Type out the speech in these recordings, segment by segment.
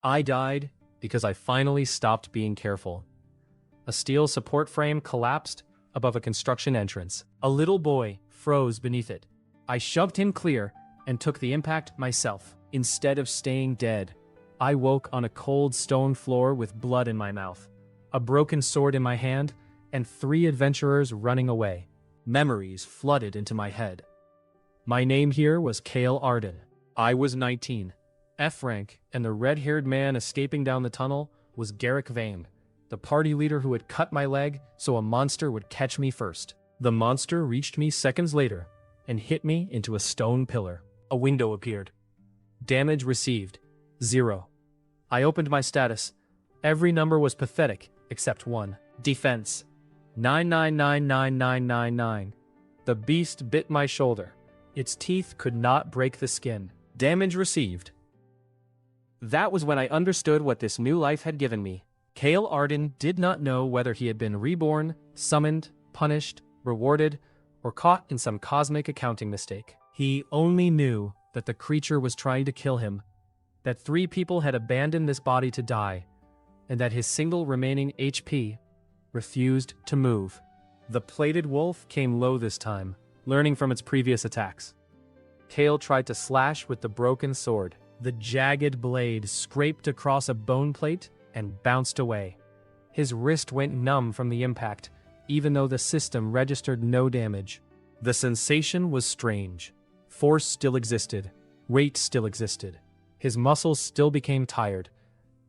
I died because I finally stopped being careful. A steel support frame collapsed above a construction entrance. A little boy froze beneath it. I shoved him clear and took the impact myself. Instead of staying dead, I woke on a cold stone floor with blood in my mouth, a broken sword in my hand, and 3 adventurers running away. Memories flooded into my head. My name here was Kael Arden. I was 19. F rank, and the red-haired man escaping down the tunnel was Garrick Vane, the party leader who had cut my leg so a monster would catch me first. The monster reached me seconds later and hit me into a stone pillar. A window appeared. Damage received, 0. I opened my status. Every number was pathetic except one. Defense, 999999. The beast bit my shoulder. Its teeth could not break the skin. Damage received. That was when I understood what this new life had given me. Kael Arden did not know whether he had been reborn, summoned, punished, rewarded, or caught in some cosmic accounting mistake. He only knew that the creature was trying to kill him, that 3 people had abandoned this body to die, and that his single remaining HP refused to move. The plated wolf came low this time, learning from its previous attacks. Kael tried to slash with the broken sword. The jagged blade scraped across a bone plate and bounced away. His wrist went numb from the impact, even though the system registered no damage. The sensation was strange. Force still existed. Weight still existed. His muscles still became tired.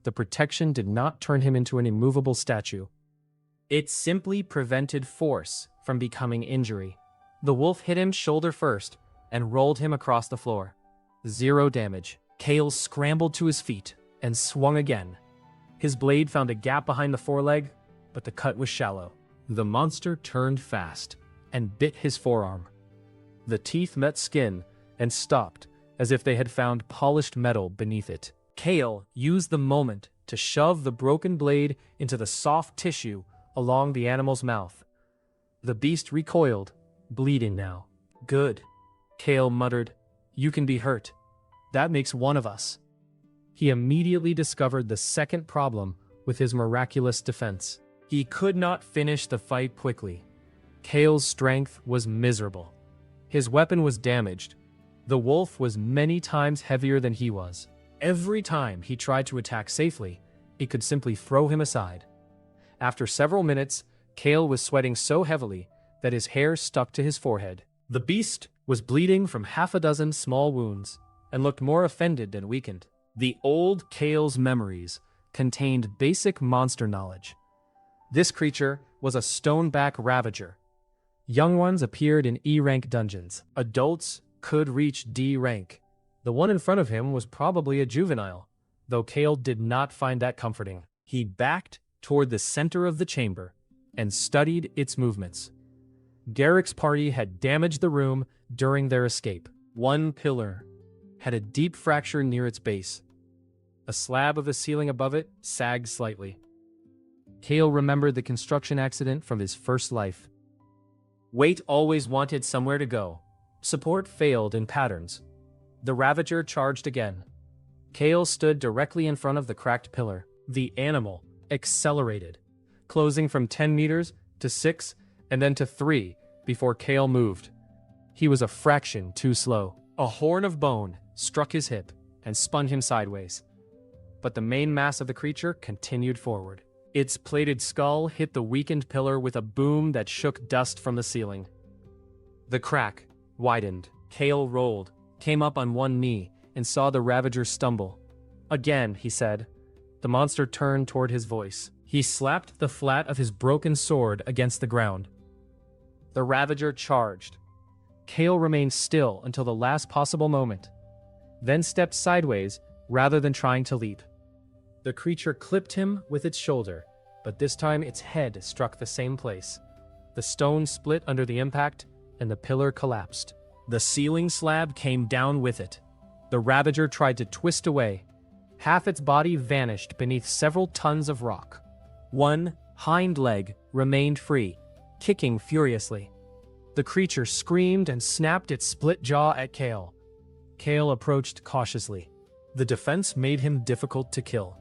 The protection did not turn him into an immovable statue. It simply prevented force from becoming injury. The wolf hit him shoulder first and rolled him across the floor. 0 damage. Kael scrambled to his feet and swung again. His blade found a gap behind the foreleg, but the cut was shallow. The monster turned fast and bit his forearm. The teeth met skin and stopped as if they had found polished metal beneath it. Kael used the moment to shove the broken blade into the soft tissue along the animal's mouth. The beast recoiled, bleeding now. Good, Kael muttered. You can be hurt. That makes one of us. He immediately discovered the second problem with his miraculous defense. He could not finish the fight quickly. Kael's strength was miserable. His weapon was damaged. The wolf was many times heavier than he was. Every time he tried to attack safely, it could simply throw him aside. After several minutes, Kael was sweating so heavily that his hair stuck to his forehead. The beast was bleeding from half a dozen small wounds and looked more offended than weakened. The old Kael's memories contained basic monster knowledge. This creature was a stoneback ravager. Young ones appeared in E-rank dungeons. Adults could reach D rank. The one in front of him was probably a juvenile, though Kael did not find that comforting. He backed toward the center of the chamber and studied its movements. Garrick's party had damaged the room during their escape. One pillar had a deep fracture near its base. A slab of the ceiling above it sagged slightly. Kael remembered the construction accident from his first life. Weight always wanted somewhere to go. Support failed in patterns. The Ravager charged again. Kael stood directly in front of the cracked pillar. The animal accelerated, closing from 10 meters to 6 and then to 3 before Kael moved. He was a fraction too slow. A horn of bone struck his hip and spun him sideways. But the main mass of the creature continued forward. Its plated skull hit the weakened pillar with a boom that shook dust from the ceiling. The crack widened. Kael rolled, came up on one knee, and saw the Ravager stumble. Again, he said. The monster turned toward his voice. He slapped the flat of his broken sword against the ground. The Ravager charged. Kael remained still until the last possible moment, then stepped sideways rather than trying to leap. The creature clipped him with its shoulder, but this time its head struck the same place. The stone split under the impact, and the pillar collapsed. The ceiling slab came down with it. The Ravager tried to twist away. Half its body vanished beneath several tons of rock. One hind leg remained free, kicking furiously. The creature screamed and snapped its split jaw at Kael. Kael approached cautiously. The defense made him difficult to kill.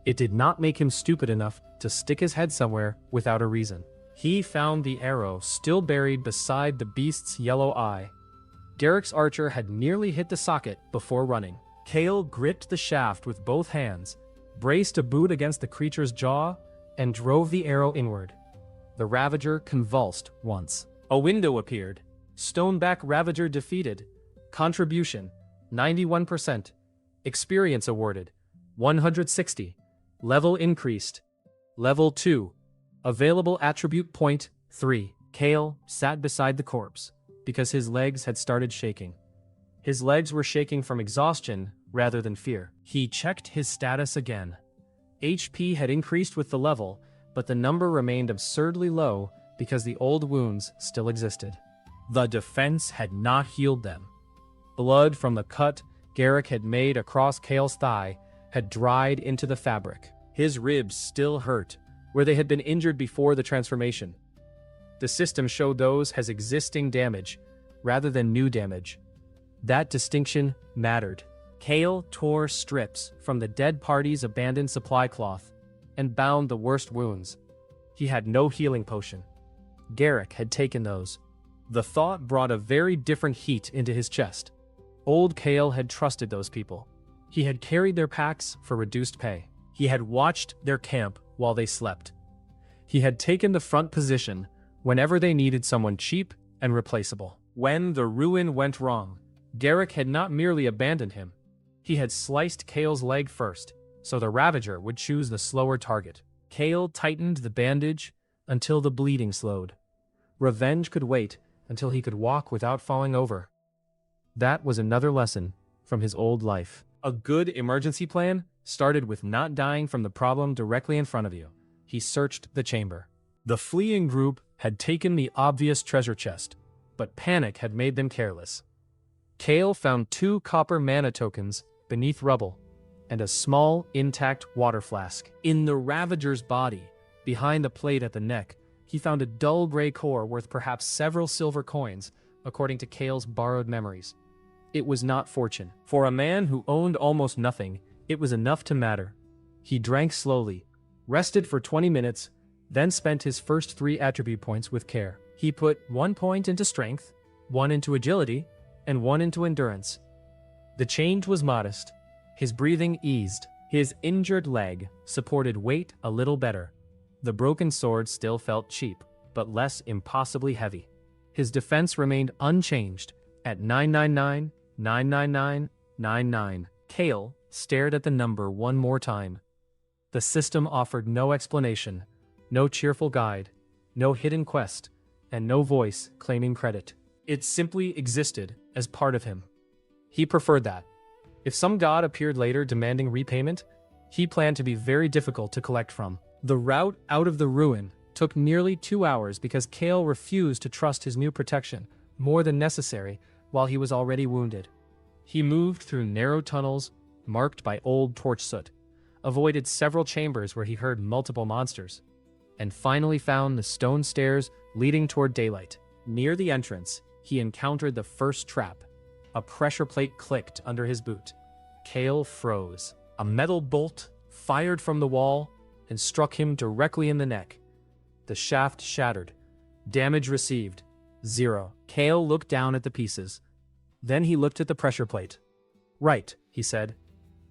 It did not make him stupid enough to stick his head somewhere without a reason. He found the arrow still buried beside the beast's yellow eye. Derek's archer had nearly hit the socket before running. Kael gripped the shaft with both hands, braced a boot against the creature's jaw, and drove the arrow inward. The Ravager convulsed once. A window appeared. Stoneback Ravager defeated. Contribution, 91%. Experience awarded, 160. Level increased. Level 2. Available attribute point, 3. Kael sat beside the corpse, because his legs had started shaking. His legs were shaking from exhaustion rather than fear. He checked his status again. HP had increased with the level, but the number remained absurdly low because the old wounds still existed. The defense had not healed them. Blood from the cut Garrick had made across Kael's thigh had dried into the fabric. His ribs still hurt, where they had been injured before the transformation. The system showed those as existing damage, rather than new damage. That distinction mattered. Kael tore strips from the dead party's abandoned supply cloth and bound the worst wounds. He had no healing potion. Garrick had taken those. The thought brought a very different heat into his chest. Old Kael had trusted those people. He had carried their packs for reduced pay. He had watched their camp while they slept. He had taken the front position whenever they needed someone cheap and replaceable. When the ruin went wrong, Garrick had not merely abandoned him. He had sliced Kael's leg first, so the Ravager would choose the slower target. Kael tightened the bandage until the bleeding slowed. Revenge could wait until he could walk without falling over. That was another lesson from his old life. A good emergency plan started with not dying from the problem directly in front of you. He searched the chamber. The fleeing group had taken the obvious treasure chest, but panic had made them careless. Kael found 2 copper mana tokens beneath rubble and a small, intact water flask. In the Ravager's body, behind the plate at the neck, he found a dull gray core worth perhaps several silver coins, according to Kael's borrowed memories. It was not fortune. For a man who owned almost nothing, it was enough to matter. He drank slowly, rested for 20 minutes, then spent his first 3 attribute points with care. He put 1 point into strength, 1 into agility, and 1 into endurance. The change was modest. His breathing eased. His injured leg supported weight a little better. The broken sword still felt cheap, but less impossibly heavy. His defense remained unchanged at 999, 999, 99. Kael stared at the number one more time. The system offered no explanation, no cheerful guide, no hidden quest, and no voice claiming credit. It simply existed as part of him. He preferred that. If some god appeared later demanding repayment, he planned to be very difficult to collect from. The route out of the ruin took nearly 2 hours because Kael refused to trust his new protection more than necessary while he was already wounded. He moved through narrow tunnels marked by old torch soot, avoided several chambers where he heard multiple monsters, and finally found the stone stairs leading toward daylight. Near the entrance, he encountered the first trap. A pressure plate clicked under his boot. Kael froze. A metal bolt fired from the wall and struck him directly in the neck. The shaft shattered. Damage received, 0. Kael looked down at the pieces. Then he looked at the pressure plate. Right, he said.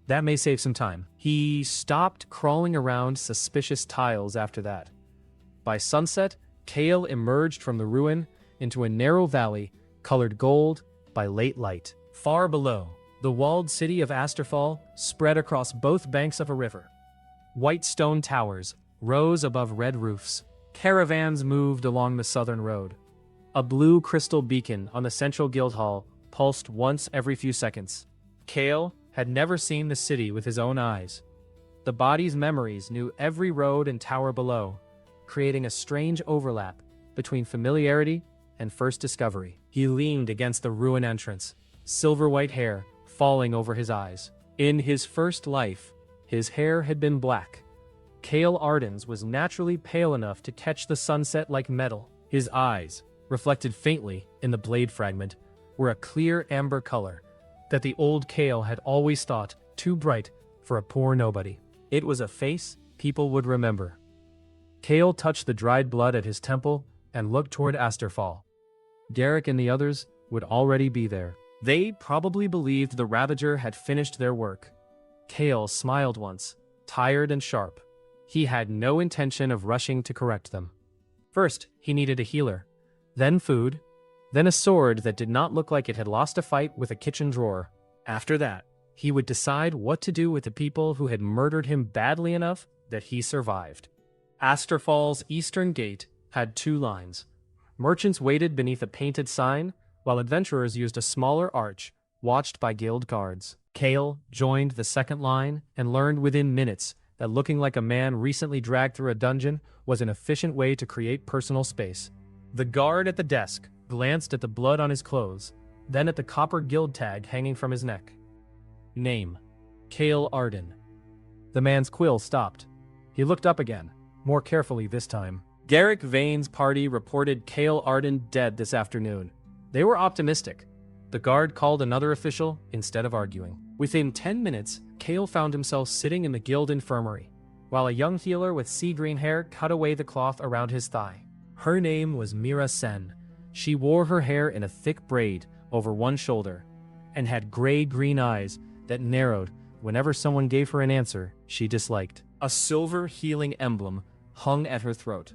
That may save some time. He stopped crawling around suspicious tiles after that. By sunset, Kael emerged from the ruin into a narrow valley colored gold by late light. Far below, the walled city of Asterfall spread across both banks of a river. White stone towers rose above red roofs. Caravans moved along the southern road. A blue crystal beacon on the central guildhall pulsed once every few seconds. Kael had never seen the city with his own eyes. The body's memories knew every road and tower below, creating a strange overlap between familiarity and first discovery. He leaned against the ruin entrance, silver-white hair falling over his eyes. In his first life, his hair had been black. Kael Arden's was naturally pale enough to catch the sunset like metal. His eyes, reflected faintly in the blade fragment, were a clear amber color, that the old Kael had always thought too bright for a poor nobody. It was a face people would remember. Kael touched the dried blood at his temple and looked toward Asterfall. Garrick and the others would already be there. They probably believed the Ravager had finished their work. Kael smiled once, tired and sharp. He had no intention of rushing to correct them. First, he needed a healer, then food, then a sword that did not look like it had lost a fight with a kitchen drawer. After that, he would decide what to do with the people who had murdered him badly enough that he survived. Asterfall's eastern gate had 2 lines. Merchants waited beneath a painted sign, while adventurers used a smaller arch, watched by guild guards. Kael joined the second line and learned within minutes that looking like a man recently dragged through a dungeon was an efficient way to create personal space. The guard at the desk glanced at the blood on his clothes, then at the copper guild tag hanging from his neck. Name: Kael Arden. The man's quill stopped. He looked up again, more carefully this time. Garrick Vane's party reported Kael Arden dead this afternoon. They were optimistic. The guard called another official instead of arguing. Within 10 minutes, Kael found himself sitting in the guild infirmary, while a young healer with sea green hair cut away the cloth around his thigh. Her name was Mira Sen. She wore her hair in a thick braid over one shoulder, and had gray-green eyes that narrowed whenever someone gave her an answer she disliked. A silver healing emblem hung at her throat.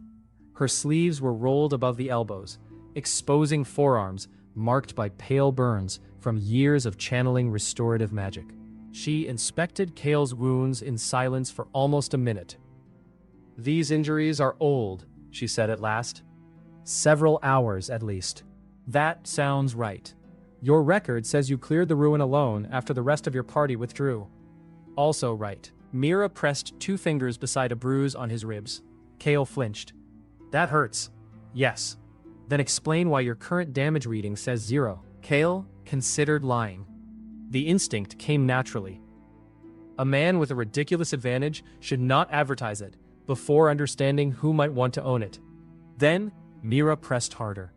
Her sleeves were rolled above the elbows, exposing forearms marked by pale burns from years of channeling restorative magic. She inspected Kael's wounds in silence for almost a minute. "These injuries are old," she said at last. "Several hours, at least." "That sounds right. Your record says you cleared the ruin alone after the rest of your party withdrew." "Also right." Mira pressed 2 fingers beside a bruise on his ribs. Kael flinched. "That hurts." "Yes." "Then explain why your current damage reading says 0. Kael considered lying. The instinct came naturally. A man with a ridiculous advantage should not advertise it before understanding who might want to own it. Then, Mira pressed harder.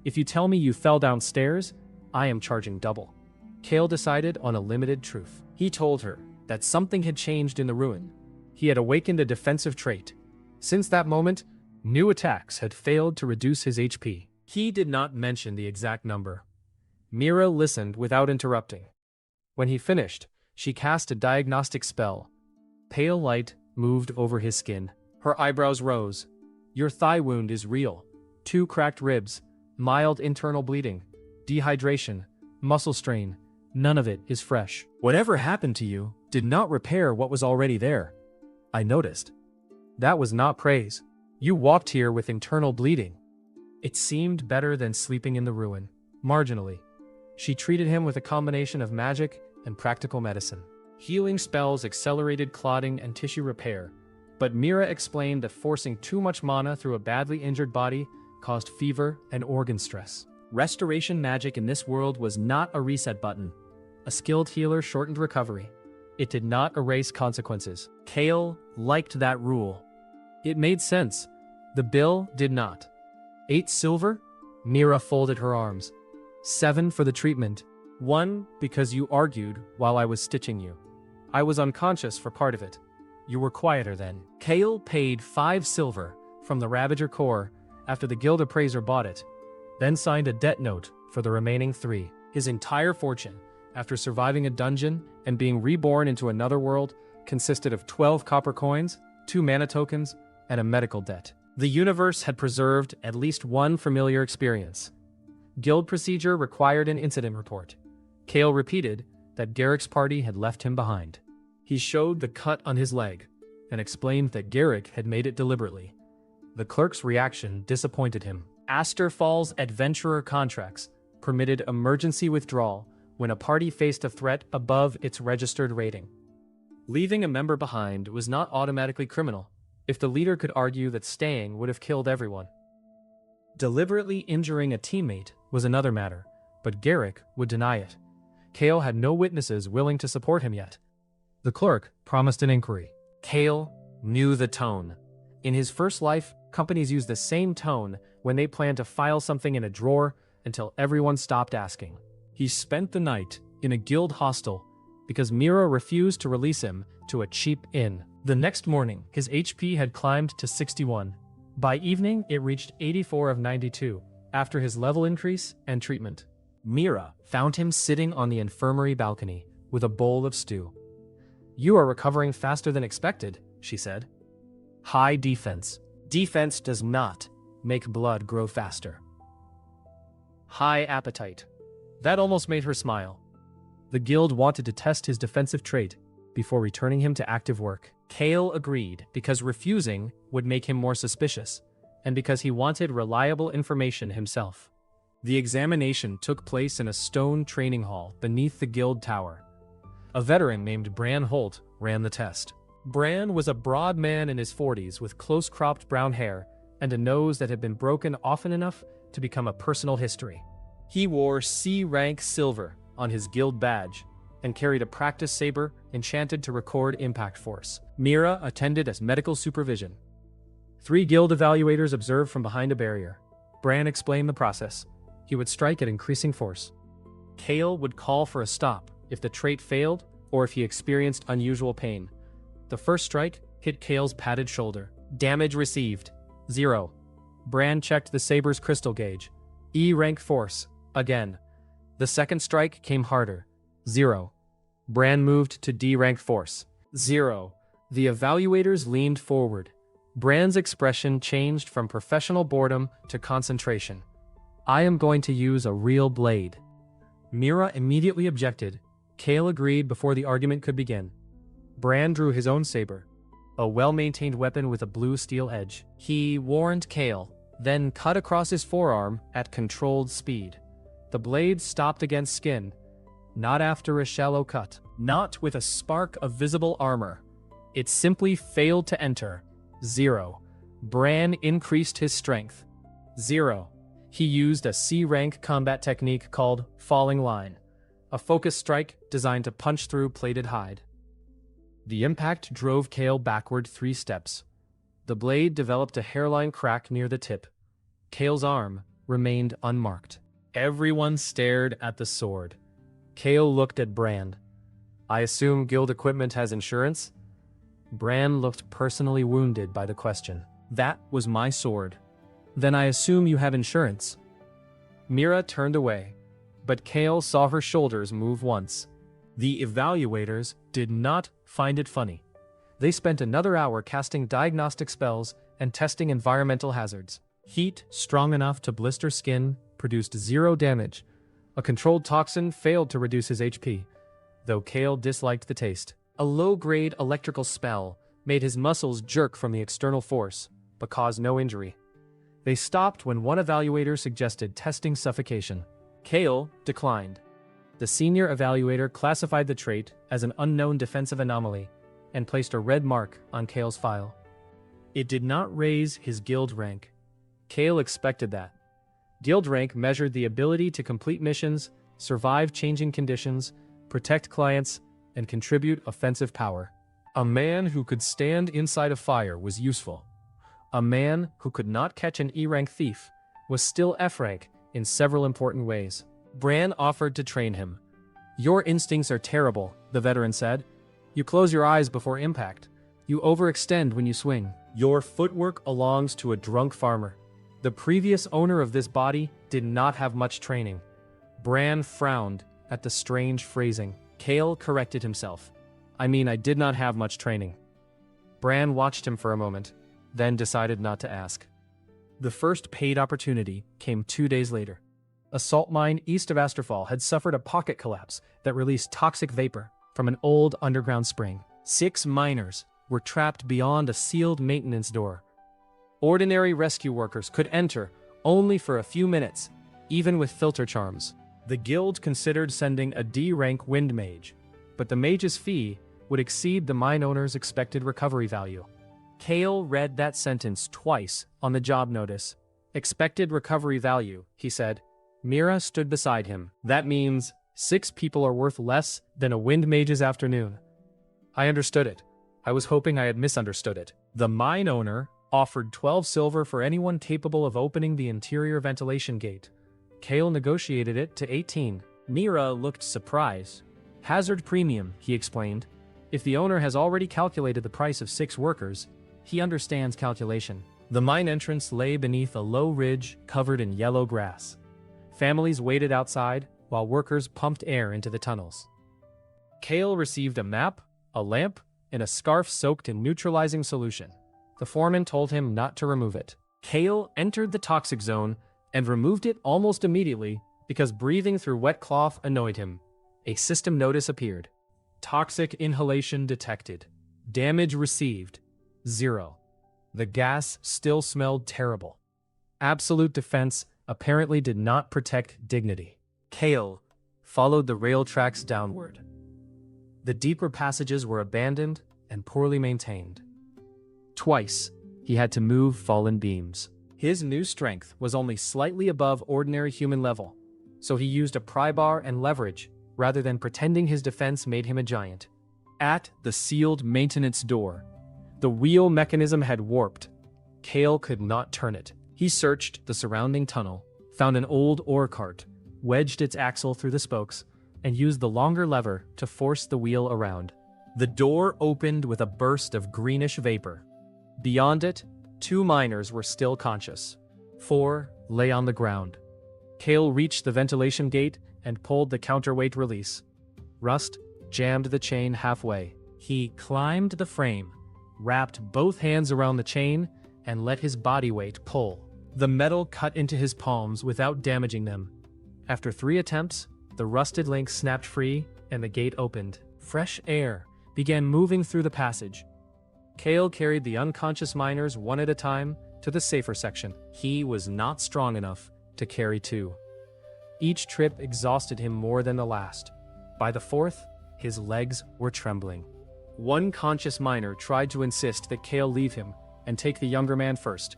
"If you tell me you fell downstairs, I am charging double." Kael decided on a limited truth. He told her that something had changed in the ruin. He had awakened a defensive trait. Since that moment, new attacks had failed to reduce his HP. He did not mention the exact number. Mira listened without interrupting. When he finished, she cast a diagnostic spell. Pale light moved over his skin. Her eyebrows rose. "Your thigh wound is real. 2 cracked ribs, mild internal bleeding, dehydration, muscle strain. None of it is fresh. Whatever happened to you did not repair what was already there. I noticed." "That was not praise. You walked here with internal bleeding." It seemed better than sleeping in the ruin. Marginally. She treated him with a combination of magic and practical medicine. Healing spells accelerated clotting and tissue repair, but Mira explained that forcing too much mana through a badly injured body caused fever and organ stress. Restoration magic in this world was not a reset button. A skilled healer shortened recovery. It did not erase consequences. Kael liked that rule. It made sense. The bill did not. 8 silver? Mira folded her arms. 7 for the treatment. 1 because you argued while I was stitching you. I was unconscious for part of it. You were quieter then. Kael paid 5 silver from the Ravager Corps after the guild appraiser bought it, then signed a debt note for the remaining 3. His entire fortune, after surviving a dungeon and being reborn into another world, consisted of 12 copper coins, 2 mana tokens, and a medical debt. The universe had preserved at least 1 familiar experience. Guild procedure required an incident report. Kael repeated that Garrick's party had left him behind. He showed the cut on his leg and explained that Garrick had made it deliberately. The clerk's reaction disappointed him. Asterfall's adventurer contracts permitted emergency withdrawal when a party faced a threat above its registered rating. Leaving a member behind was not automatically criminal if the leader could argue that staying would have killed everyone. Deliberately injuring a teammate was another matter, but Garrick would deny it. Kael had no witnesses willing to support him yet. The clerk promised an inquiry. Kael knew the tone. In his first life, companies used the same tone when they planned to file something in a drawer until everyone stopped asking. He spent the night in a guild hostel because Mira refused to release him to a cheap inn. The next morning, his HP had climbed to 61. By evening, it reached 84 of 92 after his level increase and treatment. Mira found him sitting on the infirmary balcony with a bowl of stew. "You are recovering faster than expected," she said. "High defense. Defense does not make blood grow faster. High appetite." That almost made her smile. The guild wanted to test his defensive trait before returning him to active work. Kael agreed because refusing would make him more suspicious, and because he wanted reliable information himself. The examination took place in a stone training hall beneath the guild tower. A veteran named Bran Holt ran the test. Bran was a broad man in his 40s with close-cropped brown hair and a nose that had been broken often enough to become a personal history. He wore C-rank silver on his guild badge and carried a practice saber enchanted to record impact force. Mira attended as medical supervision. 3 guild evaluators observed from behind a barrier. Bran explained the process. He would strike at increasing force. Kael would call for a stop if the trait failed or if he experienced unusual pain. The first strike hit Kael's padded shoulder. Damage received, 0. Bran checked the saber's crystal gauge. E-rank force, again. The second strike came harder, 0. Bran moved to D-rank force, 0. The evaluators leaned forward. Bran's expression changed from professional boredom to concentration. "I am going to use a real blade." Mira immediately objected. Kael agreed before the argument could begin. Bran drew his own saber, a well-maintained weapon with a blue steel edge. He warned Kael, then cut across his forearm at controlled speed. The blade stopped against skin, not after a shallow cut, not with a spark of visible armor. It simply failed to enter, 0. Bran increased his strength, 0. He used a C-rank combat technique called falling line, a focus strike designed to punch through plated hide. The impact drove Kael backward 3 steps. The blade developed a hairline crack near the tip. Kael's arm remained unmarked. Everyone stared at the sword. Kael looked at Bran. "I assume guild equipment has insurance?" Bran looked personally wounded by the question. "That was my sword." "Then I assume you have insurance." Mira turned away, but Kael saw her shoulders move once. The evaluators did not find it funny. They spent another hour casting diagnostic spells and testing environmental hazards. Heat strong enough to blister skin produced 0 damage. A controlled toxin failed to reduce his HP, though Kael disliked the taste. A low-grade electrical spell made his muscles jerk from the external force, but caused no injury. They stopped when one evaluator suggested testing suffocation. Kael declined. The senior evaluator classified the trait as an unknown defensive anomaly and placed a red mark on Kael's file. It did not raise his guild rank. Kael expected that. Guild rank measured the ability to complete missions, survive changing conditions, protect clients, and contribute offensive power. A man who could stand inside a fire was useful. A man who could not catch an E-rank thief was still F-rank in several important ways. Bran offered to train him. "Your instincts are terrible," the veteran said. "You close your eyes before impact. You overextend when you swing. Your footwork belongs to a drunk farmer. The previous owner of this body did not have much training." Bran frowned at the strange phrasing. Kael corrected himself. "I mean, I did not have much training." Bran watched him for a moment, then decided not to ask. The first paid opportunity came 2 days later. A salt mine east of Asterfall had suffered a pocket collapse that released toxic vapor from an old underground spring. 6 miners were trapped beyond a sealed maintenance door. Ordinary rescue workers could enter only for a few minutes, even with filter charms. The guild considered sending a D-rank wind mage, but the mage's fee would exceed the mine owner's expected recovery value. Kael read that sentence twice on the job notice. "Expected recovery value," he said. Mira stood beside him. "That means 6 people are worth less than a wind mage's afternoon." I understood it. I was hoping I had misunderstood it. The mine owner offered 12 silver for anyone capable of opening the interior ventilation gate. Kael negotiated it to 18. Mira looked surprised. Hazard premium, he explained. If the owner has already calculated the price of 6 workers, he understands calculation. The mine entrance lay beneath a low ridge covered in yellow grass. Families waited outside while workers pumped air into the tunnels. Kael received a map, a lamp, and a scarf soaked in neutralizing solution. The foreman told him not to remove it. Kael entered the toxic zone and removed it almost immediately because breathing through wet cloth annoyed him. A system notice appeared. Toxic inhalation detected. Damage received 0. The gas still smelled terrible. Absolute defense apparently did not protect dignity. Kael followed the rail tracks downward. The deeper passages were abandoned and poorly maintained. Twice, he had to move fallen beams. His new strength was only slightly above ordinary human level, so he used a pry bar and leverage rather than pretending his defense made him a giant. At the sealed maintenance door, the wheel mechanism had warped. Kael could not turn it. He searched the surrounding tunnel, found an old ore cart, wedged its axle through the spokes, and used the longer lever to force the wheel around. The door opened with a burst of greenish vapor. Beyond it, 2 miners were still conscious. 4 lay on the ground. Kael reached the ventilation gate and pulled the counterweight release. Rust jammed the chain halfway. He climbed the frame, wrapped both hands around the chain, and let his body weight pull. The metal cut into his palms without damaging them. After 3 attempts, the rusted link snapped free and the gate opened. Fresh air began moving through the passage. Kael carried the unconscious miners one at a time to the safer section. He was not strong enough to carry 2. Each trip exhausted him more than the last. By the 4th, his legs were trembling. One conscious miner tried to insist that Kael leave him and take the younger man first.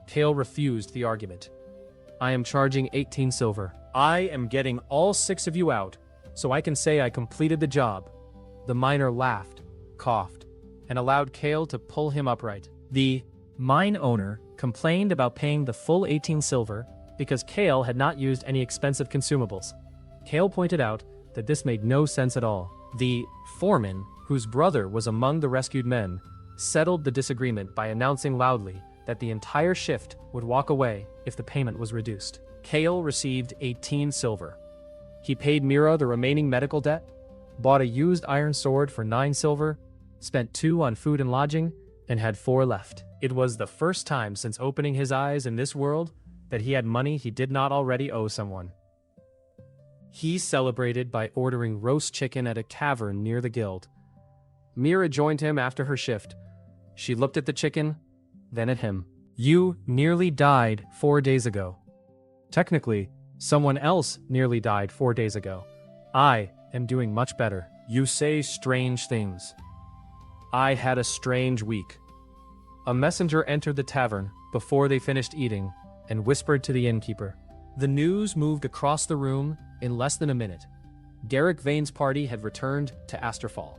Kael refused the argument. "I am charging 18 silver. I am getting all 6 of you out, so I can say I completed the job." The miner laughed, coughed, and allowed Kael to pull him upright. The mine owner complained about paying the full 18 silver because Kael had not used any expensive consumables. Kael pointed out that this made no sense at all. The foreman, whose brother was among the rescued men, settled the disagreement by announcing loudly that the entire shift would walk away if the payment was reduced. Kael received 18 silver. He paid Mira the remaining medical debt, bought a used iron sword for 9 silver, spent 2 on food and lodging, and had 4 left. It was the first time since opening his eyes in this world that he had money he did not already owe someone. He celebrated by ordering roast chicken at a tavern near the guild. Mira joined him after her shift. She looked at the chicken, then at him. "You nearly died 4 days ago. Technically, someone else nearly died 4 days ago. I am doing much better. You say strange things. I had a strange week." A messenger entered the tavern before they finished eating and whispered to the innkeeper. The news moved across the room in less than a minute. Derek Vane's party had returned to Asterfall.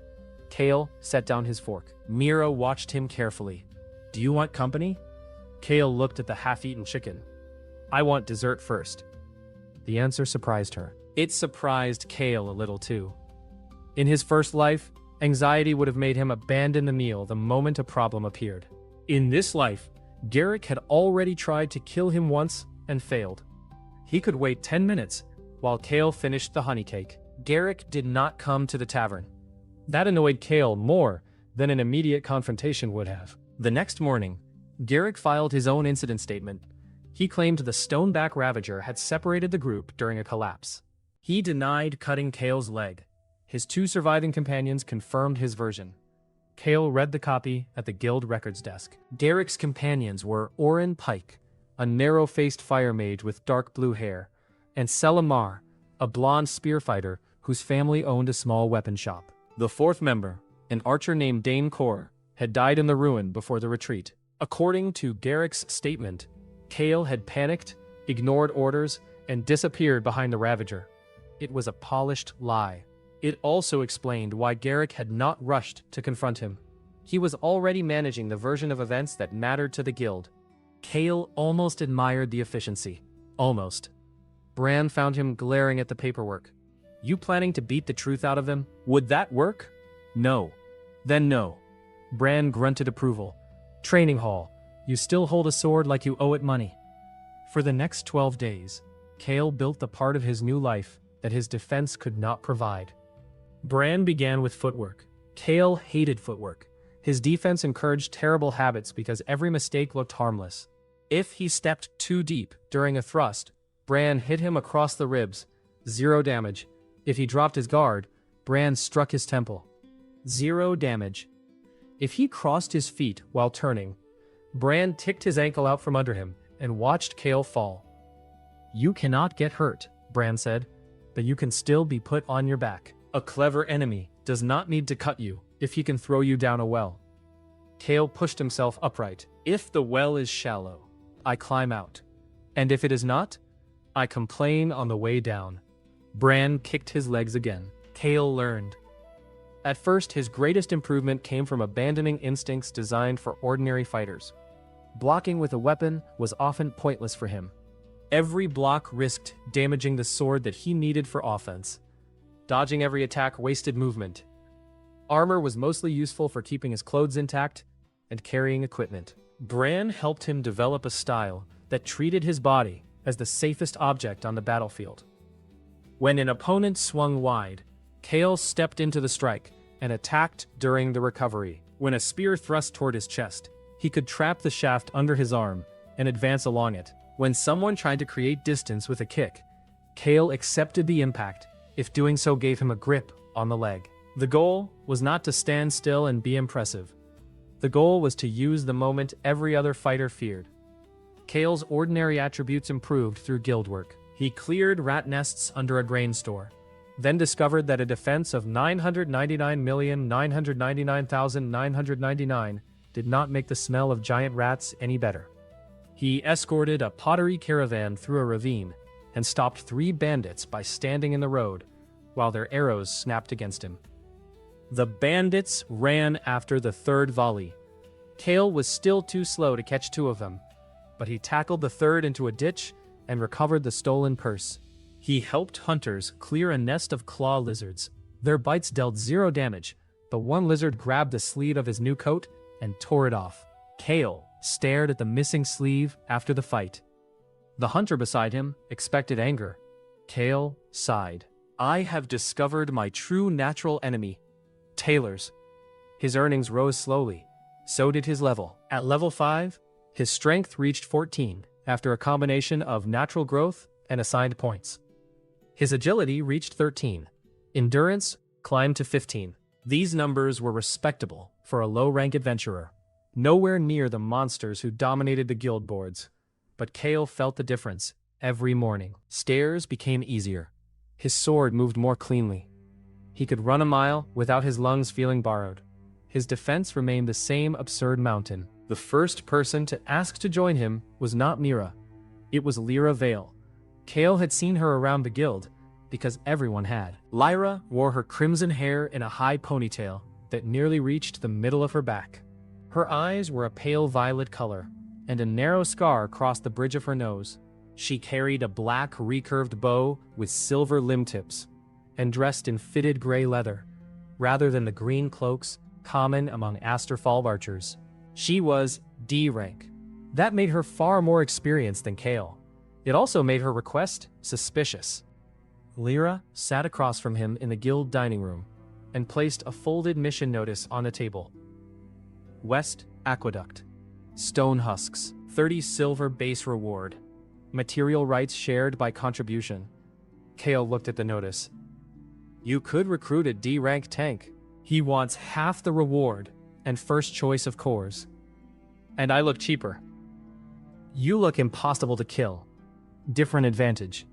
Kael set down his fork. Mira watched him carefully. "Do you want company?" Kael looked at the half-eaten chicken. "I want dessert first." The answer surprised her. It surprised Kael a little too. In his first life, anxiety would have made him abandon the meal the moment a problem appeared. In this life, Derek had already tried to kill him once and failed. He could wait 10 minutes while Kael finished the honey cake. Derek did not come to the tavern. That annoyed Kael more than an immediate confrontation would have. The next morning, Derek filed his own incident statement. He claimed the Stoneback Ravager had separated the group during a collapse. He denied cutting Kael's leg. His 2 surviving companions confirmed his version. Kael read the copy at the guild records desk. Derek's companions were Oren Pike, a narrow-faced fire mage with dark blue hair, and Selimar, a blonde spearfighter whose family owned a small weapon shop. The 4th member, an archer named Dane Kor, had died in the ruin before the retreat. According to Derek's statement, Kael had panicked, ignored orders, and disappeared behind the Ravager. It was a polished lie. It also explained why Derek had not rushed to confront him. He was already managing the version of events that mattered to the guild. Kael almost admired the efficiency. Almost. Bran found him glaring at the paperwork. You planning to beat the truth out of him? Would that work? No. Then no. Bran grunted approval. Training hall. You still hold a sword like you owe it money. For the next 12 days, Kael built the part of his new life that his defense could not provide. Bran began with footwork. Kael hated footwork. His defense encouraged terrible habits because every mistake looked harmless. If he stepped too deep during a thrust, Bran hit him across the ribs. 0 damage. If he dropped his guard, Bran struck his temple. 0 damage. If he crossed his feet while turning, Bran ticked his ankle out from under him and watched Kael fall. You cannot get hurt, Bran said, but you can still be put on your back. A clever enemy does not need to cut you if he can throw you down a well. Kael pushed himself upright. If the well is shallow, I climb out. And if it is not, I complain on the way down. Bran kicked his legs again. Kael learned. At first, his greatest improvement came from abandoning instincts designed for ordinary fighters. Blocking with a weapon was often pointless for him. Every block risked damaging the sword that he needed for offense. Dodging every attack wasted movement. Armor was mostly useful for keeping his clothes intact and carrying equipment. Bran helped him develop a style that treated his body as the safest object on the battlefield. When an opponent swung wide, Kael stepped into the strike and attacked during the recovery. When a spear thrust toward his chest, he could trap the shaft under his arm and advance along it. When someone tried to create distance with a kick, Kael accepted the impact if doing so gave him a grip on the leg. The goal was not to stand still and be impressive. The goal was to use the moment every other fighter feared. Kael's ordinary attributes improved through guild work. He cleared rat nests under a grain store, then discovered that a defense of 999,999,999 did not make the smell of giant rats any better. He escorted a pottery caravan through a ravine and stopped 3 bandits by standing in the road while their arrows snapped against him. The bandits ran after the 3rd volley. Kael was still too slow to catch 2 of them, but he tackled the 3rd into a ditch and recovered the stolen purse. He helped hunters clear a nest of claw lizards. Their bites dealt 0 damage, but one lizard grabbed the sleeve of his new coat and tore it off. Kael stared at the missing sleeve after the fight. The hunter beside him expected anger. Kael sighed. I have discovered my true natural enemy, tailors. His earnings rose slowly. So did his level. At level 5, his strength reached 14 after a combination of natural growth and assigned points. His agility reached 13. Endurance climbed to 15. These numbers were respectable for a low-rank adventurer. Nowhere near the monsters who dominated the guild boards. But Kael felt the difference every morning. Stairs became easier. His sword moved more cleanly. He could run a mile without his lungs feeling borrowed. His defense remained the same absurd mountain. The first person to ask to join him was not Mira. It was Lyra Vale. Kael had seen her around the guild because everyone had. Lyra wore her crimson hair in a high ponytail that nearly reached the middle of her back. Her eyes were a pale violet color, and a narrow scar crossed the bridge of her nose. She carried a black recurved bow with silver limb tips, and dressed in fitted gray leather, rather than the green cloaks common among Asterfall archers. She was D rank. That made her far more experienced than Kael. It also made her request suspicious. Lyra sat across from him in the guild dining room and placed a folded mission notice on the table. West Aqueduct. Stone husks. 30 silver base reward. Material rights shared by contribution. Kael looked at the notice. You could recruit a D-rank tank. He wants half the reward and first choice of cores. And I look cheaper. You look impossible to kill. Different advantage.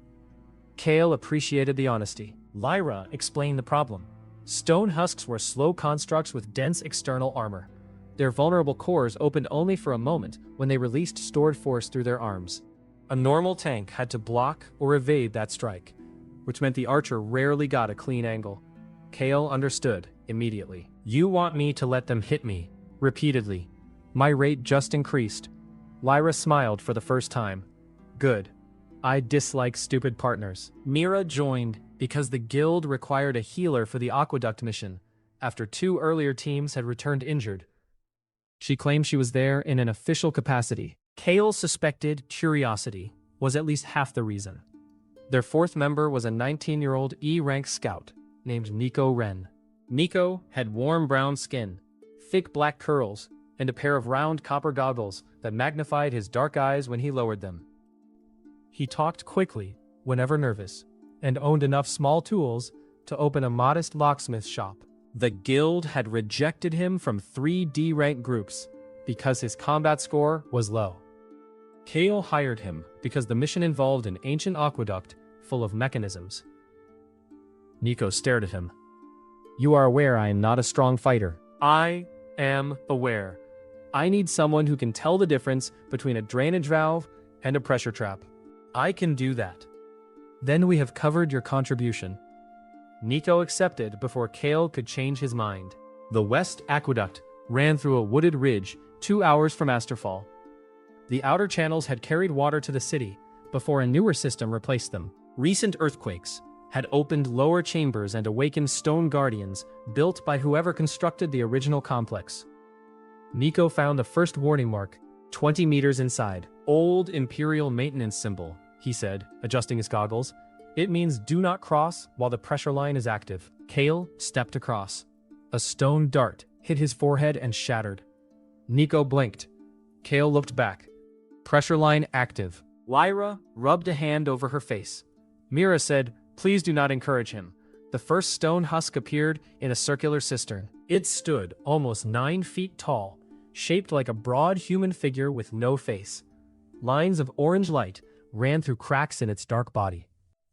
Kael appreciated the honesty. Lyra explained the problem. Stone husks were slow constructs with dense external armor. Their vulnerable cores opened only for a moment when they released stored force through their arms. A normal tank had to block or evade that strike, which meant the archer rarely got a clean angle. Kael understood immediately. You want me to let them hit me, repeatedly. My rate just increased. Lyra smiled for the first time. Good. I dislike stupid partners. Mira joined because the guild required a healer for the aqueduct mission, after 2 earlier teams had returned injured. She claimed she was there in an official capacity. Kael suspected curiosity was at least half the reason. Their 4th member was a 19-year-old E-rank scout named Nico Ren. Nico had warm brown skin, thick black curls, and a pair of round copper goggles that magnified his dark eyes when he lowered them. He talked quickly whenever nervous, and owned enough small tools to open a modest locksmith shop. The guild had rejected him from 3 D-rank groups because his combat score was low. Kael hired him because the mission involved an ancient aqueduct full of mechanisms. Nico stared at him. You are aware I am not a strong fighter. I am aware. I need someone who can tell the difference between a drainage valve and a pressure trap. I can do that. Then we have covered your contribution. Nico accepted before Kael could change his mind. The West Aqueduct ran through a wooded ridge 2 hours from Asterfall. The outer channels had carried water to the city before a newer system replaced them. Recent earthquakes had opened lower chambers and awakened stone guardians built by whoever constructed the original complex. Nico found the first warning mark, 20 meters inside. Old Imperial maintenance symbol, he said, adjusting his goggles. It means do not cross while the pressure line is active. Kael stepped across. A stone dart hit his forehead and shattered. Nico blinked. Kael looked back. Pressure line active. Lyra rubbed a hand over her face. Mira said, please do not encourage him. The first stone husk appeared in a circular cistern. It stood almost 9 feet tall, shaped like a broad human figure with no face. Lines of orange light ran through cracks in its dark body.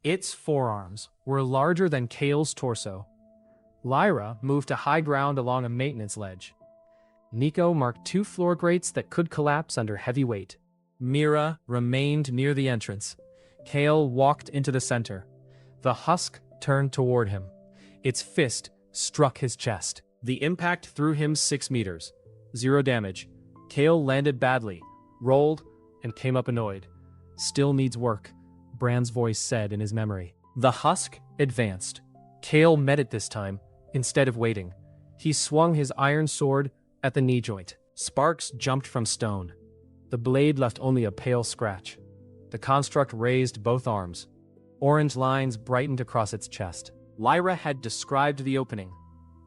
Its forearms were larger than Kael's torso. Lyra moved to high ground along a maintenance ledge. Nico marked 2 floor grates that could collapse under heavy weight. Mira remained near the entrance. Kael walked into the center. The husk turned toward him. Its fist struck his chest. The impact threw him 6 meters. 0 damage. Kael landed badly, rolled, and came up annoyed. Still needs work, Brand's voice said in his memory. The husk advanced. Kael met it this time, instead of waiting. He swung his iron sword at the knee joint. Sparks jumped from stone. The blade left only a pale scratch. The construct raised both arms. Orange lines brightened across its chest. Lyra had described the opening.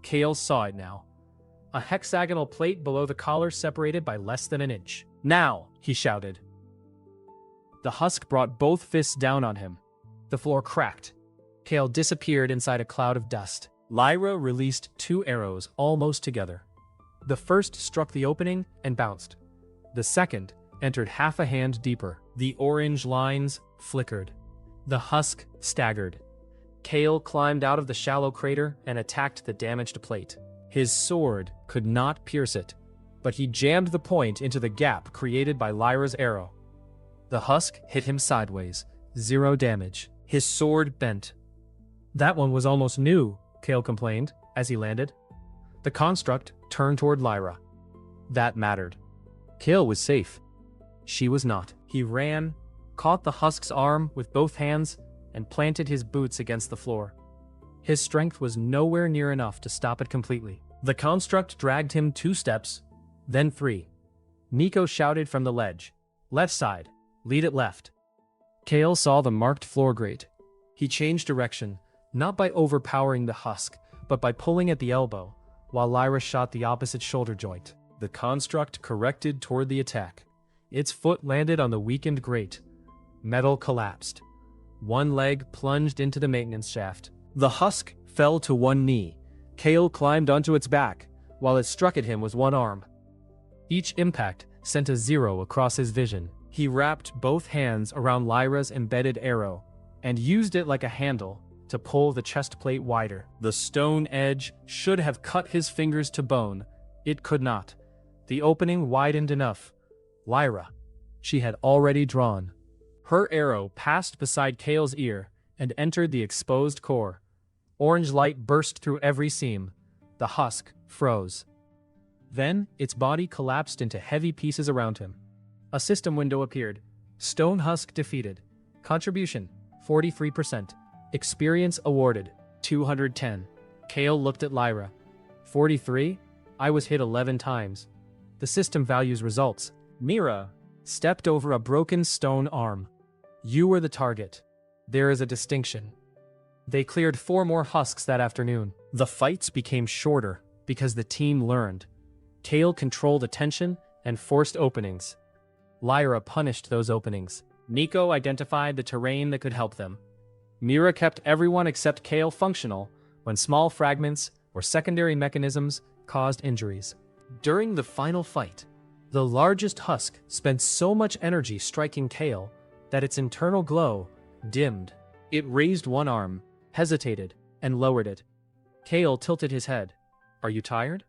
Kael saw it now. A hexagonal plate below the collar separated by less than an inch. Now, he shouted. The husk brought both fists down on him. The floor cracked. Kael disappeared inside a cloud of dust. Lyra released 2 arrows almost together. The first struck the opening and bounced. The second entered half a hand deeper. The orange lines flickered. The husk staggered. Kael climbed out of the shallow crater and attacked the damaged plate. His sword could not pierce it, but he jammed the point into the gap created by Lyra's arrow. The husk hit him sideways. 0 damage. His sword bent. That one was almost new, Kael complained as he landed. The construct turned toward Lyra. That mattered. Kael was safe. She was not. He ran, caught the husk's arm with both hands, and planted his boots against the floor. His strength was nowhere near enough to stop it completely. The construct dragged him 2 steps, then 3. Nico shouted from the ledge. Left side. Lead it left. Kael saw the marked floor grate. He changed direction, not by overpowering the husk, but by pulling at the elbow, while Lyra shot the opposite shoulder joint. The construct corrected toward the attack. Its foot landed on the weakened grate. Metal collapsed. One leg plunged into the maintenance shaft. The husk fell to one knee. Kael climbed onto its back, while it struck at him with one arm. Each impact sent a 0 across his vision. He wrapped both hands around Lyra's embedded arrow, and used it like a handle to pull the chest plate wider. The stone edge should have cut his fingers to bone. It could not. The opening widened enough. Lyra. She had already drawn. Her arrow passed beside Kael's ear and entered the exposed core. Orange light burst through every seam. The husk froze. Then, its body collapsed into heavy pieces around him. A system window appeared. Stone husk defeated. Contribution, 43%. Experience awarded, 210. Kael looked at Lyra. 43? I was hit 11 times. The system values results. Mira stepped over a broken stone arm. You were the target. There is a distinction. They cleared 4 more husks that afternoon. The fights became shorter because the team learned. Kael controlled attention and forced openings. Lyra punished those openings. Nico identified the terrain that could help them. Mira kept everyone except Kael functional when small fragments or secondary mechanisms caused injuries. During the final fight, the largest husk spent so much energy striking Kael that its internal glow dimmed. It raised one arm, hesitated, and lowered it. Kael tilted his head. Are you tired?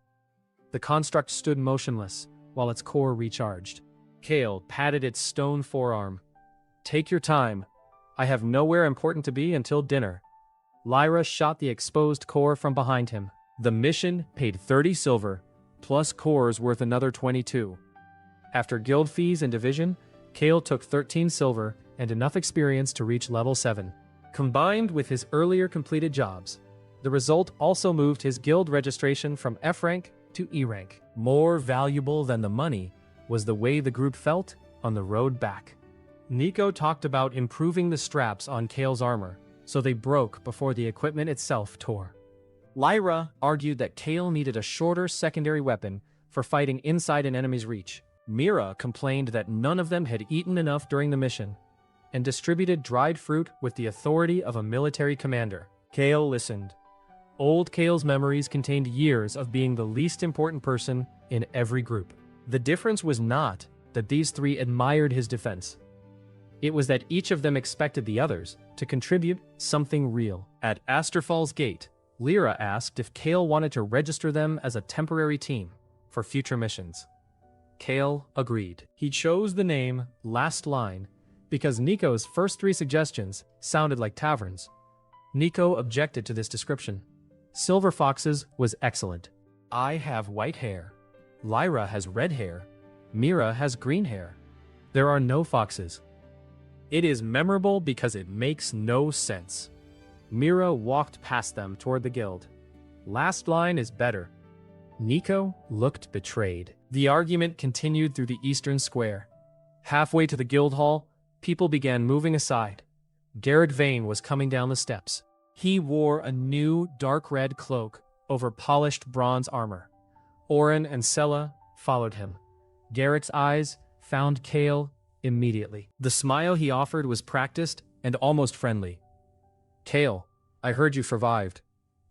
The construct stood motionless while its core recharged. Kael patted its stone forearm. Take your time. I have nowhere important to be until dinner. Lyra shot the exposed core from behind him. The mission paid 30 silver, plus cores worth another 22. After guild fees and division, Kael took 13 silver and enough experience to reach level 7. Combined with his earlier completed jobs, the result also moved his guild registration from F rank to E rank. More valuable than the money was the way the group felt on the road back. Nico talked about improving the straps on Kael's armor, so they broke before the equipment itself tore. Lyra argued that Kael needed a shorter secondary weapon for fighting inside an enemy's reach. Mira complained that none of them had eaten enough during the mission, and distributed dried fruit with the authority of a military commander. Kael listened. Old Kael's memories contained years of being the least important person in every group. The difference was not that these 3 admired his defense. It was that each of them expected the others to contribute something real. At Asterfall's gate, Lyra asked if Kael wanted to register them as a temporary team for future missions. Kael agreed. He chose the name Last Line because Nico's first 3 suggestions sounded like taverns. Nico objected to this description. Silver Foxes was excellent. I have white hair. Lyra has red hair. Mira has green hair. There are no foxes. It is memorable because it makes no sense. Mira walked past them toward the guild. Last Line is better. Nico looked betrayed. The argument continued through the eastern square. Halfway to the guild hall, people began moving aside. Garrett Vane was coming down the steps. He wore a new dark red cloak over polished bronze armor. Oren and Sella followed him. Garrett's eyes found Kael immediately. The smile he offered was practiced and almost friendly. Kael, I heard you survived.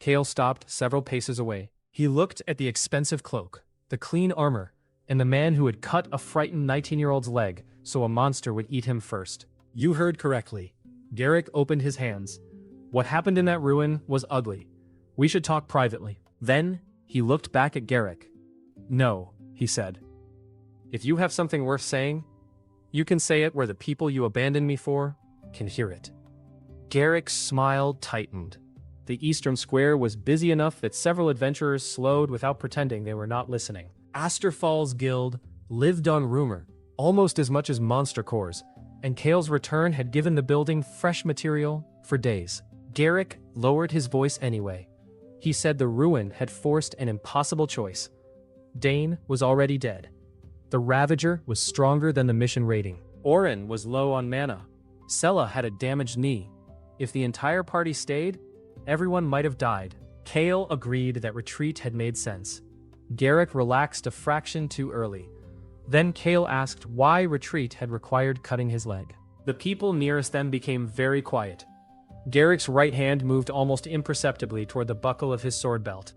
Kael stopped several paces away. He looked at the expensive cloak, the clean armor, and the man who had cut a frightened 19-year-old's leg so a monster would eat him first. You heard correctly. Garrick opened his hands. What happened in that ruin was ugly. We should talk privately. Then, he looked back at Garrick. No, he said. If you have something worth saying, you can say it where the people you abandoned me for can hear it. Garrick's smile tightened. The eastern square was busy enough that several adventurers slowed without pretending they were not listening. Asterfall's guild lived on rumor, almost as much as monster cores, and Kael's return had given the building fresh material for days. Garrick lowered his voice anyway. He said the ruin had forced an impossible choice. Dane was already dead. The Ravager was stronger than the mission rating. Oren was low on mana. Sella had a damaged knee. If the entire party stayed, everyone might have died. Kael agreed that retreat had made sense. Garrick relaxed a fraction too early. Then Kael asked why retreat had required cutting his leg. The people nearest them became very quiet. Garrick's right hand moved almost imperceptibly toward the buckle of his sword belt.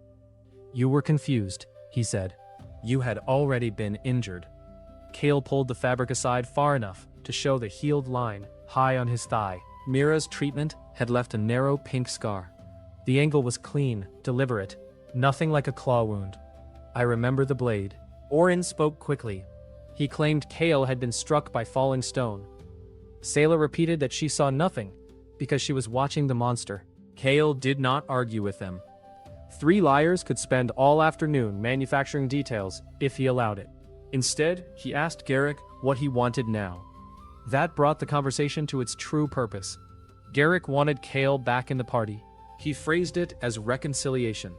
You were confused, he said. You had already been injured. Kael pulled the fabric aside far enough to show the healed line high on his thigh. Mira's treatment had left a narrow pink scar. The angle was clean, deliberate, nothing like a claw wound. I remember the blade. Orin spoke quickly. He claimed Kael had been struck by falling stone. Sayla repeated that she saw nothing because she was watching the monster. Kael did not argue with them. 3 liars could spend all afternoon manufacturing details if he allowed it. Instead, he asked Garrick what he wanted now. That brought the conversation to its true purpose. Garrick wanted Kael back in the party. He phrased it as reconciliation.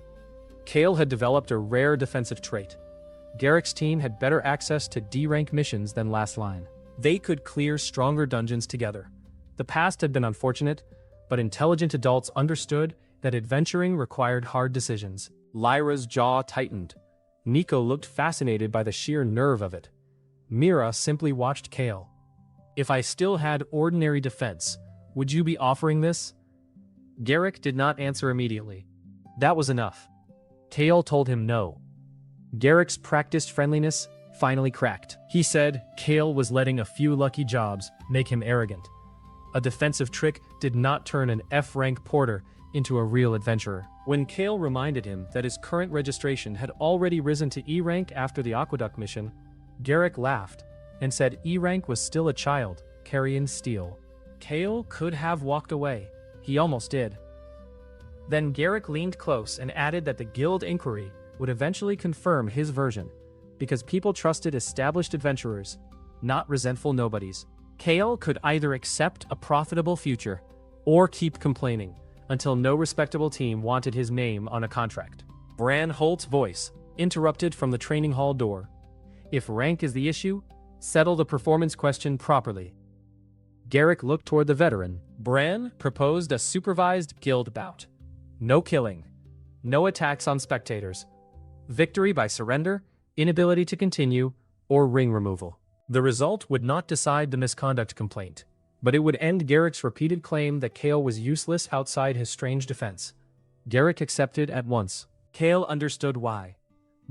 Kael had developed a rare defensive trait. Garrick's team had better access to D-rank missions than Last Line. They could clear stronger dungeons together. The past had been unfortunate, but intelligent adults understood that adventuring required hard decisions. Lyra's jaw tightened. Nico looked fascinated by the sheer nerve of it. Mira simply watched Kael. If I still had ordinary defense, would you be offering this? Garrick did not answer immediately. That was enough. Kael told him no. Garrick's practiced friendliness finally cracked. He said Kael was letting a few lucky jobs make him arrogant. A defensive trick did not turn an F-rank porter into a real adventurer. When Kael reminded him that his current registration had already risen to E rank after the Aqueduct mission, Garrick laughed and said E rank was still a child, carrying steel. Kael could have walked away. He almost did. Then Garrick leaned close and added that the guild inquiry would eventually confirm his version, because people trusted established adventurers, not resentful nobodies. Kael could either accept a profitable future or keep complaining until no respectable team wanted his name on a contract. Bran Holt's voice interrupted from the training hall door. If rank is the issue, settle the performance question properly. Garrick looked toward the veteran. Bran proposed a supervised guild bout. No killing. No attacks on spectators. Victory by surrender, inability to continue, or ring removal. The result would not decide the misconduct complaint, but it would end Garrick's repeated claim that Kael was useless outside his strange defense. Garrick accepted at once. Kael understood why.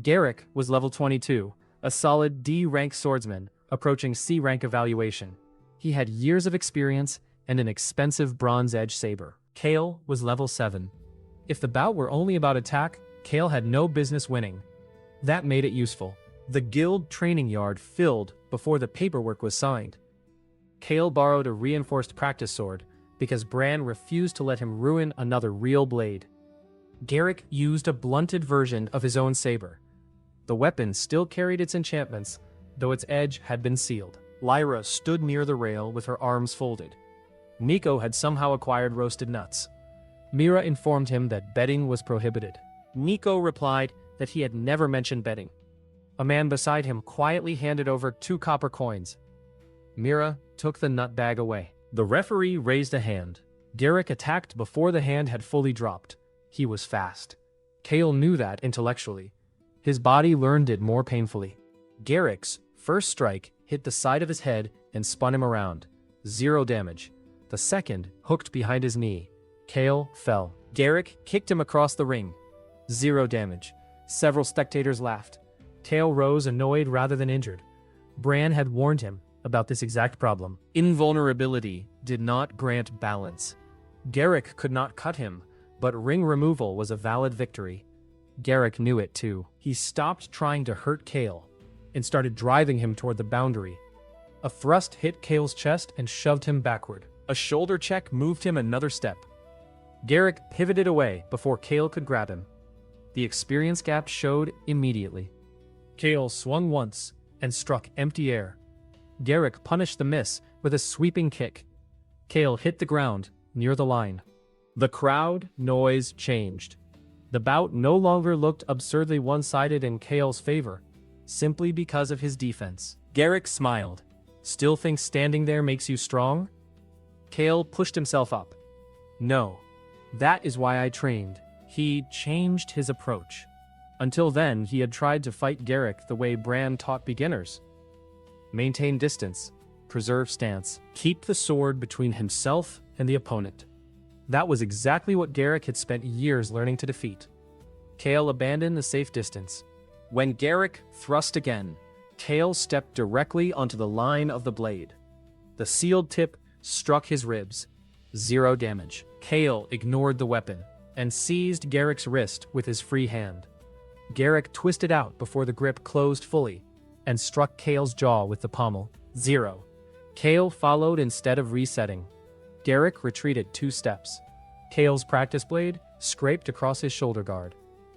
Garrick was level 22, a solid D-rank swordsman, approaching C-rank evaluation. He had years of experience and an expensive bronze edge saber. Kael was level 7. If the bout were only about attack, Kael had no business winning. That made it useful. The guild training yard filled before the paperwork was signed. Kael borrowed a reinforced practice sword because Bran refused to let him ruin another real blade. Garrick used a blunted version of his own saber. The weapon still carried its enchantments, though its edge had been sealed. Lyra stood near the rail with her arms folded. Nico had somehow acquired roasted nuts. Mira informed him that betting was prohibited. Nico replied that he had never mentioned betting. A man beside him quietly handed over 2 copper coins. Mira took the nut bag away. The referee raised a hand. Garrick attacked before the hand had fully dropped. He was fast. Kael knew that intellectually. His body learned it more painfully. Garrick's first strike hit the side of his head and spun him around. 0 damage. The second hooked behind his knee. Kael fell. Garrick kicked him across the ring. 0 damage. Several spectators laughed. Kael rose annoyed rather than injured. Bran had warned him about this exact problem. Invulnerability did not grant balance. Garrick could not cut him, but ring removal was a valid victory. Garrick knew it too. He stopped trying to hurt Kael and started driving him toward the boundary. A thrust hit Kael's chest and shoved him backward. A shoulder check moved him another step. Garrick pivoted away before Kael could grab him. The experience gap showed immediately. Kael swung once and struck empty air. Garrick punished the miss with a sweeping kick. Kael hit the ground near the line. The crowd noise changed. The bout no longer looked absurdly one-sided in Kael's favor, simply because of his defense. Garrick smiled. Still think standing there makes you strong? Kael pushed himself up. No. That is why I trained. He changed his approach. Until then, he had tried to fight Garrick the way Bran taught beginners. Maintain distance, preserve stance, keep the sword between himself and the opponent. That was exactly what Garrick had spent years learning to defeat. Kael abandoned the safe distance. When Garrick thrust again, Kael stepped directly onto the line of the blade. The sealed tip struck his ribs. 0 damage. Kael ignored the weapon and seized Garrick's wrist with his free hand. Garrick twisted out before the grip closed fully and struck Kael's jaw with the pommel. 0. Kael followed instead of resetting. Garrick retreated 2 steps. Kael's practice blade scraped across his shoulder guard.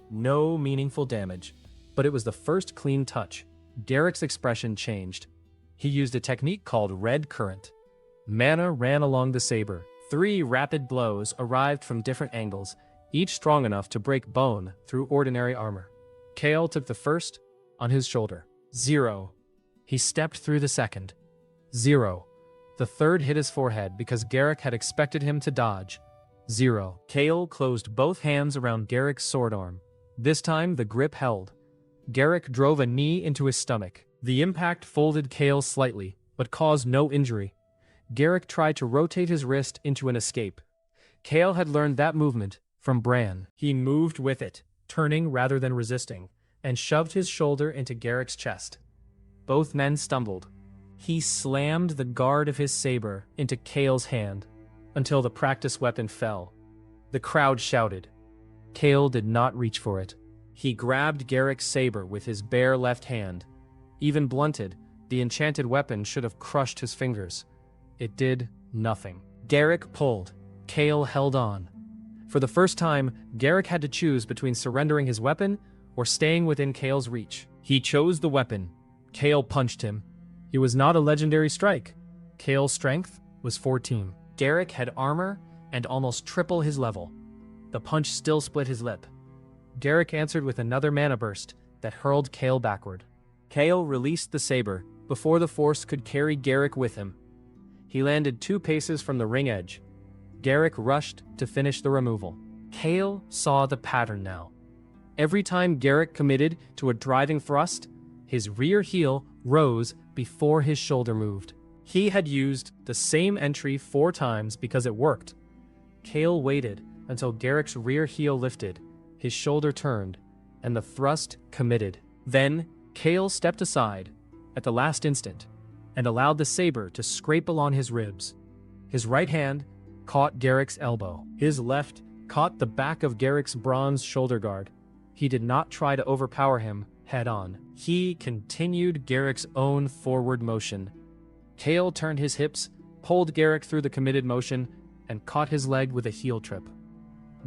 No meaningful damage, but it was the first clean touch. Garrick's expression changed. He used a technique called red current. Mana ran along the saber. 3 rapid blows arrived from different angles, each strong enough to break bone through ordinary armor. Kael took the first on his shoulder. 0. He stepped through the second. 0. The third hit his forehead because Garrick had expected him to dodge. 0. Kael closed both hands around Garrick's sword arm. This time the grip held. Garrick drove a knee into his stomach. The impact folded Kael slightly, but caused no injury. Garrick tried to rotate his wrist into an escape. Kael had learned that movement from Bran. He moved with it, turning rather than resisting, and shoved his shoulder into Garrick's chest. Both men stumbled. He slammed the guard of his saber into Kael's hand until the practice weapon fell. The crowd shouted. Kael did not reach for it. He grabbed Garrick's saber with his bare left hand. Even blunted, the enchanted weapon should have crushed his fingers. It did nothing. Garrick pulled. Kael held on. For the first time, Garrick had to choose between surrendering his weapon or staying within Kael's reach. He chose the weapon. Kael punched him. It was not a legendary strike. Kael's strength was 14. Garrick had armor and almost triple his level. The punch still split his lip. Garrick answered with another mana burst that hurled Kael backward. Kael released the saber before the force could carry Garrick with him. He landed 2 paces from the ring edge. Garrick rushed to finish the removal. Kael saw the pattern now. Every time Garrick committed to a driving thrust, his rear heel rose before his shoulder moved. He had used the same entry 4 times because it worked. Kael waited until Garrick's rear heel lifted, his shoulder turned, and the thrust committed. Then, Kael stepped aside at the last instant and allowed the saber to scrape along his ribs. His right hand caught Garrick's elbow. His left caught the back of Garrick's bronze shoulder guard. He did not try to overpower him head-on. He continued Garrick's own forward motion. Kael turned his hips, pulled Garrick through the committed motion, and caught his leg with a heel trip.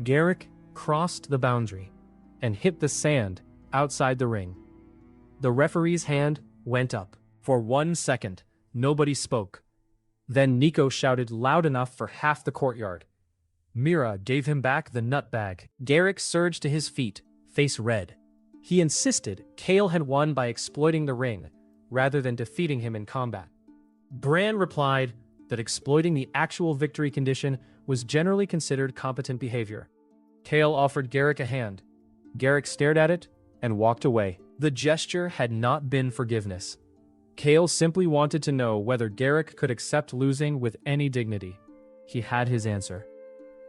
Garrick crossed the boundary and hit the sand outside the ring. The referee's hand went up. For 1 second, nobody spoke. Then Nico shouted loud enough for half the courtyard. Mira gave him back the nutbag. Garrick surged to his feet, face red. He insisted Kael had won by exploiting the ring, rather than defeating him in combat. Bran replied that exploiting the actual victory condition was generally considered competent behavior. Kael offered Garrick a hand. Garrick stared at it and walked away. The gesture had not been forgiveness. Kael simply wanted to know whether Garrick could accept losing with any dignity. He had his answer.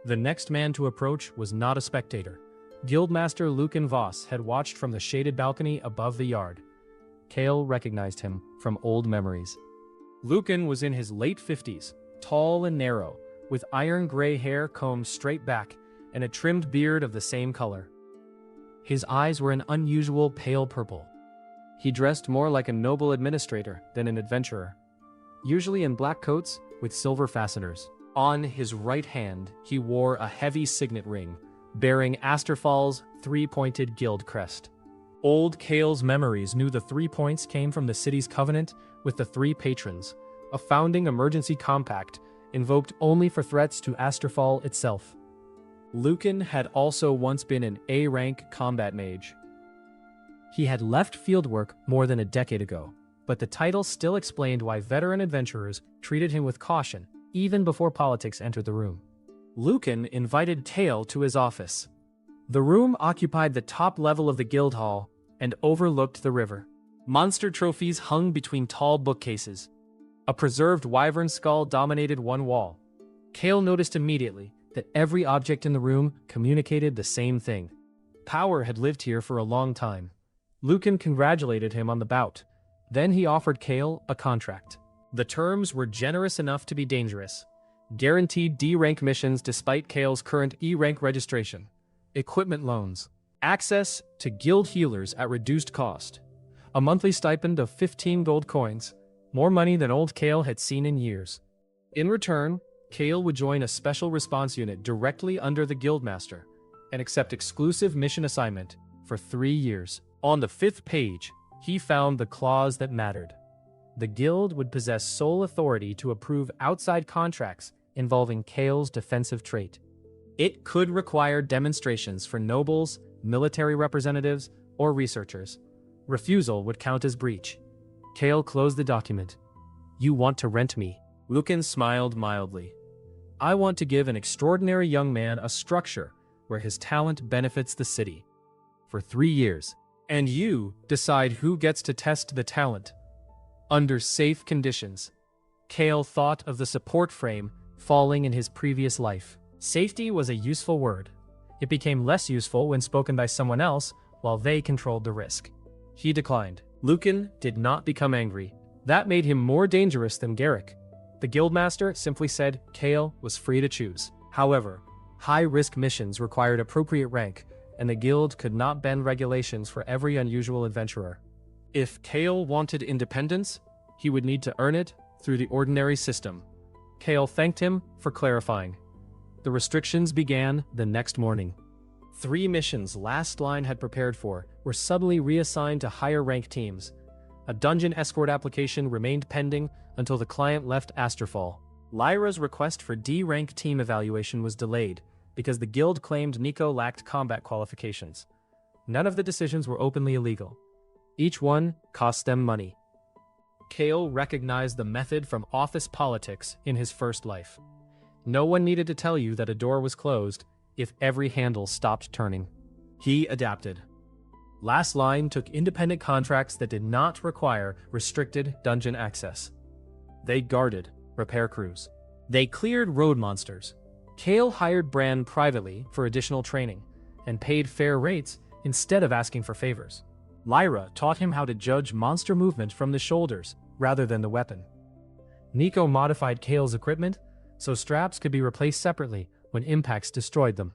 The next man to approach was not a spectator. Guildmaster Lucan Voss had watched from the shaded balcony above the yard. Kael recognized him from old memories. Lucan was in his late 50s, tall and narrow, with iron gray hair combed straight back and a trimmed beard of the same color. His eyes were an unusual pale purple. He dressed more like a noble administrator than an adventurer, usually in black coats with silver fasteners. On his right hand, he wore a heavy signet ring, bearing Asterfall's 3-pointed guild crest. Old Kael's memories knew the 3 points came from the city's covenant with the 3 patrons, a founding emergency compact invoked only for threats to Asterfall itself. Lucan had also once been an A-rank combat mage. He had left fieldwork more than a decade ago, but the title still explained why veteran adventurers treated him with caution, even before politics entered the room. Lucan invited Kael to his office. The room occupied the top level of the guild hall and overlooked the river. Monster trophies hung between tall bookcases. A preserved wyvern skull dominated one wall. Kael noticed immediately that every object in the room communicated the same thing. Power had lived here for a long time. Lucan congratulated him on the bout. Then he offered Kael a contract. The terms were generous enough to be dangerous. Guaranteed D-rank missions despite Kael's current E-rank registration. Equipment loans. Access to guild healers at reduced cost. A monthly stipend of 15 gold coins. More money than old Kael had seen in years. In return, Kael would join a special response unit directly under the guildmaster and accept exclusive mission assignment for 3 years. On the 5th page, he found the clause that mattered. The guild would possess sole authority to approve outside contracts involving Kael's defensive trait. It could require demonstrations for nobles, military representatives, or researchers. Refusal would count as breach. Kael closed the document. "You want to rent me?" Lucan smiled mildly. "I want to give an extraordinary young man a structure where his talent benefits the city. For 3 years. And you decide who gets to test the talent. Under safe conditions." Kael thought of the support frame falling in his previous life. Safety was a useful word. It became less useful when spoken by someone else while they controlled the risk. He declined. Lucan did not become angry. That made him more dangerous than Garrick. The guildmaster simply said Kael was free to choose. However, high-risk missions required appropriate rank, and the guild could not bend regulations for every unusual adventurer. If Kael wanted independence, he would need to earn it through the ordinary system. Kael thanked him for clarifying. The restrictions began the next morning. 3 missions Last Line had prepared for were suddenly reassigned to higher-ranked teams. A dungeon escort application remained pending until the client left Asterfall. Lyra's request for D-rank team evaluation was delayed because the guild claimed Nico lacked combat qualifications. None of the decisions were openly illegal. Each one cost them money. Kael recognized the method from office politics in his first life. No one needed to tell you that a door was closed if every handle stopped turning. He adapted. Last Line took independent contracts that did not require restricted dungeon access. They guarded repair crews. They cleared road monsters. Kael hired Bran privately for additional training and paid fair rates instead of asking for favors. Lyra taught him how to judge monster movement from the shoulders rather than the weapon. Nico modified Kael's equipment so straps could be replaced separately when impacts destroyed them.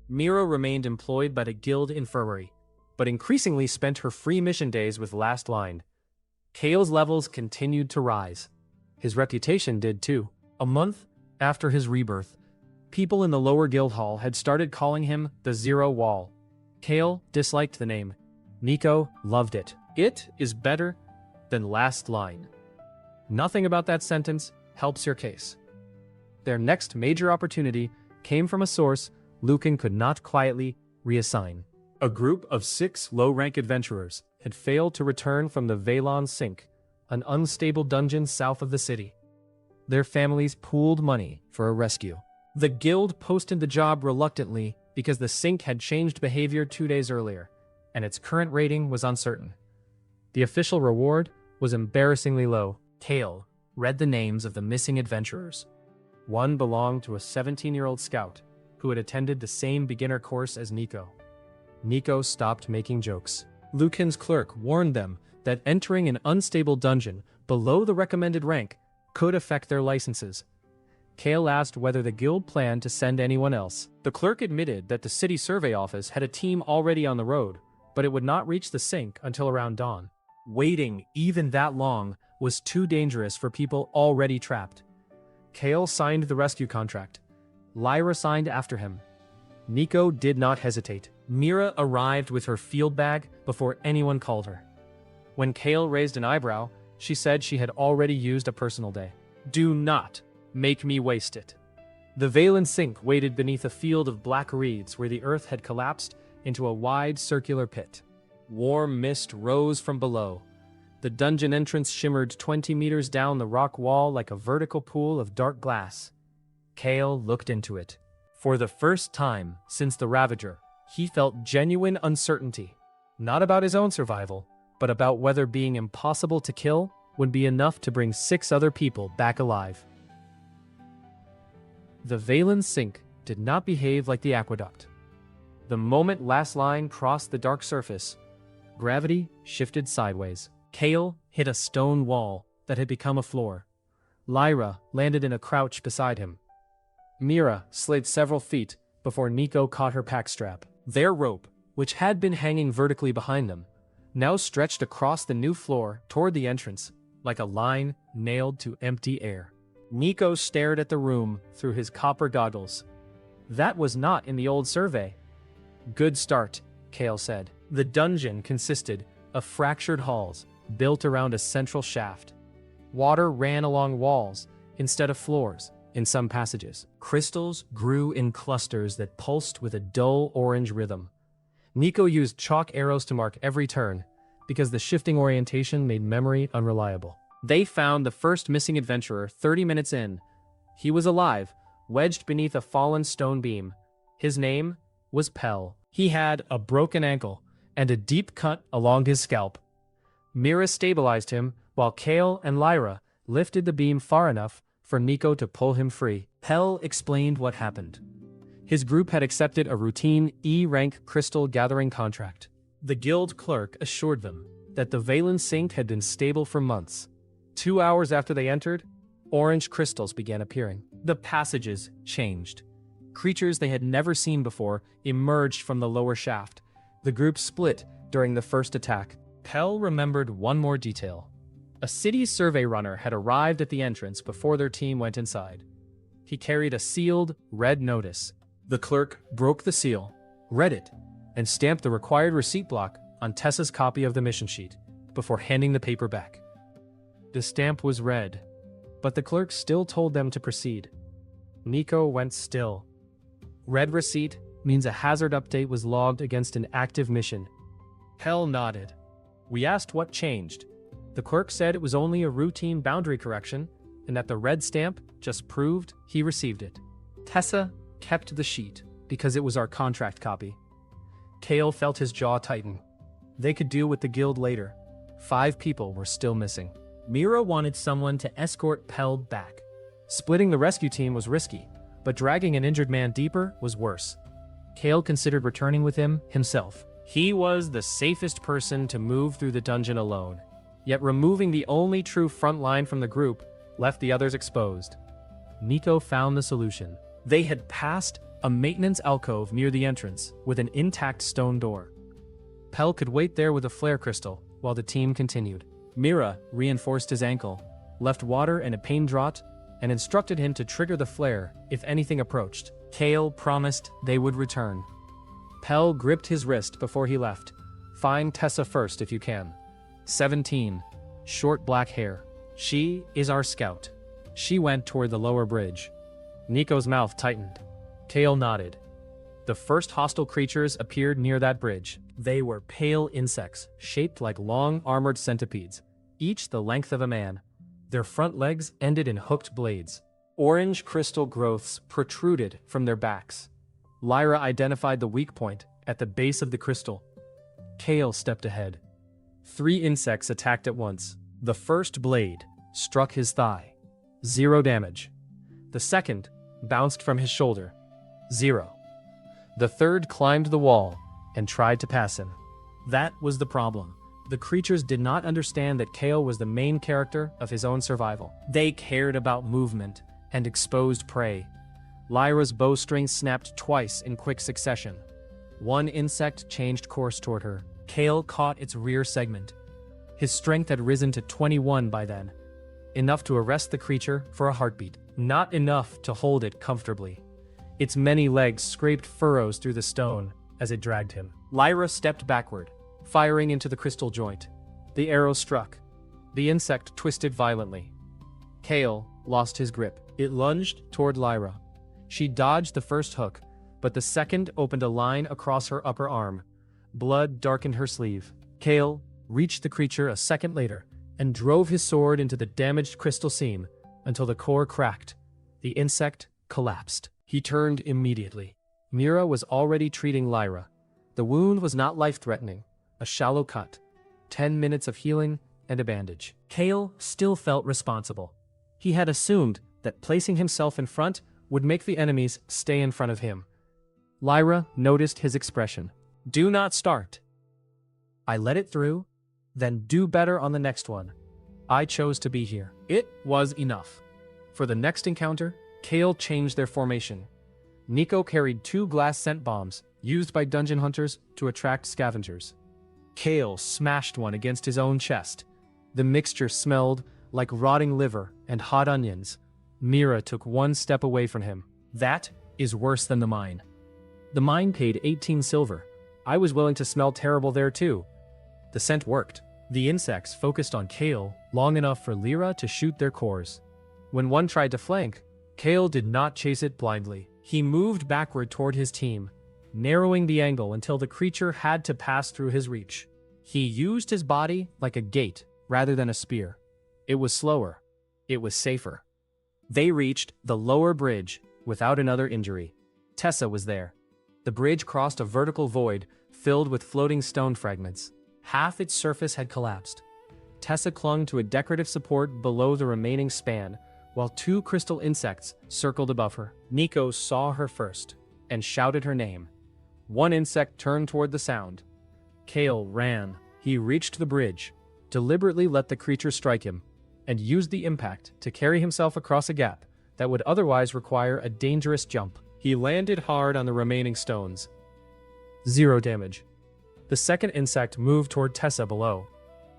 Mira remained employed by the guild infirmary, but increasingly spent her free mission days with Last Line. Kael's levels continued to rise. His reputation did too. A month after his rebirth, people in the lower guild hall had started calling him the Zero Wall. Kael disliked the name. Nico loved it. It is better than Last Line. Nothing about that sentence helps your case. Their next major opportunity came from a source Lucan could not quietly reassign. A group of 6 low-rank adventurers had failed to return from the Valon Sink, an unstable dungeon south of the city. Their families pooled money for a rescue. The guild posted the job reluctantly because the Sink had changed behavior 2 days earlier, and its current rating was uncertain. The official reward was embarrassingly low. Kael read the names of the missing adventurers. One belonged to a 17-year-old scout who had attended the same beginner course as Nico. Nico stopped making jokes. Lucan's clerk warned them that entering an unstable dungeon below the recommended rank could affect their licenses. Kael asked whether the guild planned to send anyone else. The clerk admitted that the city survey office had a team already on the road, but it would not reach the Sink until around dawn. Waiting even that long was too dangerous for people already trapped. Kael signed the rescue contract. Lyra signed after him. Nico did not hesitate. Mira arrived with her field bag before anyone called her. When Kael raised an eyebrow, she said she had already used a personal day. "Do not make me waste it." The Valon Sink waited beneath a field of black reeds where the earth had collapsed into a wide circular pit. Warm mist rose from below. The dungeon entrance shimmered 20 meters down the rock wall like a vertical pool of dark glass. Kael looked into it. For the first time since the Ravager, he felt genuine uncertainty. Not about his own survival, but about whether being impossible to kill would be enough to bring 6 other people back alive. The Valon Sink did not behave like the aqueduct. The moment Last Line crossed the dark surface, gravity shifted sideways. Kael hit a stone wall that had become a floor. Lyra landed in a crouch beside him. Mira slid several feet before Nico caught her pack strap. Their rope, which had been hanging vertically behind them, now stretched across the new floor toward the entrance, like a line nailed to empty air. Nico stared at the room through his copper goggles. That was not in the old survey. "Good start," Kael said. The dungeon consisted of fractured halls built around a central shaft. Water ran along walls instead of floors in some passages. Crystals grew in clusters that pulsed with a dull orange rhythm. Nico used chalk arrows to mark every turn because the shifting orientation made memory unreliable. They found the first missing adventurer 30 minutes in. He was alive, wedged beneath a fallen stone beam. His name was Kael. He had a broken ankle and a deep cut along his scalp. Mira stabilized him while Kael and Lyra lifted the beam far enough for Nico to pull him free. Kael explained what happened. His group had accepted a routine E-rank crystal gathering contract. The guild clerk assured them that the Valen sink had been stable for months. 2 hours after they entered, orange crystals began appearing. The passages changed. Creatures they had never seen before emerged from the lower shaft. The group split during the first attack. Kael remembered one more detail. A city survey runner had arrived at the entrance before their team went inside. He carried a sealed, red notice. The clerk broke the seal, read it, and stamped the required receipt block on Tessa's copy of the mission sheet before handing the paper back. The stamp was red, but the clerk still told them to proceed. Nico went still. Red receipt means a hazard update was logged against an active mission. Kael nodded. We asked what changed. The clerk said it was only a routine boundary correction and that the red stamp just proved he received it. Tessa kept the sheet because it was our contract copy. Kael felt his jaw tighten. They could deal with the guild later. 5 people were still missing. Mira wanted someone to escort Kael back. Splitting the rescue team was risky, but dragging an injured man deeper was worse. Kael considered returning with him himself. He was the safest person to move through the dungeon alone, yet removing the only true front line from the group left the others exposed. Nico found the solution. They had passed a maintenance alcove near the entrance with an intact stone door. Kael could wait there with a flare crystal while the team continued. Mira reinforced his ankle, left water and a pain draught, and instructed him to trigger the flare if anything approached. Kael promised they would return. Kael gripped his wrist before he left. Find Tessa first if you can. 17. Short black hair. She is our scout. She went toward the lower bridge. Nico's mouth tightened. Kael nodded. The first hostile creatures appeared near that bridge. They were pale insects, shaped like long armored centipedes, each the length of a man. Their front legs ended in hooked blades. Orange crystal growths protruded from their backs. Lyra identified the weak point at the base of the crystal. Kael stepped ahead. 3 insects attacked at once. The first blade struck his thigh. 0 damage. The second bounced from his shoulder. 0. The third climbed the wall and tried to pass him. That was the problem. The creatures did not understand that Kael was the main character of his own survival. They cared about movement and exposed prey. Lyra's bowstring snapped twice in quick succession. 1 insect changed course toward her. Kael caught its rear segment. His strength had risen to 21 by then, enough to arrest the creature for a heartbeat, not enough to hold it comfortably. Its many legs scraped furrows through the stone as it dragged him. Lyra stepped backward, firing into the crystal joint. The arrow struck. The insect twisted violently. Kael lost his grip. It lunged toward Lyra. She dodged the first hook, but the second opened a line across her upper arm. Blood darkened her sleeve. Kael reached the creature a second later and drove his sword into the damaged crystal seam until the core cracked. The insect collapsed. He turned immediately. Mira was already treating Lyra. The wound was not life-threatening, a shallow cut, 10 minutes of healing, and a bandage. Kael still felt responsible. He had assumed that placing himself in front would make the enemies stay in front of him. Lyra noticed his expression. Do not start. I let it through, then do better on the next one. I chose to be here. It was enough. For the next encounter, Kael changed their formation. Nico carried 2 glass scent bombs used by dungeon hunters to attract scavengers. Kael smashed one against his own chest. The mixture smelled like rotting liver and hot onions. Mira took 1 step away from him. That is worse than the mine. The mine paid 18 silver. I was willing to smell terrible there too. The scent worked. The insects focused on Kael long enough for Lyra to shoot their cores. When one tried to flank, Kael did not chase it blindly. He moved backward toward his team, narrowing the angle until the creature had to pass through his reach. He used his body like a gate rather than a spear. It was slower. It was safer. They reached the lower bridge without another injury. Tessa was there. The bridge crossed a vertical void filled with floating stone fragments. Half its surface had collapsed. Tessa clung to a decorative support below the remaining span, while two crystal insects circled above her. Nico saw her first and shouted her name. One insect turned toward the sound. Kael ran. He reached the bridge, deliberately let the creature strike him, and used the impact to carry himself across a gap that would otherwise require a dangerous jump. He landed hard on the remaining stones. 0 damage. The second insect moved toward Tessa below.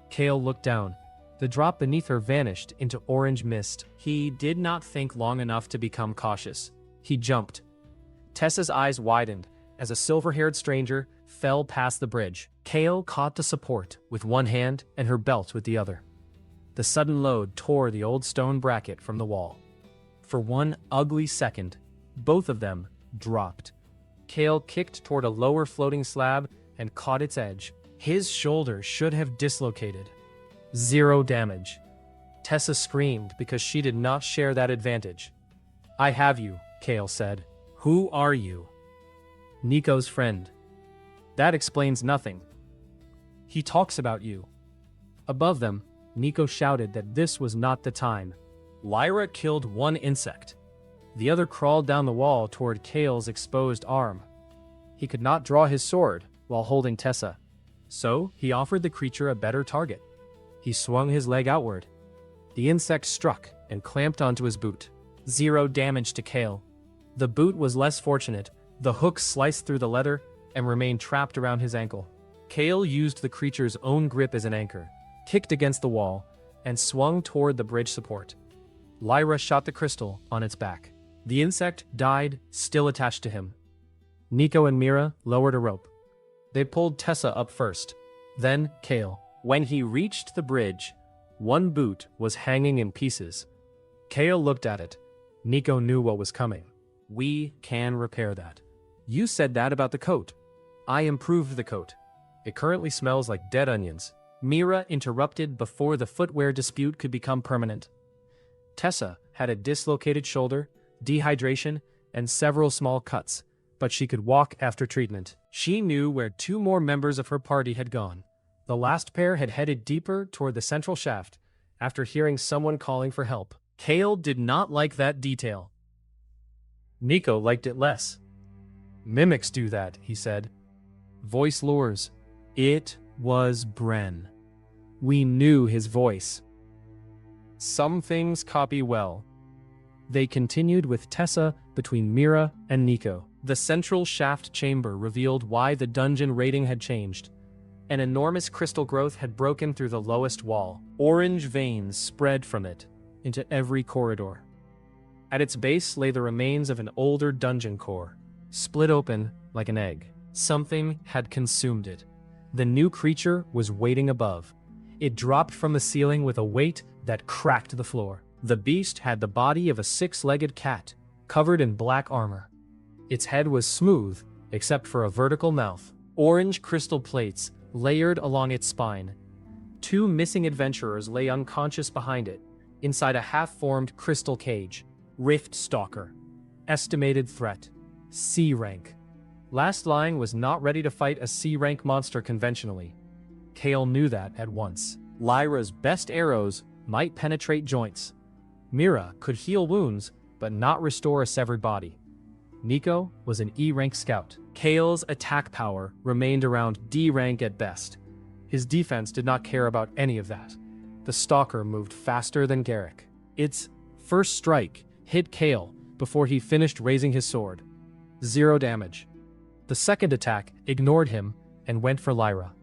Kael looked down. The drop beneath her vanished into orange mist. He did not think long enough to become cautious. He jumped. Tessa's eyes widened as a silver-haired stranger fell past the bridge. Kael caught the support with one hand and her belt with the other. The sudden load tore the old stone bracket from the wall. For one ugly second, both of them dropped. Kael kicked toward a lower floating slab and caught its edge. His shoulder should have dislocated. 0 damage. Tessa screamed because she did not share that advantage. I have you, Kael said. Who are you? Nico's friend. That explains nothing. He talks about you. Above them, Nico shouted that this was not the time. Lyra killed one insect. The other crawled down the wall toward Kael's exposed arm. He could not draw his sword while holding Tessa, so he offered the creature a better target. He swung his leg outward. The insect struck and clamped onto his boot. 0 damage to Kael. The boot was less fortunate. The hook sliced through the leather and remained trapped around his ankle. Kael used the creature's own grip as an anchor, kicked against the wall, and swung toward the bridge support. Lyra shot the crystal on its back. The insect died, still attached to him. Nico and Mira lowered a rope. They pulled Tessa up first, then Kael. When he reached the bridge, one boot was hanging in pieces. Kael looked at it. Nico knew what was coming. We can repair that. You said that about the coat. I improved the coat. It currently smells like dead onions. Mira interrupted before the footwear dispute could become permanent. Tessa had a dislocated shoulder, dehydration, and several small cuts, but she could walk after treatment. She knew where 2 more members of her party had gone. The last pair had headed deeper toward the central shaft after hearing someone calling for help. Kael did not like that detail. Nico liked it less. Mimics do that, he said. Voice lures. It was Bren. We knew his voice. Some things copy well. They continued with Tessa between Mira and Nico. The central shaft chamber revealed why the dungeon rating had changed. An enormous crystal growth had broken through the lowest wall. Orange veins spread from it into every corridor. At its base lay the remains of an older dungeon core, split open like an egg. Something had consumed it. The new creature was waiting above. It dropped from the ceiling with a weight that cracked the floor. The beast had the body of a 6-legged cat, covered in black armor. Its head was smooth, except for a vertical mouth. Orange crystal plates layered along its spine. 2 missing adventurers lay unconscious behind it, inside a half-formed crystal cage. Rift Stalker. Estimated threat. C rank. Last Lying was not ready to fight a C rank monster conventionally. Kael knew that at once. Lyra's best arrows might penetrate joints. Mira could heal wounds, but not restore a severed body. Nico was an E rank scout. Kael's attack power remained around D rank at best. His defense did not care about any of that. The stalker moved faster than Garrick. Its first strike hit Kael before he finished raising his sword. 0 damage. The second attack ignored him and went for Lyra.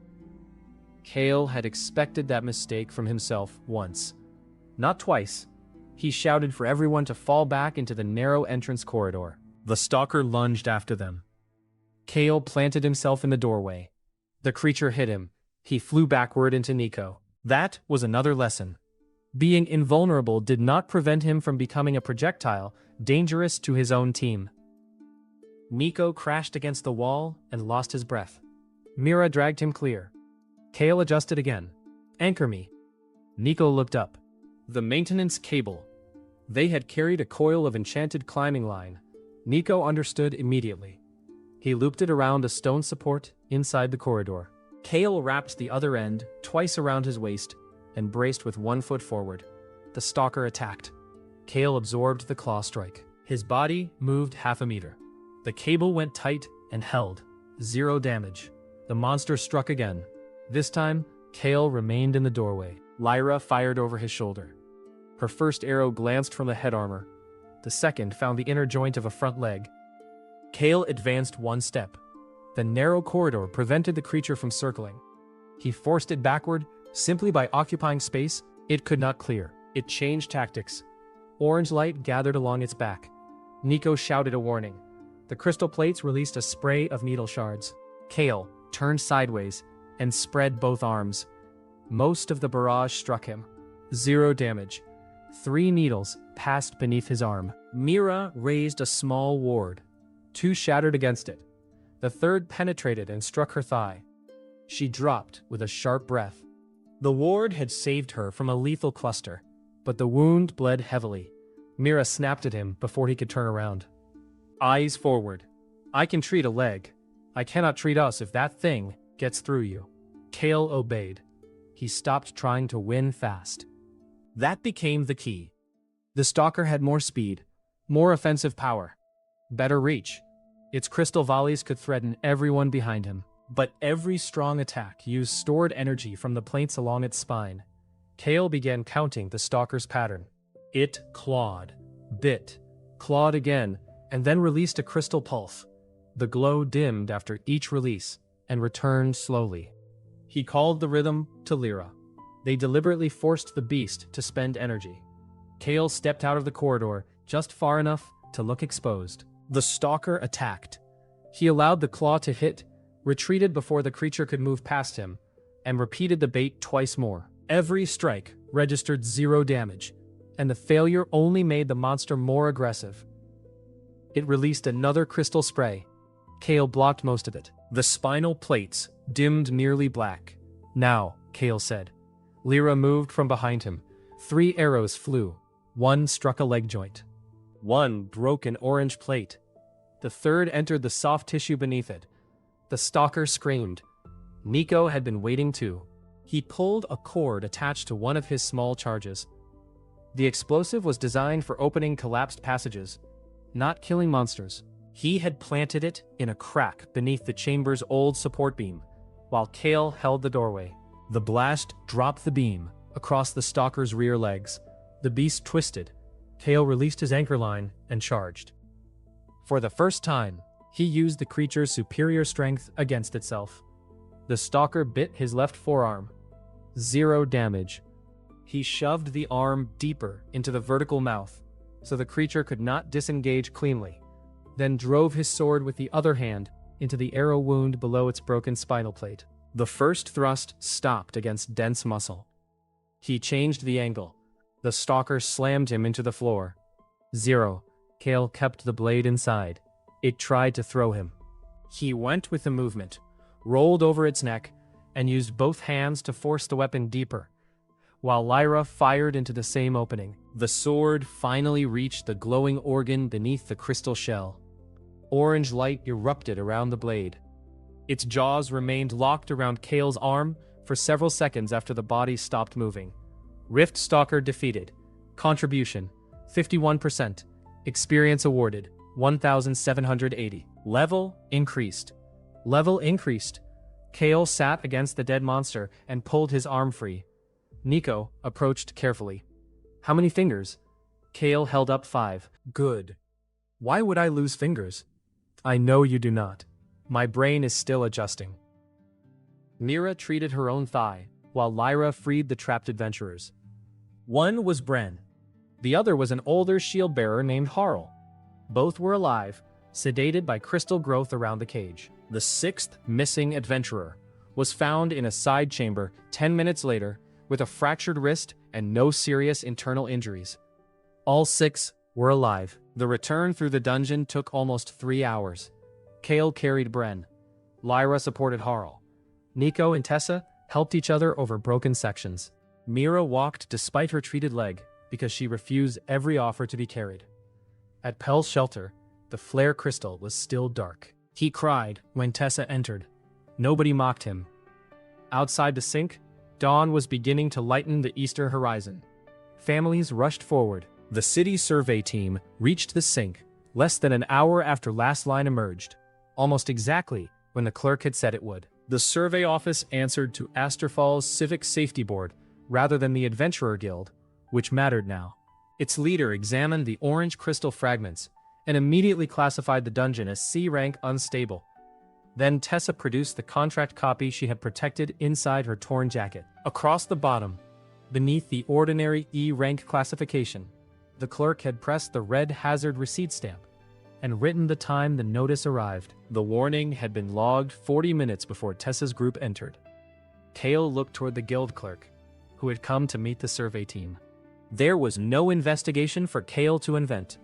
Kael had expected that mistake from himself once. Not twice. He shouted for everyone to fall back into the narrow entrance corridor. The stalker lunged after them. Kael planted himself in the doorway. The creature hit him, He flew backward into Nico. That was another lesson. Being invulnerable did not prevent him from becoming a projectile, dangerous to his own team. Nico crashed against the wall and lost his breath. Mira dragged him clear. Kael adjusted again. Anchor me. Nico looked up. The maintenance cable. They had carried a coil of enchanted climbing line. Nico understood immediately. He looped it around a stone support inside the corridor. Kael wrapped the other end twice around his waist and braced with 1 foot forward. The stalker attacked. Kael absorbed the claw strike. His body moved half a meter. The cable went tight and held. 0 damage. The monster struck again. This time, Kael remained in the doorway. Lyra fired over his shoulder. Her first arrow glanced from the head armor. The second found the inner joint of a front leg. Kael advanced 1 step. The narrow corridor prevented the creature from circling. He forced it backward, simply by occupying space it could not clear. It changed tactics. Orange light gathered along its back. Nico shouted a warning. The crystal plates released a spray of needle shards. Kael turned sideways and spread both arms. Most of the barrage struck him. 0 damage. 3 needles passed beneath his arm. Mira raised a small ward. 2 shattered against it. The third penetrated and struck her thigh. She dropped with a sharp breath. The ward had saved her from a lethal cluster, but the wound bled heavily. Mira snapped at him before he could turn around. Eyes forward. I can treat a leg. I cannot treat us if that thing gets through you. Kael obeyed. He stopped trying to win fast. That became the key. The stalker had more speed, more offensive power, better reach. Its crystal volleys could threaten everyone behind him. But every strong attack used stored energy from the plates along its spine. Kael began counting the stalker's pattern. It clawed, bit, clawed again, and then released a crystal pulse. The glow dimmed after each release and returned slowly. He called the rhythm to Lyra. They deliberately forced the beast to spend energy. Kael stepped out of the corridor just far enough to look exposed. The stalker attacked. He allowed the claw to hit, retreated before the creature could move past him, and repeated the bait twice more. Every strike registered 0 damage, and the failure only made the monster more aggressive. It released another crystal spray. Kael blocked most of it. The spinal plates dimmed nearly black. Now, Kael said. Lyra moved from behind him. 3 arrows flew. 1 struck a leg joint. 1 broke an orange plate. The third entered the soft tissue beneath it. The stalker screamed. Nico had been waiting too. He pulled a cord attached to one of his small charges. The explosive was designed for opening collapsed passages, not killing monsters. He had planted it in a crack beneath the chamber's old support beam, while Kael held the doorway. The blast dropped the beam across the stalker's rear legs. The beast twisted. Kael released his anchor line and charged. For the first time, he used the creature's superior strength against itself. The stalker bit his left forearm. 0 damage. He shoved the arm deeper into the vertical mouth, so the creature could not disengage cleanly, then drove his sword with the other hand into the arrow wound below its broken spinal plate. The first thrust stopped against dense muscle. He changed the angle. The stalker slammed him into the floor. 0. Kael kept the blade inside. It tried to throw him. He went with the movement, rolled over its neck, and used both hands to force the weapon deeper, while Lyra fired into the same opening. The sword finally reached the glowing organ beneath the crystal shell. Orange light erupted around the blade. Its jaws remained locked around Kael's arm for several seconds after the body stopped moving. Rift Stalker defeated. Contribution, 51%. Experience awarded, 1,780. Level increased. Level increased. Kael sat against the dead monster and pulled his arm free. Nico approached carefully. How many fingers? Kael held up 5. Good. Why would I lose fingers? I know you do not. My brain is still adjusting. Mira treated her own thigh, while Lyra freed the trapped adventurers. One was Bren. The other was an older shield-bearer named Harl. Both were alive, sedated by crystal growth around the cage. The 6th missing adventurer, was found in a side chamber 10 minutes later with a fractured wrist and no serious internal injuries. All 6 were alive. The return through the dungeon took almost 3 hours. Kael carried Bren. Lyra supported Harl. Nico and Tessa helped each other over broken sections. Mira walked despite her treated leg because she refused every offer to be carried. At Pel's shelter, the flare crystal was still dark. He cried when Tessa entered. Nobody mocked him. Outside the sink, dawn was beginning to lighten the eastern horizon. Families rushed forward. The city survey team reached the sink less than an hour after last line emerged, almost exactly when the clerk had said it would. The survey office answered to Asterfall's Civic Safety Board rather than the Adventurer Guild, which mattered now. Its leader examined the orange crystal fragments and immediately classified the dungeon as C-rank unstable. Then Tessa produced the contract copy she had protected inside her torn jacket. Across the bottom, beneath the ordinary E-rank classification, the clerk had pressed the red hazard receipt stamp and written the time the notice arrived. The warning had been logged 40 minutes before Tessa's group entered. Kael looked toward the guild clerk, who had come to meet the survey team. There was no investigation for Kael to invent.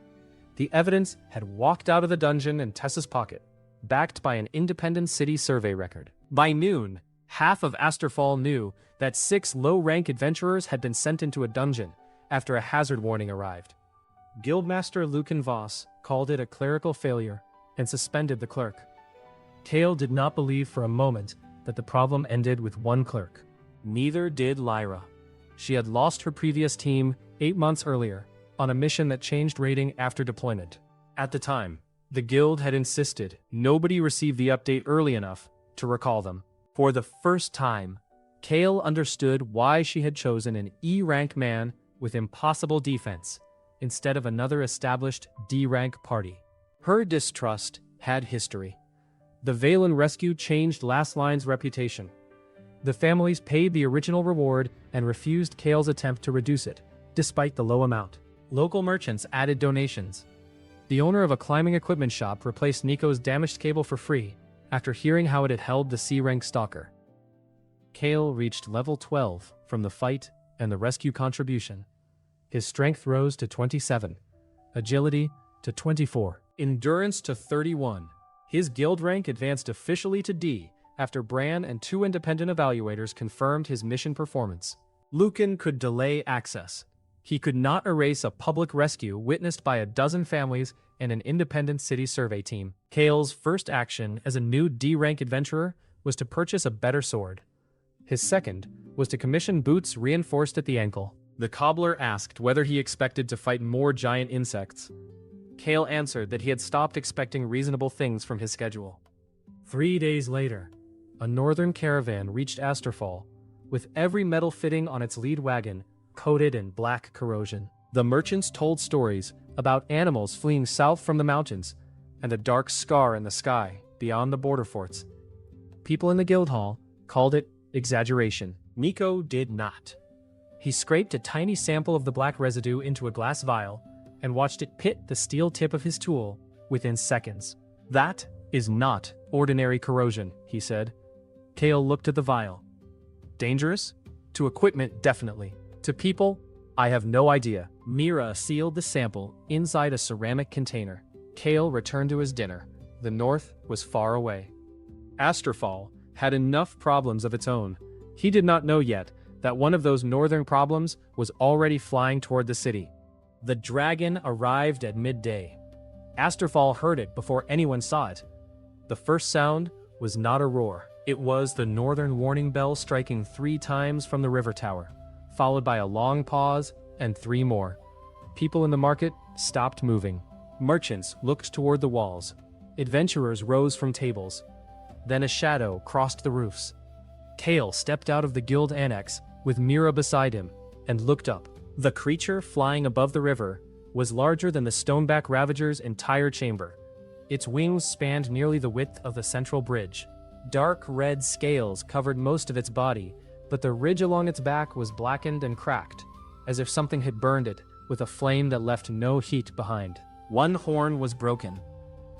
The evidence had walked out of the dungeon in Tessa's pocket, backed by an independent city survey record. By noon, half of Asterfall knew that 6 low-rank adventurers had been sent into a dungeon after a hazard warning arrived. Guildmaster Lucan Voss called it a clerical failure and suspended the clerk. Kael did not believe for a moment that the problem ended with one clerk. Neither did Lyra. She had lost her previous team 8 months earlier on a mission that changed rating after deployment. At the time, the guild had insisted nobody receive the update early enough to recall them. For the first time, Kael understood why she had chosen an E-rank man with impossible defense instead of another established D-rank party. Her distrust had history. The Valen rescue changed Last Line's reputation. The families paid the original reward and refused Kael's attempt to reduce it, despite the low amount. Local merchants added donations. The owner of a climbing equipment shop replaced Nico's damaged cable for free after hearing how it had held the C-rank stalker. Kael reached level 12 from the fight and the rescue contribution. His strength rose to 27, agility to 24, endurance to 31. His guild rank advanced officially to D after Bran and 2 independent evaluators confirmed his mission performance. Lucan could delay access. He could not erase a public rescue witnessed by a dozen families and an independent city survey team. Kael's first action as a new D-rank adventurer was to purchase a better sword. His second was to commission boots reinforced at the ankle. The cobbler asked whether he expected to fight more giant insects. Kael answered that he had stopped expecting reasonable things from his schedule. 3 days later, a northern caravan reached Asterfall, with every metal fitting on its lead wagon coated in black corrosion. The merchants told stories about animals fleeing south from the mountains and a dark scar in the sky beyond the border forts. People in the guild hall called it exaggeration. Nico did not. He scraped a tiny sample of the black residue into a glass vial and watched it pit the steel tip of his tool within seconds. That is not ordinary corrosion, he said. Kael looked at the vial. Dangerous? To equipment, definitely. To people, I have no idea. Mira sealed the sample inside a ceramic container. Kael returned to his dinner. The north was far away. Asterfall had enough problems of its own. He did not know yet that one of those northern problems was already flying toward the city. The dragon arrived at midday. Asterfall heard it before anyone saw it. The first sound was not a roar. It was the northern warning bell striking 3 times from the river tower, followed by a long pause and 3 more. People in the market stopped moving. Merchants looked toward the walls. Adventurers rose from tables. Then a shadow crossed the roofs. Kael stepped out of the guild annex with Mira beside him and looked up. The creature flying above the river was larger than the Stoneback Ravager's entire chamber. Its wings spanned nearly the width of the central bridge. Dark red scales covered most of its body, but the ridge along its back was blackened and cracked, as if something had burned it with a flame that left no heat behind. One horn was broken.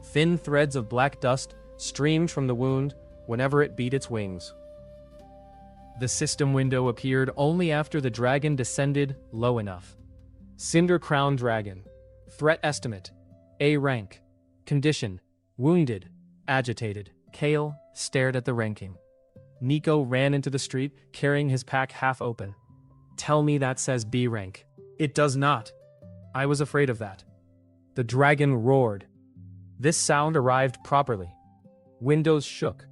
Thin threads of black dust streamed from the wound whenever it beat its wings. The system window appeared only after the dragon descended low enough. Cinder Crown Dragon. Threat estimate. A rank. Condition. Wounded. Agitated. Kael stared at the ranking. Nico ran into the street, carrying his pack half open. Tell me that says B rank. It does not. I was afraid of that. The dragon roared. This sound arrived properly. Windows shook.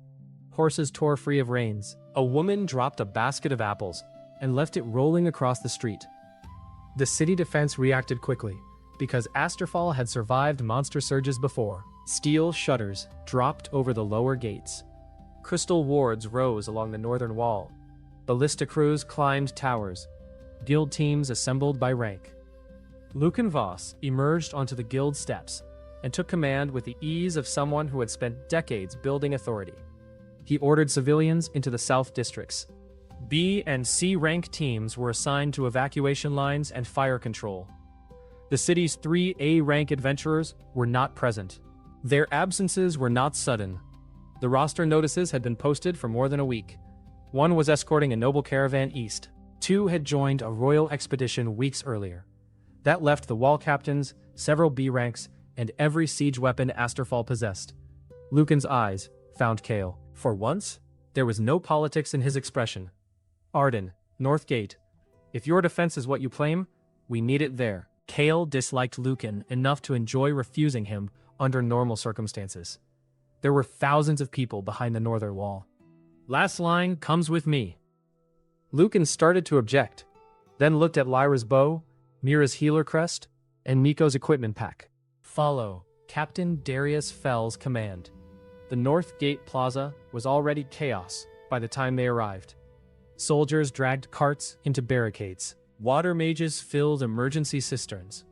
Horses tore free of reins. A woman dropped a basket of apples and left it rolling across the street. The city defense reacted quickly, because Asterfall had survived monster surges before. Steel shutters dropped over the lower gates. Crystal wards rose along the northern wall. Ballista crews climbed towers. Guild teams assembled by rank. Lucan Voss emerged onto the guild steps and took command with the ease of someone who had spent decades building authority. He ordered civilians into the south districts. B and C rank teams were assigned to evacuation lines and fire control. The city's 3 A rank adventurers were not present. Their absences were not sudden. The roster notices had been posted for more than a week. 1 was escorting a noble caravan east. 2 had joined a royal expedition weeks earlier. That left the wall captains, several B ranks, and every siege weapon Asterfall possessed. Lucan's eyes found Kael. For once, there was no politics in his expression. Arden, Northgate. If your defense is what you claim, we need it there. Kael disliked Lucan enough to enjoy refusing him under normal circumstances. There were thousands of people behind the northern wall. Last line comes with me. Lucan started to object, then looked at Lyra's bow, Mira's healer crest, and Miko's equipment pack. Follow Captain Darius Fell's command. The North Gate Plaza was already chaos by the time they arrived. Soldiers dragged carts into barricades. Water mages filled emergency cisterns.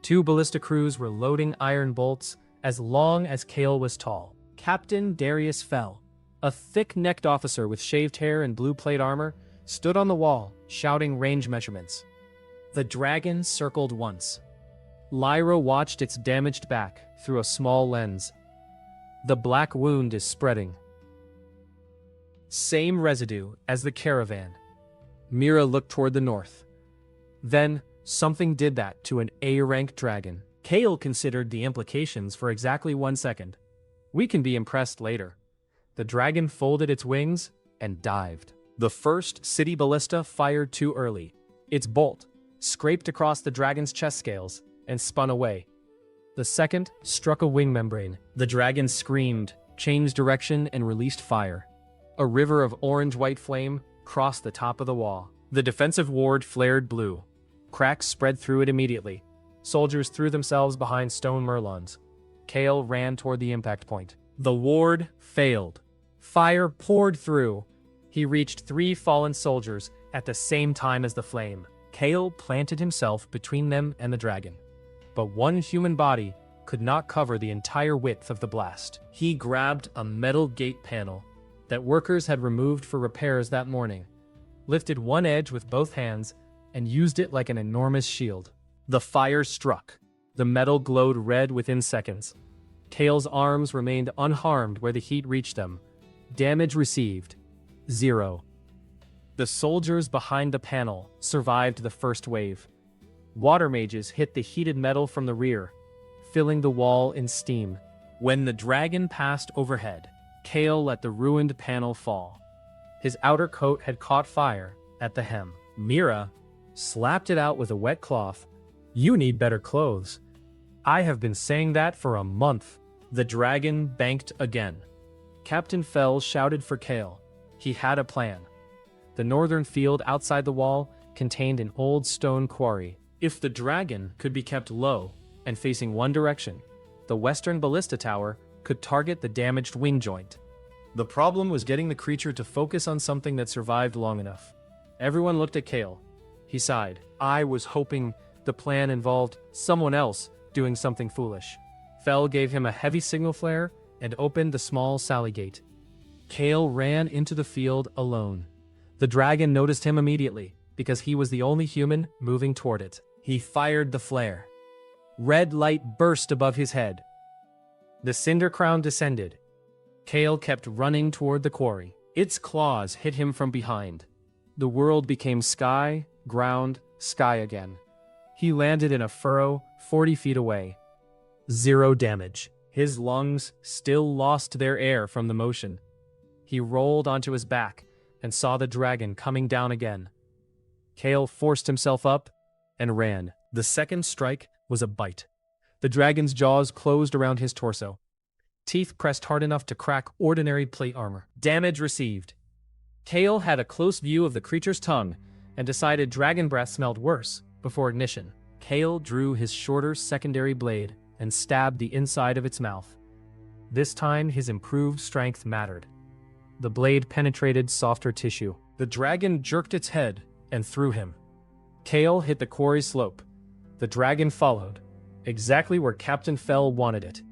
2 ballista crews were loading iron bolts as long as Kael was tall. Captain Darius Fell, a thick-necked officer with shaved hair and blue plate armor, stood on the wall, shouting range measurements. The dragon circled once. Lyra watched its damaged back through a small lens. The black wound is spreading. Same residue as the caravan. Mira looked toward the north. Then, something did that to an A-rank dragon. Kael considered the implications for exactly 1 second. We can be impressed later. The dragon folded its wings and dived. The first city ballista fired too early. Its bolt scraped across the dragon's chest scales and spun away. The second struck a wing membrane. The dragon screamed, changed direction, and released fire. A river of orange-white flame crossed the top of the wall. The defensive ward flared blue. Cracks spread through it immediately. Soldiers threw themselves behind stone merlons. Kael ran toward the impact point. The ward failed. Fire poured through. He reached 3 fallen soldiers at the same time as the flame. Kael planted himself between them and the dragon. But 1 human body could not cover the entire width of the blast. He grabbed a metal gate panel that workers had removed for repairs that morning, lifted one edge with both hands, and used it like an enormous shield. The fire struck. The metal glowed red within seconds. Kael's arms remained unharmed where the heat reached them. Damage received, 0. The soldiers behind the panel survived the first wave. Water mages hit the heated metal from the rear, filling the wall in steam. When the dragon passed overhead, Kael let the ruined panel fall. His outer coat had caught fire at the hem. Mira slapped it out with a wet cloth. "You need better clothes." "I have been saying that for a month." The dragon banked again. Captain Fell shouted for Kael. He had a plan. The northern field outside the wall contained an old stone quarry. If the dragon could be kept low and facing one direction, the western ballista tower could target the damaged wing joint. The problem was getting the creature to focus on something that survived long enough. Everyone looked at Kael. He sighed. "I was hoping the plan involved someone else doing something foolish." Fell gave him a heavy signal flare and opened the small sally gate. Kael ran into the field alone. The dragon noticed him immediately, because he was the only human moving toward it. He fired the flare. Red light burst above his head. The cinder crown descended. Kael kept running toward the quarry. Its claws hit him from behind. the world became sky, ground, sky again. He landed in a furrow 40 feet away. 0 damage. His lungs still lost their air from the motion. He rolled onto his back and saw the dragon coming down again. Kael forced himself up and ran. The second strike was a bite. The dragon's jaws closed around his torso. Teeth pressed hard enough to crack ordinary plate armor. Damage received. Kael had a close view of the creature's tongue and decided dragon breath smelled worse before ignition. Kael drew his shorter secondary blade and stabbed the inside of its mouth. This time his improved strength mattered. The blade penetrated softer tissue. The dragon jerked its head and threw him. Kael hit the quarry slope. The dragon followed, exactly where Captain Fell wanted it.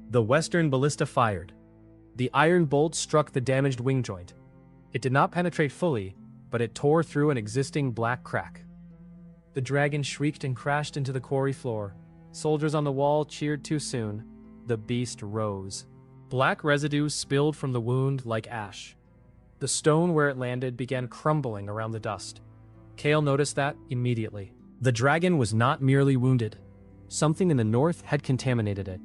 The western ballista fired. The iron bolt struck the damaged wing joint. It did not penetrate fully, but it tore through an existing black crack. The dragon shrieked and crashed into the quarry floor. Soldiers on the wall cheered too soon. The beast rose. Black residue spilled from the wound like ash. The stone where it landed began crumbling around the dust. Kael noticed that immediately. The dragon was not merely wounded. Something in the north had contaminated it.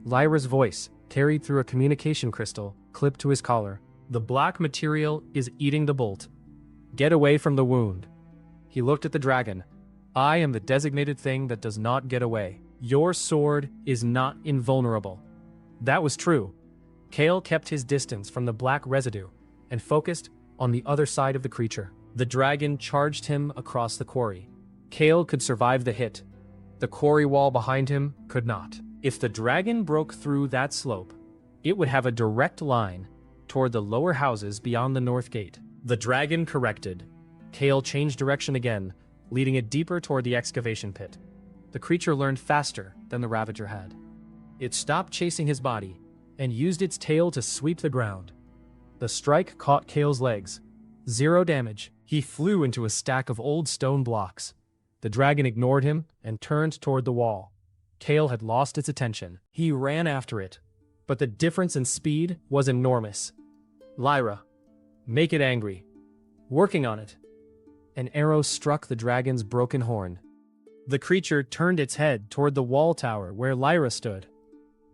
Lyra's voice, carried through a communication crystal, clipped to his collar. The black material is eating the bolt. Get away from the wound. He looked at the dragon. I am the designated thing that does not get away. Your sword is not invulnerable. That was true. Kael kept his distance from the black residue and focused on the other side of the creature. The dragon charged him across the quarry. Kael could survive the hit. The quarry wall behind him could not. If the dragon broke through that slope, it would have a direct line toward the lower houses beyond the north gate. The dragon corrected. Kael changed direction again, leading it deeper toward the excavation pit. The creature learned faster than the Ravager had. It stopped chasing his body and used its tail to sweep the ground. The strike caught Kael's legs. 0 damage. He flew into a stack of old stone blocks. The dragon ignored him and turned toward the wall. Kael had lost its attention. He ran after it, but the difference in speed was enormous. Lyra, make it angry. Working on it. An arrow struck the dragon's broken horn. The creature turned its head toward the wall tower where Lyra stood.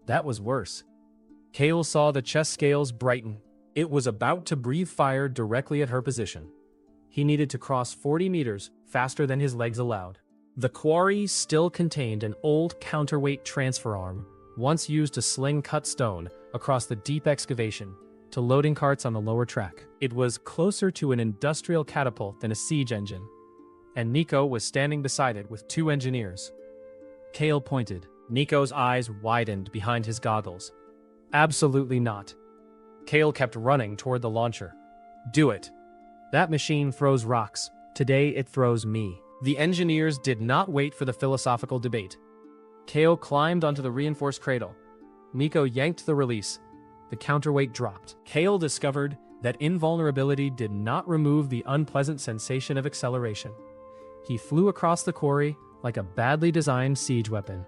That was worse. Kael saw the chest scales brighten. It was about to breathe fire directly at her position. He needed to cross 40 meters faster than his legs allowed. The quarry still contained an old counterweight transfer arm, once used to sling cut stone across the deep excavation to loading carts on the lower track. It was closer to an industrial catapult than a siege engine, and Nico was standing beside it with 2 engineers. Kael pointed. Nico's eyes widened behind his goggles. Absolutely not. Kael kept running toward the launcher. Do it. That machine throws rocks. Today it throws me. The engineers did not wait for the philosophical debate. Kael climbed onto the reinforced cradle. Nico yanked the release. The counterweight dropped. Kael discovered that invulnerability did not remove the unpleasant sensation of acceleration. He flew across the quarry like a badly designed siege weapon.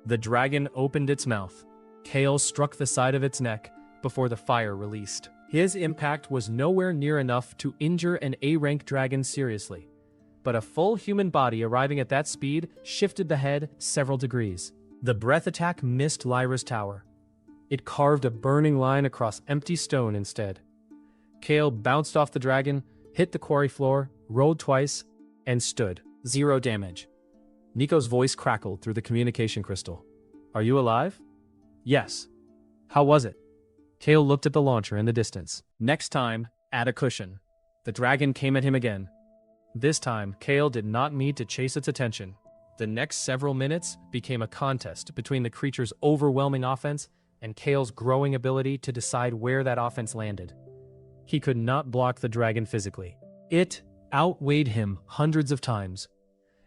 The dragon opened its mouth. Kael struck the side of its neck before the fire released. His impact was nowhere near enough to injure an A-rank dragon seriously, but a full human body arriving at that speed shifted the head several degrees. The breath attack missed Lyra's tower. It carved a burning line across empty stone instead. Kael bounced off the dragon, hit the quarry floor, rolled twice, and stood. 0 damage. Nico's voice crackled through the communication crystal. Are you alive? Yes. How was it? Kael looked at the launcher in the distance. Next time, add a cushion. The dragon came at him again. This time, Kael did not need to chase its attention. The next several minutes became a contest between the creature's overwhelming offense and Kael's growing ability to decide where that offense landed. He could not block the dragon physically. It outweighed him hundreds of times.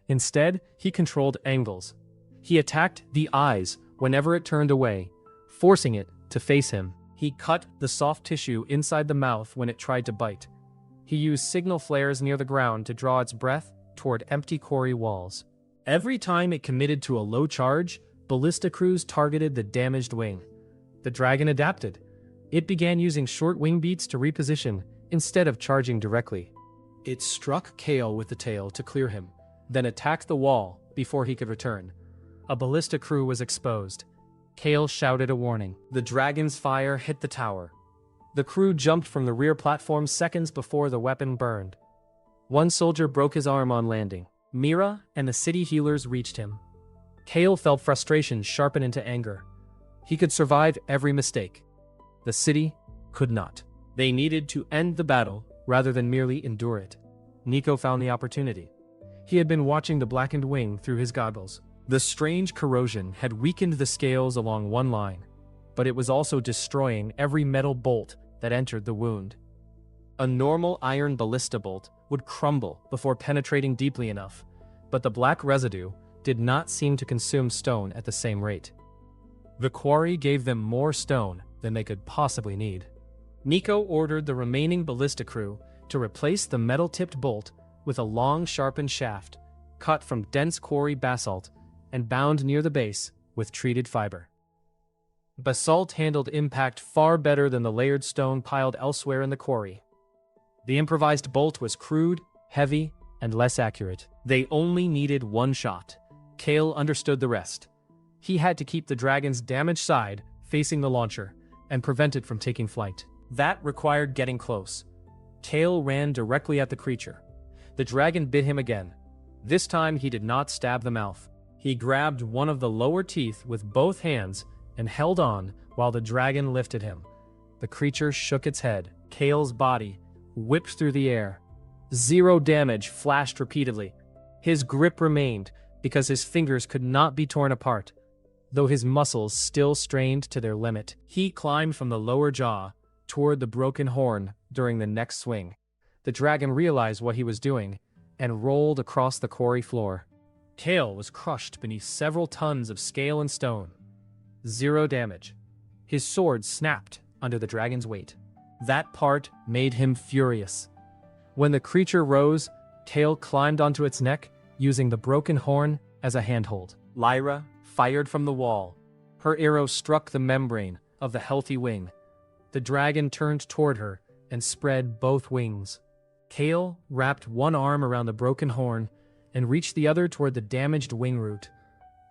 Instead, he controlled angles. He attacked the eyes whenever it turned away, forcing it to face him. He cut the soft tissue inside the mouth when it tried to bite. He used signal flares near the ground to draw its breath toward empty quarry walls. Every time it committed to a low charge, ballista crews targeted the damaged wing. The dragon adapted. It began using short wing beats to reposition instead of charging directly. It struck Kael with the tail to clear him, then attacked the wall before he could return. A ballista crew was exposed. Kael shouted a warning. The dragon's fire hit the tower. The crew jumped from the rear platform seconds before the weapon burned. One soldier broke his arm on landing. Mira and the city healers reached him. Kael felt frustration sharpen into anger. He could survive every mistake. The city could not. They needed to end the battle rather than merely endure it. Nico found the opportunity. He had been watching the blackened wing through his goggles. The strange corrosion had weakened the scales along one line, but it was also destroying every metal bolt that entered the wound. A normal iron ballista bolt would crumble before penetrating deeply enough, but the black residue did not seem to consume stone at the same rate. The quarry gave them more stone than they could possibly need. Nico ordered the remaining ballista crew to replace the metal-tipped bolt with a long sharpened shaft, cut from dense quarry basalt and bound near the base with treated fiber. Basalt handled impact far better than the layered stone piled elsewhere in the quarry. The improvised bolt was crude, heavy, and less accurate. They only needed one shot. Kael understood the rest. He had to keep the dragon's damaged side facing the launcher and prevent it from taking flight. That required getting close. Kael ran directly at the creature. The dragon bit him again. This time he did not stab the mouth. He grabbed one of the lower teeth with both hands and held on while the dragon lifted him. The creature shook its head. Kael's body whipped through the air. 0 damage flashed repeatedly. His grip remained because his fingers could not be torn apart, though his muscles still strained to their limit. He climbed from the lower jaw toward the broken horn during the next swing. The dragon realized what he was doing and rolled across the quarry floor. Kael was crushed beneath several tons of scale and stone. 0 damage. His sword snapped under the dragon's weight. That part made him furious. When the creature rose, Kael climbed onto its neck, using the broken horn as a handhold. Lyra fired from the wall. Her arrow struck the membrane of the healthy wing. The dragon turned toward her and spread both wings. Kael wrapped one arm around the broken horn and reached the other toward the damaged wing root.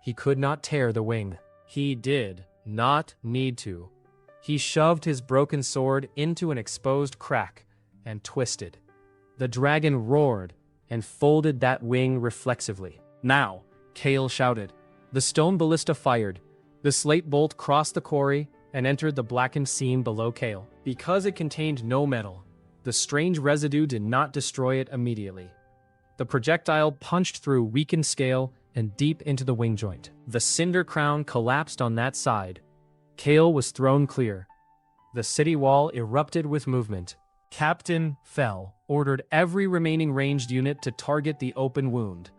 He could not tear the wing. He did not need to. He shoved his broken sword into an exposed crack and twisted. The dragon roared and folded that wing reflexively. Now, Kael shouted. The stone ballista fired. The slate bolt crossed the quarry and entered the blackened seam below Kael. Because it contained no metal, the strange residue did not destroy it immediately. The projectile punched through weakened scale and deep into the wing joint. The cinder crown collapsed on that side. Kael was thrown clear. The city wall erupted with movement. Captain Fell ordered every remaining ranged unit to target the open wound.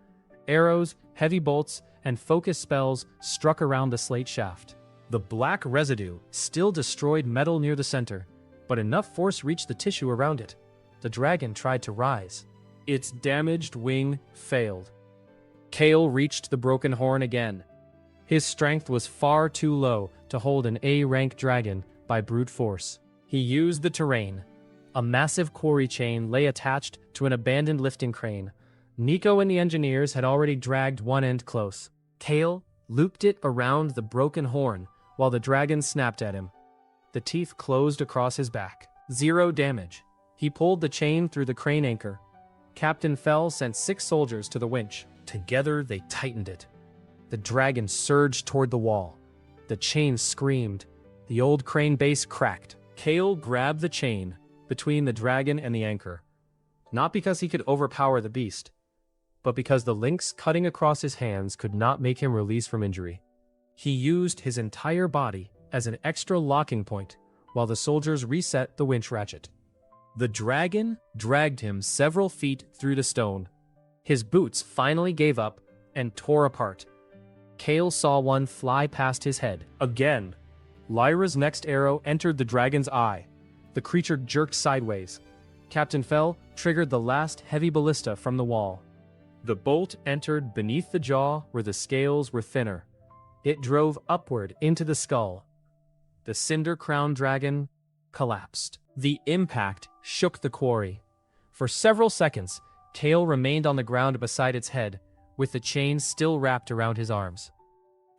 Arrows, heavy bolts, and focus spells struck around the slate shaft. The black residue still destroyed metal near the center, but enough force reached the tissue around it. The dragon tried to rise. Its damaged wing failed. Kael reached the broken horn again. His strength was far too low to hold an A-rank dragon by brute force. He used the terrain. A massive quarry chain lay attached to an abandoned lifting crane. Nico and the engineers had already dragged one end close. Kael looped it around the broken horn while the dragon snapped at him. The teeth closed across his back. 0 damage. He pulled the chain through the crane anchor. Captain Fell sent 6 soldiers to the winch. Together they tightened it. The dragon surged toward the wall. The chain screamed. The old crane base cracked. Kael grabbed the chain between the dragon and the anchor. Not because he could overpower the beast, but because the links cutting across his hands could not make him release from injury. He used his entire body as an extra locking point while the soldiers reset the winch ratchet. The dragon dragged him several feet through the stone. His boots finally gave up and tore apart. Kael saw one fly past his head. Again, Lyra's next arrow entered the dragon's eye. The creature jerked sideways. Captain Fell triggered the last heavy ballista from the wall. The bolt entered beneath the jaw where the scales were thinner. It drove upward into the skull. The cinder-crowned dragon collapsed. The impact shook the quarry. For several seconds, Kael remained on the ground beside its head, with the chain still wrapped around his arms.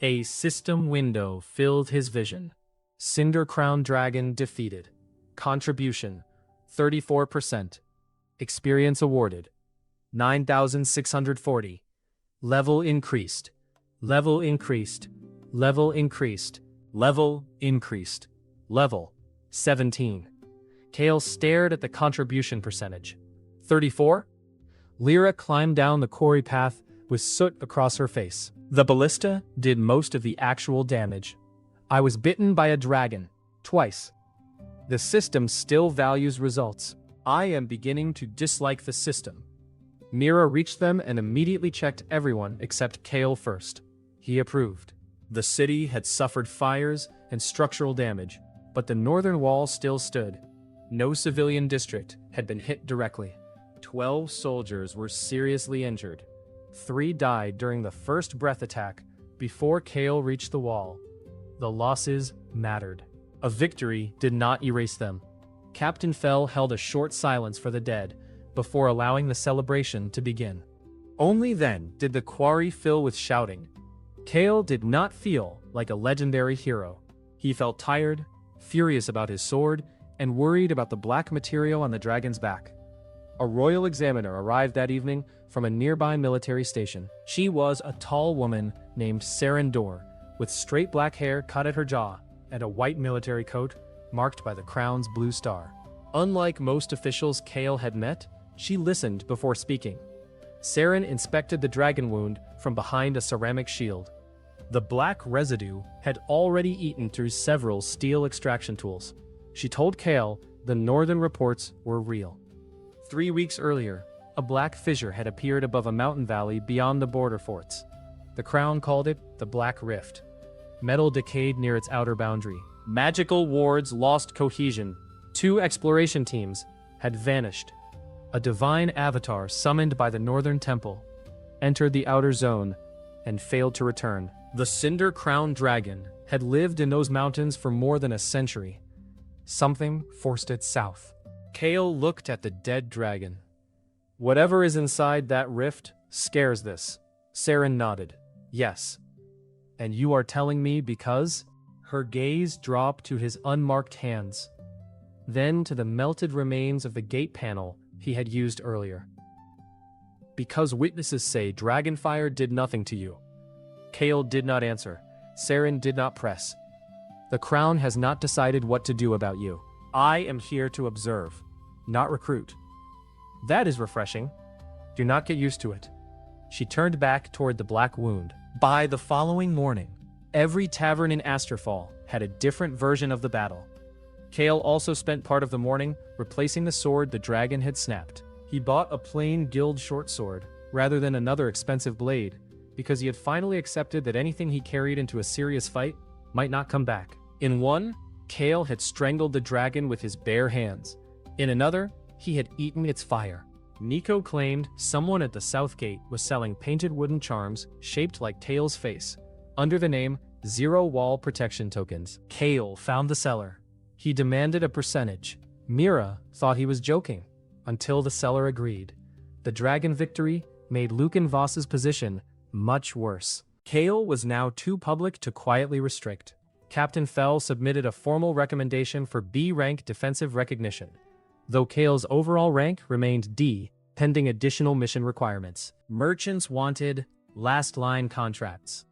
A system window filled his vision. Cinder Crown Dragon defeated. Contribution, 34%. Experience awarded, 9,640. Level increased. Level increased. Level increased. Level increased. Level 17. Kael stared at the contribution percentage. 34? Lyra climbed down the quarry path with soot across her face. The ballista did most of the actual damage. I was bitten by a dragon, twice. The system still values results. I am beginning to dislike the system. Mira reached them and immediately checked everyone except Kael first. He approved. The city had suffered fires and structural damage, but the northern wall still stood. No civilian district had been hit directly. 12 soldiers were seriously injured. 3 died during the first breath attack before Kael reached the wall. The losses mattered. A victory did not erase them. Captain Fell held a short silence for the dead before allowing the celebration to begin. Only then did the quarry fill with shouting. Kael did not feel like a legendary hero. He felt tired, furious about his sword, and worried about the black material on the dragon's back. A royal examiner arrived that evening from a nearby military station. She was a tall woman named Saren Dor, with straight black hair cut at her jaw and a white military coat marked by the crown's blue star. Unlike most officials Kael had met, she listened before speaking. Saren inspected the dragon wound from behind a ceramic shield. The black residue had already eaten through several steel extraction tools. She told Kael the northern reports were real. 3 weeks earlier, a black fissure had appeared above a mountain valley beyond the border forts. The crown called it the Black Rift. Metal decayed near its outer boundary. Magical wards lost cohesion. 2 exploration teams had vanished. A divine avatar summoned by the Northern Temple entered the outer zone and failed to return. The Cinder Crown Dragon had lived in those mountains for more than a century. Something forced it south. Kael looked at the dead dragon. Whatever is inside that rift scares this. Saren nodded. Yes. And you are telling me because? Her gaze dropped to his unmarked hands, then to the melted remains of the gate panel he had used earlier. Because witnesses say Dragonfire did nothing to you. Kael did not answer. Saren did not press. The crown has not decided what to do about you. I am here to observe, not recruit. That is refreshing. Do not get used to it. She turned back toward the black wound. By the following morning, every tavern in Asterfall had a different version of the battle. Kael also spent part of the morning replacing the sword the dragon had snapped. He bought a plain guild short sword rather than another expensive blade because he had finally accepted that anything he carried into a serious fight might not come back. In one, Kael had strangled the dragon with his bare hands. In another, he had eaten its fire. Nico claimed someone at the south gate was selling painted wooden charms shaped like Tail's face, under the name Zero Wall Protection Tokens. Kael found the seller. He demanded a percentage. Mira thought he was joking, until the seller agreed. The dragon victory made Lucan Voss's position much worse. Kael was now too public to quietly restrict. Captain Fell submitted a formal recommendation for B-rank defensive recognition, though Kael's overall rank remained D, pending additional mission requirements. Merchants wanted last-line contracts.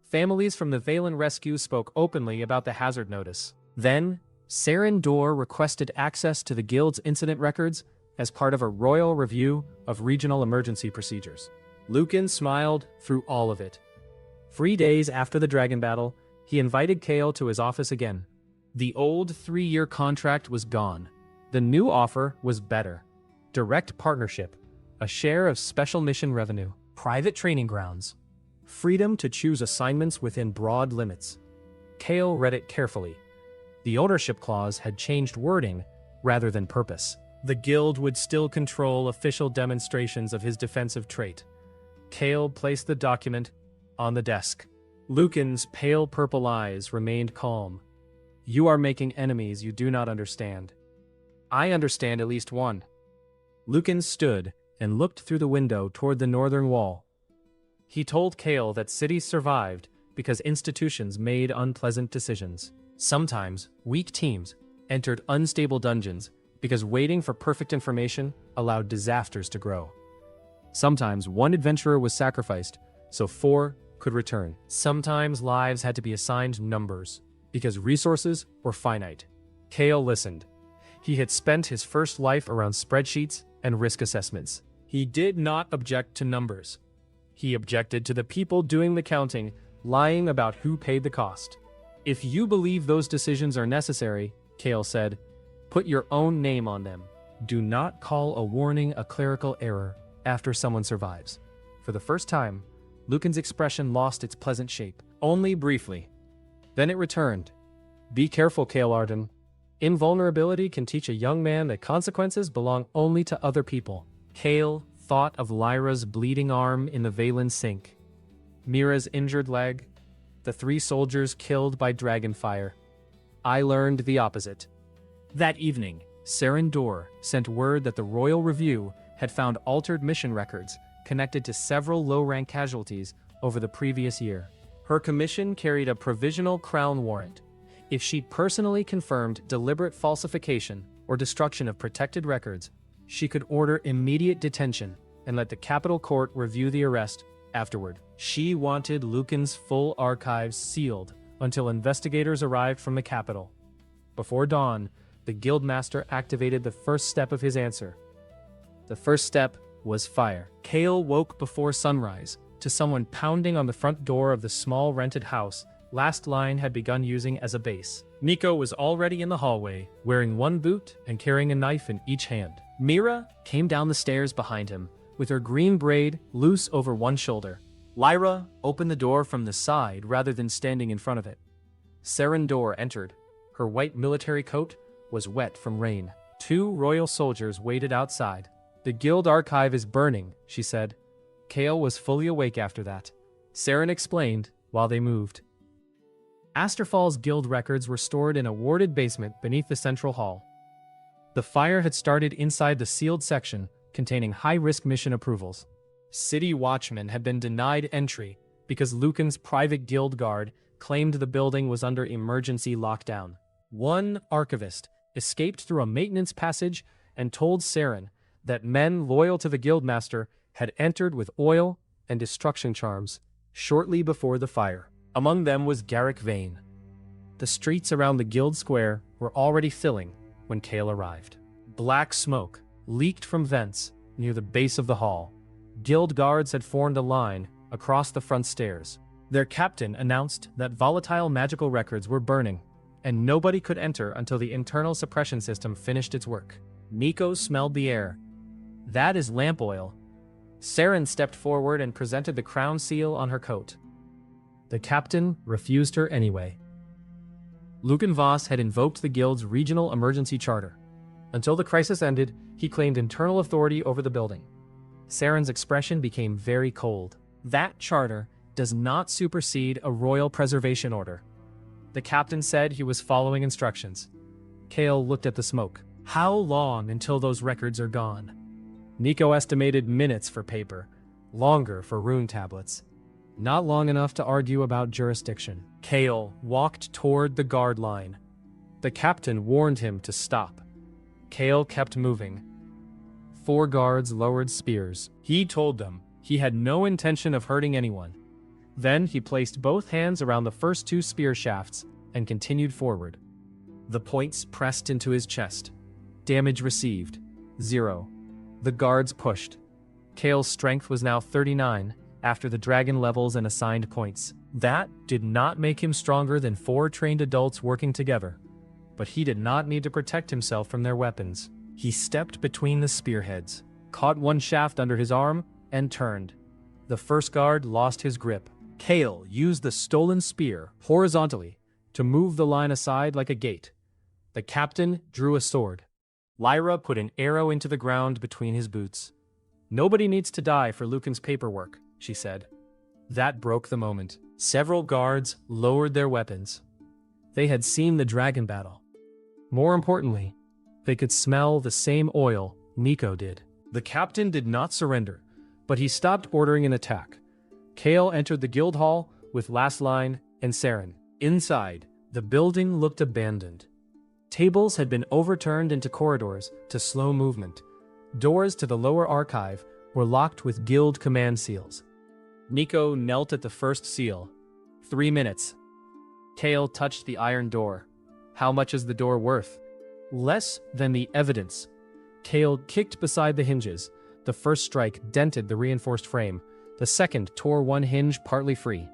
Families from the Valen Rescue spoke openly about the hazard notice. Then, Saren Dor requested access to the guild's incident records as part of a royal review of regional emergency procedures. Lucan smiled through all of it. 3 days after the dragon battle, he invited Kael to his office again. The old 3-year contract was gone. The new offer was better. Direct partnership, a share of special mission revenue, private training grounds, freedom to choose assignments within broad limits. Kael read it carefully. The ownership clause had changed wording rather than purpose. The guild would still control official demonstrations of his defensive trait. Kael placed the document on the desk. Lucan's pale purple eyes remained calm. You are making enemies you do not understand. I understand at least one. Lucan stood and looked through the window toward the northern wall. He told Kael that cities survived because institutions made unpleasant decisions. Sometimes, weak teams entered unstable dungeons because waiting for perfect information allowed disasters to grow. Sometimes one adventurer was sacrificed so 4 could return. Sometimes lives had to be assigned numbers because resources were finite. Kael listened. He had spent his first life around spreadsheets and risk assessments. He did not object to numbers. He objected to the people doing the counting, lying about who paid the cost. If you believe those decisions are necessary, Kael said, put your own name on them. Do not call a warning a clerical error after someone survives. For the first time, Lucan's expression lost its pleasant shape, only briefly. Then it returned. Be careful, Kael Arden. Invulnerability can teach a young man that consequences belong only to other people. Kael thought of Lyra's bleeding arm in the Valen sink, Mira's injured leg, the 3 soldiers killed by dragonfire. I learned the opposite. That evening, Saren Dor sent word that the Royal Review had found altered mission records connected to several low-rank casualties over the previous year. Her commission carried a provisional crown warrant. If she personally confirmed deliberate falsification or destruction of protected records, she could order immediate detention and let the capital court review the arrest afterward. She wanted Lucan's full archives sealed until investigators arrived from the capital. Before dawn, the guildmaster activated the first step of his answer. The first step was fire. Kael woke before sunrise to someone pounding on the front door of the small rented house Last Line had begun using as a base. Nico was already in the hallway, wearing one boot and carrying a knife in each hand. Mira came down the stairs behind him, with her green braid loose over one shoulder. Lyra opened the door from the side rather than standing in front of it. Saren Dor entered. Her white military coat was wet from rain. 2 royal soldiers waited outside. The guild archive is burning, she said. Kael was fully awake after that. Saren explained while they moved. Asterfall's guild records were stored in a warded basement beneath the central hall. The fire had started inside the sealed section containing high-risk mission approvals. City watchmen had been denied entry because Lucan's private guild guard claimed the building was under emergency lockdown. One archivist escaped through a maintenance passage and told Saren that men loyal to the guildmaster had entered with oil and destruction charms shortly before the fire. Among them was Garrick Vane. The streets around the guild square were already filling when Kael arrived. Black smoke leaked from vents near the base of the hall. Guild guards had formed a line across the front stairs. Their captain announced that volatile magical records were burning, and nobody could enter until the internal suppression system finished its work. Nico smelled the air. That is lamp oil. Saren stepped forward and presented the crown seal on her coat. The captain refused her anyway. Lucan Voss had invoked the guild's regional emergency charter. Until the crisis ended, he claimed internal authority over the building. Saren's expression became very cold. That charter does not supersede a royal preservation order. The captain said he was following instructions. Kael looked at the smoke. How long until those records are gone? Nico estimated minutes for paper, longer for rune tablets. Not long enough to argue about jurisdiction. Kael walked toward the guard line. The captain warned him to stop. Kael kept moving. 4 guards lowered spears. He told them he had no intention of hurting anyone. Then he placed both hands around the first 2 spear shafts and continued forward. The points pressed into his chest. Damage received, 0. The guards pushed. Kael's strength was now 39 after the dragon levels and assigned points. That did not make him stronger than 4 trained adults working together, but he did not need to protect himself from their weapons. He stepped between the spearheads, caught one shaft under his arm, and turned. The first guard lost his grip. Kael used the stolen spear horizontally to move the line aside like a gate. The captain drew a sword. Lyra put an arrow into the ground between his boots. Nobody needs to die for Lucan's paperwork, she said. That broke the moment. Several guards lowered their weapons. They had seen the dragon battle. More importantly, they could smell the same oil Nico did. The captain did not surrender, but he stopped ordering an attack. Kael entered the guild hall with Last Line and Saren. Inside, the building looked abandoned. Tables had been overturned into corridors to slow movement. Doors to the lower archive were locked with guild command seals. Nico knelt at the first seal. 3 minutes. Kael touched the iron door. How much is the door worth? Less than the evidence. Kael kicked beside the hinges. The first strike dented the reinforced frame. The second tore one hinge partly free.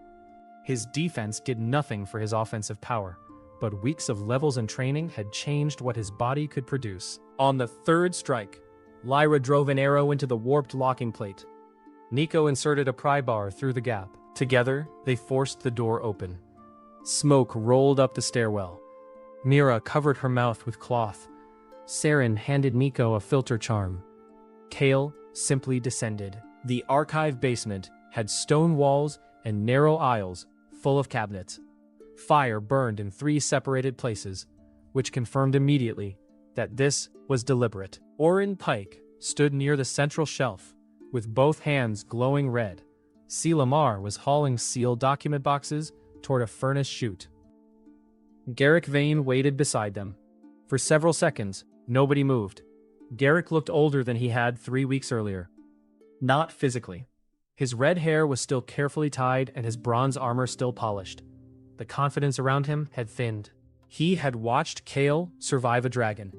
His defense did nothing for his offensive power, but weeks of levels and training had changed what his body could produce. On the third strike, Lyra drove an arrow into the warped locking plate. Nico inserted a pry bar through the gap. Together, they forced the door open. Smoke rolled up the stairwell. Mira covered her mouth with cloth. Saren handed Nico a filter charm. Kael simply descended. The archive basement had stone walls and narrow aisles full of cabinets. Fire burned in 3 separated places, which confirmed immediately that this was deliberate. Orin Pike stood near the central shelf, with both hands glowing red. C. Lamar was hauling sealed document boxes toward a furnace chute. Garrick Vane waited beside them. For several seconds, nobody moved. Garrick looked older than he had 3 weeks earlier. Not physically. His red hair was still carefully tied and his bronze armor still polished. The confidence around him had thinned. He had watched Kael survive a dragon.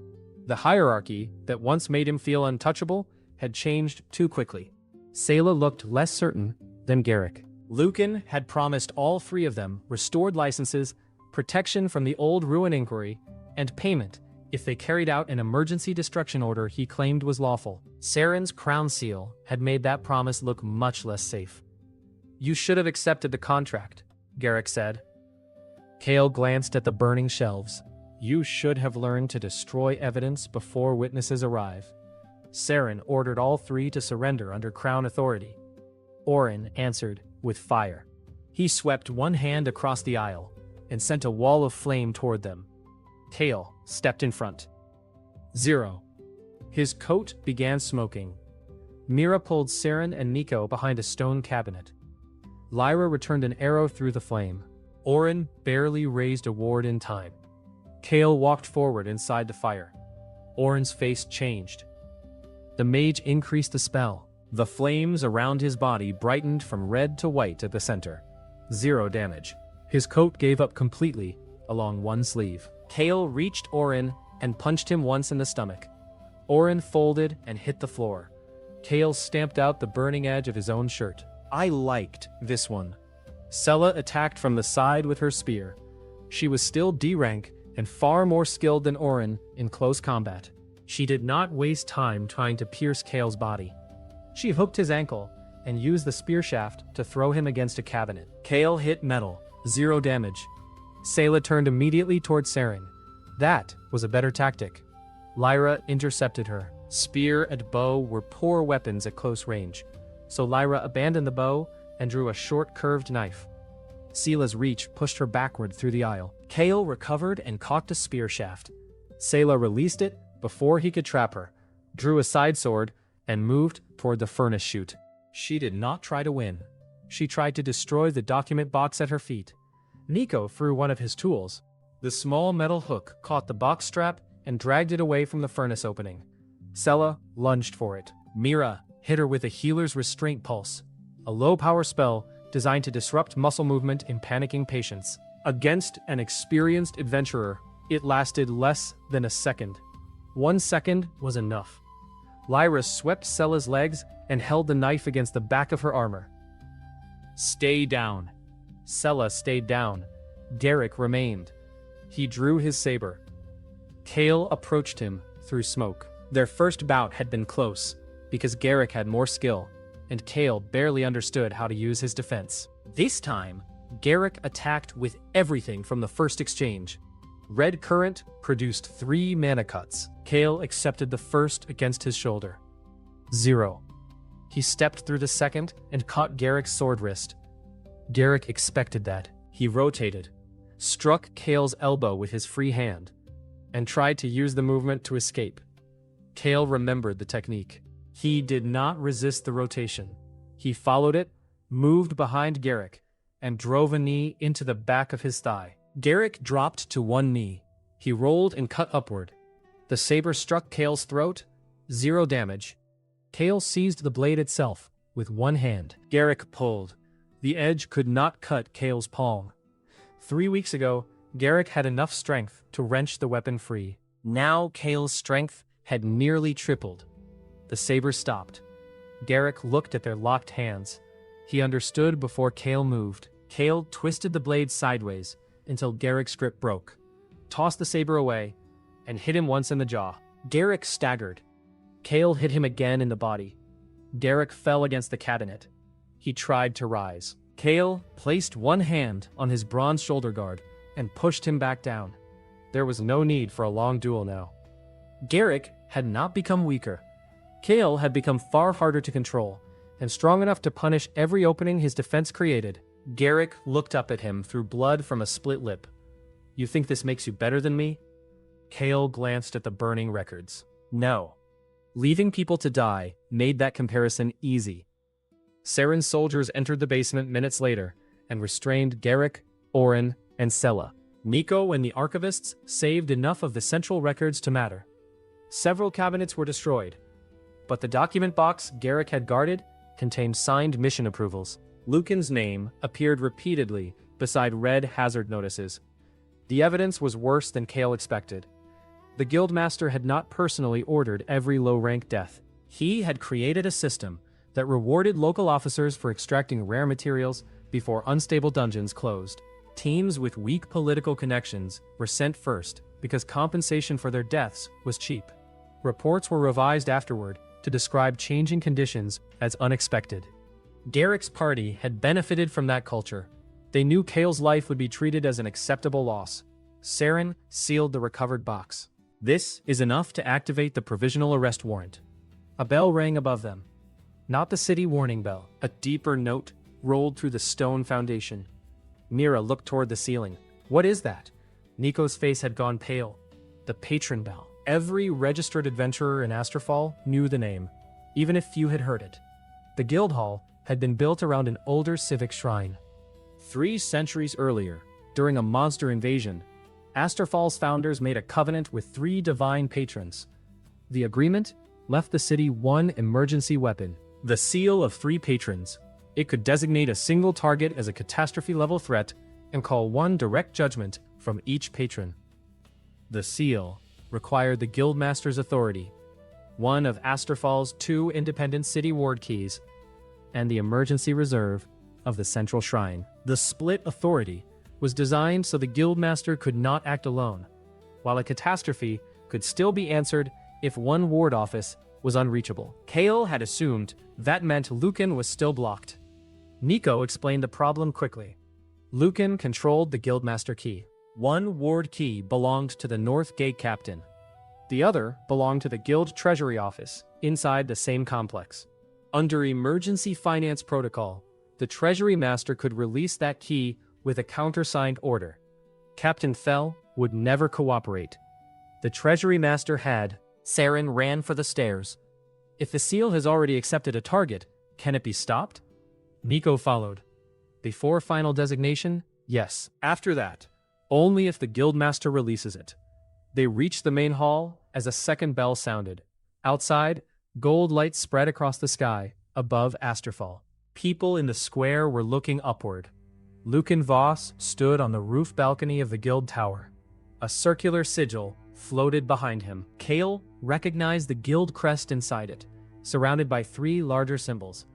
The hierarchy that once made him feel untouchable had changed too quickly. Sayla looked less certain than Garrick. Lucan had promised all 3 of them restored licenses, protection from the old ruin inquiry, and payment if they carried out an emergency destruction order he claimed was lawful. Saren's crown seal had made that promise look much less safe. "You should have accepted the contract," Garrick said. Kael glanced at the burning shelves. "You should have learned to destroy evidence before witnesses arrive." Saren ordered all 3 to surrender under crown authority. Orin answered with fire. He swept one hand across the aisle and sent a wall of flame toward them. Kael stepped in front. 0. His coat began smoking. Mira pulled Saren and Nico behind a stone cabinet. Lyra returned an arrow through the flame. Orin barely raised a ward in time. Kael walked forward inside the fire. Orin's face changed. The mage increased the spell. The flames around his body brightened from red to white at the center. 0 damage. His coat gave up completely along one sleeve. Kael reached Orin and punched him once in the stomach. Orin folded and hit the floor. Kael stamped out the burning edge of his own shirt. "I liked this one." Sella attacked from the side with her spear. She was still D rank and far more skilled than Orin in close combat. She did not waste time trying to pierce Kael's body. She hooked his ankle and used the spear shaft to throw him against a cabinet. Kael hit metal. 0 damage. Sayla turned immediately toward Saren. That was a better tactic. Lyra intercepted her. Spear and bow were poor weapons at close range, so Lyra abandoned the bow and drew a short curved knife. Sela's reach pushed her backward through the aisle. Kael recovered and cocked a spear shaft. Sayla released it before he could trap her, drew a side sword, and moved toward the furnace chute. She did not try to win. She tried to destroy the document box at her feet. Nico threw one of his tools. The small metal hook caught the box strap and dragged it away from the furnace opening. Sella lunged for it. Mira hit her with a healer's restraint pulse, a low-power spell designed to disrupt muscle movement in panicking patients. Against an experienced adventurer, it lasted less than a second. 1 second was enough. Lyra swept Sella's legs and held the knife against the back of her armor. "Stay down." Sella stayed down. Garrick remained. He drew his saber. Kael approached him through smoke. Their first bout had been close, because Garrick had more skill, and Kael barely understood how to use his defense. This time, Garrick attacked with everything from the first exchange. Red Current produced 3 mana cuts. Kael accepted the first against his shoulder. 0. He stepped through the second and caught Garrick's sword wrist. Garrick expected that. He rotated, struck Kael's elbow with his free hand, and tried to use the movement to escape. Kael remembered the technique. He did not resist the rotation. He followed it, moved behind Garrick, and drove a knee into the back of his thigh. Garrick dropped to one knee. He rolled and cut upward. The saber struck Kael's throat. 0 damage. Kael seized the blade itself with one hand. Garrick pulled. The edge could not cut Kael's palm. 3 weeks ago, Garrick had enough strength to wrench the weapon free. Now Kael's strength had nearly tripled. The saber stopped. Garrick looked at their locked hands. He understood before Kael moved. Kael twisted the blade sideways until Garrick's grip broke, tossed the saber away, and hit him once in the jaw. Garrick staggered. Kael hit him again in the body. Garrick fell against the cabinet. He tried to rise. Kael placed one hand on his bronze shoulder guard and pushed him back down. There was no need for a long duel now. Garrick had not become weaker. Kael had become far harder to control, and strong enough to punish every opening his defense created. Garrick looked up at him through blood from a split lip. "You think this makes you better than me?" Kael glanced at the burning records. No. Leaving people to die made that comparison easy. Saren's soldiers entered the basement minutes later and restrained Garrick, Oren, and Sela. Nico and the archivists saved enough of the central records to matter. Several cabinets were destroyed, but the document box Garrick had guarded contained signed mission approvals. Lucan's name appeared repeatedly beside red hazard notices. The evidence was worse than Kael expected. The Guildmaster had not personally ordered every low-rank death. He had created a system that rewarded local officers for extracting rare materials before unstable dungeons closed. Teams with weak political connections were sent first because compensation for their deaths was cheap. Reports were revised afterward to describe changing conditions as unexpected. Garrick's party had benefited from that culture. They knew Kael's life would be treated as an acceptable loss. Saren sealed the recovered box. "This is enough to activate the provisional arrest warrant." A bell rang above them. Not the city warning bell. A deeper note rolled through the stone foundation. Mira looked toward the ceiling. "What is that?" Nico's face had gone pale. The patron bell. Every registered adventurer in Asterfall knew the name, even if few had heard it. The guild hall had been built around an older civic shrine. 3 centuries earlier, during a monster invasion, Asterfall's founders made a covenant with 3 divine patrons. The agreement left the city one emergency weapon, the seal of 3 patrons. It could designate a single target as a catastrophe-level threat and call one direct judgment from each patron. The seal required the Guildmaster's authority, one of Asterfall's 2 independent city ward keys, and the emergency reserve of the central shrine. The split authority was designed so the Guildmaster could not act alone, while a catastrophe could still be answered if one ward office was unreachable. Kael had assumed that meant Lucan was still blocked. Nico explained the problem quickly. Lucan controlled the Guildmaster key. One ward key belonged to the North Gate Captain. The other belonged to the Guild Treasury Office, inside the same complex. Under Emergency Finance Protocol, the Treasury Master could release that key with a countersigned order. Captain Fell would never cooperate. The Treasury Master had. Saren ran for the stairs. "If the seal has already accepted a target, can it be stopped?" Nico followed. Before final designation, yes. After that, only if the Guildmaster releases it. They reached the main hall as a second bell sounded. Outside, gold light spread across the sky above Asterfall. People in the square were looking upward. Lucan Voss stood on the roof balcony of the guild tower. A circular sigil floated behind him. Kael recognized the guild crest inside it, surrounded by 3 larger symbols.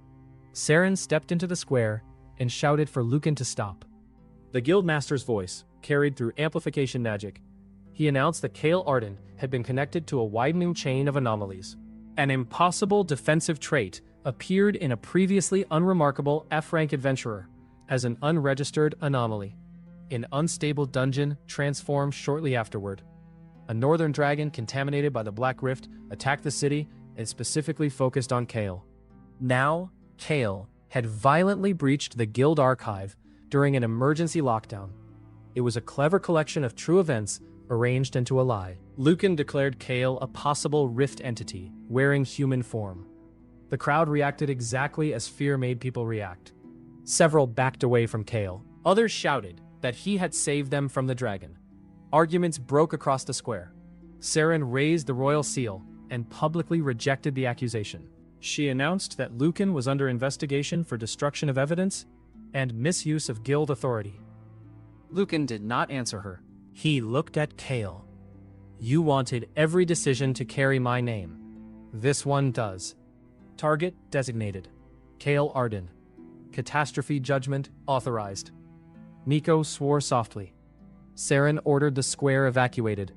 Saren stepped into the square and shouted for Lucan to stop. The Guildmaster's voice carried through amplification magic. He announced that Kael Arden had been connected to a widening chain of anomalies. An impossible defensive trait appeared in a previously unremarkable F-rank adventurer as an unregistered anomaly. An unstable dungeon transformed shortly afterward. A northern dragon contaminated by the Black Rift attacked the city and specifically focused on Kael. Now, Kael had violently breached the guild archive during an emergency lockdown. It was a clever collection of true events arranged into a lie. Lucan declared Kael a possible rift entity, wearing human form. The crowd reacted exactly as fear made people react. Several backed away from Kael. Others shouted that he had saved them from the dragon. Arguments broke across the square. Saren raised the royal seal and publicly rejected the accusation. She announced that Lucan was under investigation for destruction of evidence and misuse of guild authority. Lucan did not answer her. He looked at Kael. You wanted every decision to carry my name. This one does. Target designated. Kael Arden. Catastrophe judgment authorized. Nico swore softly. Saren ordered the square evacuated.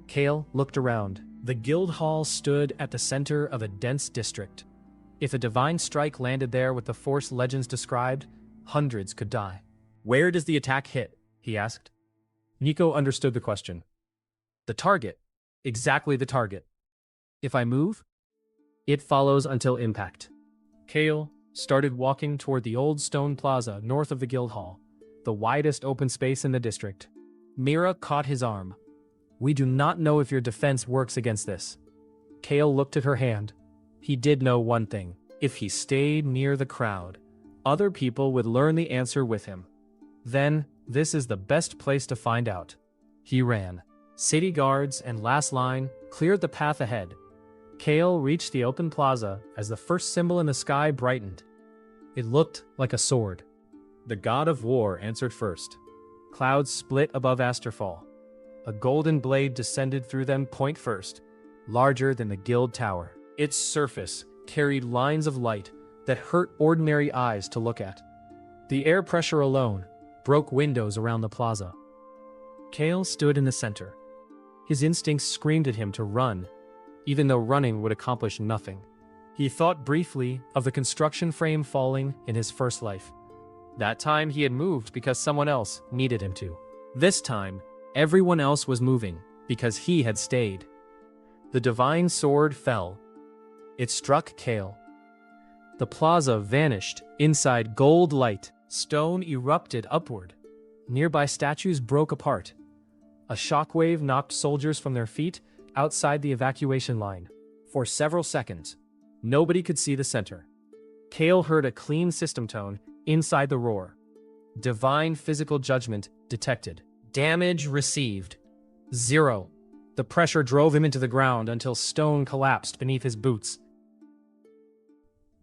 Kael looked around. The guild hall stood at the center of a dense district. If a divine strike landed there with the force legends described, hundreds could die. Where does the attack hit? He asked. Nico understood the question. The target. Exactly the target. If I move, it follows until impact. Kael started walking toward the old stone plaza north of the guild hall, the widest open space in the district. Mira caught his arm. We do not know if your defense works against this. Kael looked at her hand. He did know one thing. If he stayed near the crowd, other people would learn the answer with him. Then, this is the best place to find out. He ran. City guards and last line cleared the path ahead. Kael reached the open plaza as the first symbol in the sky brightened. It looked like a sword. The god of war answered first. Clouds split above Asterfall. A golden blade descended through them point first, larger than the guild tower. Its surface carried lines of light that hurt ordinary eyes to look at. The air pressure alone broke windows around the plaza. Kael stood in the center. His instincts screamed at him to run, even though running would accomplish nothing. He thought briefly of the construction frame falling in his first life. That time he had moved because someone else needed him to. This time, everyone else was moving because he had stayed. The divine sword fell. It struck Kael. The plaza vanished inside gold light. Stone erupted upward. Nearby statues broke apart. A shockwave knocked soldiers from their feet outside the evacuation line. For several seconds, nobody could see the center. Kael heard a clean system tone inside the roar. Divine physical judgment detected. Damage received. 0. The pressure drove him into the ground until stone collapsed beneath his boots.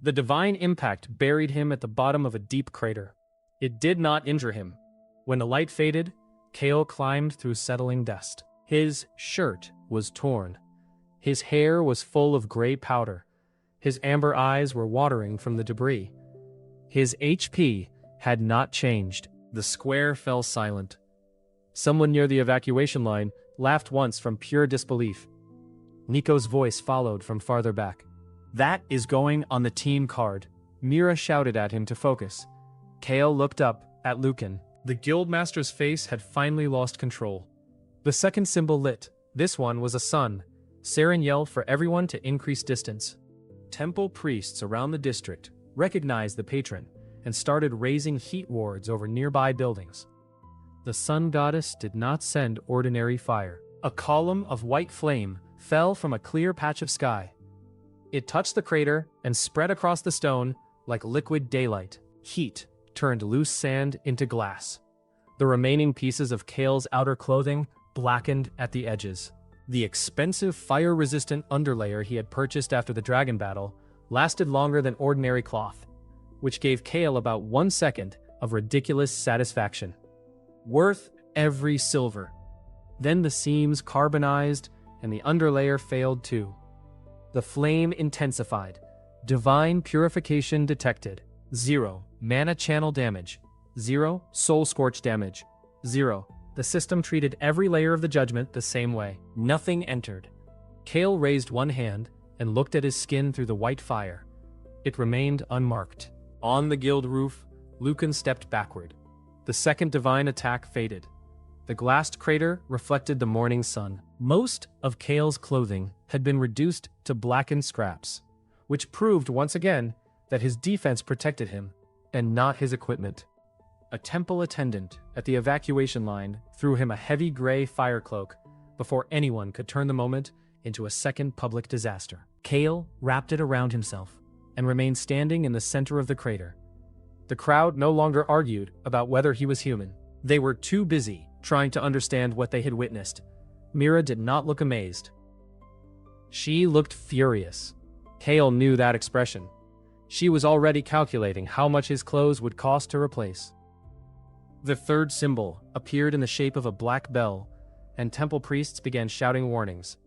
The divine impact buried him at the bottom of a deep crater. It did not injure him. When the light faded, Kael climbed through settling dust. His shirt was torn. His hair was full of gray powder. His amber eyes were watering from the debris. His HP had not changed. The square fell silent. Someone near the evacuation line laughed once from pure disbelief. Nico's voice followed from farther back. That is going on the team card. Mira shouted at him to focus. Kael looked up at Lucan. The guildmaster's face had finally lost control. The second symbol lit. This one was a sun. Saren yelled for everyone to increase distance. Temple priests around the district recognized the patron and started raising heat wards over nearby buildings. The sun goddess did not send ordinary fire. A column of white flame fell from a clear patch of sky. It touched the crater and spread across the stone like liquid daylight. Heat turned loose sand into glass. The remaining pieces of Kael's outer clothing blackened at the edges. The expensive fire-resistant underlayer he had purchased after the dragon battle lasted longer than ordinary cloth, which gave Kael about 1 second of ridiculous satisfaction. Worth every silver. Then the seams carbonized and the underlayer failed too. The flame intensified. Divine purification detected. 0. Mana channel damage. 0. Soul scorch damage. 0. The system treated every layer of the judgment the same way. Nothing entered. Kael raised one hand and looked at his skin through the white fire. It remained unmarked. On the guild roof, Lucan stepped backward. The second divine attack faded. The glassed crater reflected the morning sun. Most of Kael's clothing had been reduced to blackened scraps, which proved once again that his defense protected him, and not his equipment. A temple attendant at the evacuation line threw him a heavy gray fire cloak before anyone could turn the moment into a second public disaster. Kael wrapped it around himself. and remained standing in the center of the crater. The crowd no longer argued about whether he was human. They were too busy trying to understand what they had witnessed. Mira did not look amazed. She looked furious. Kael knew that expression. She was already calculating how much his clothes would cost to replace. The third symbol appeared in the shape of a black bell, and temple priests began shouting warnings.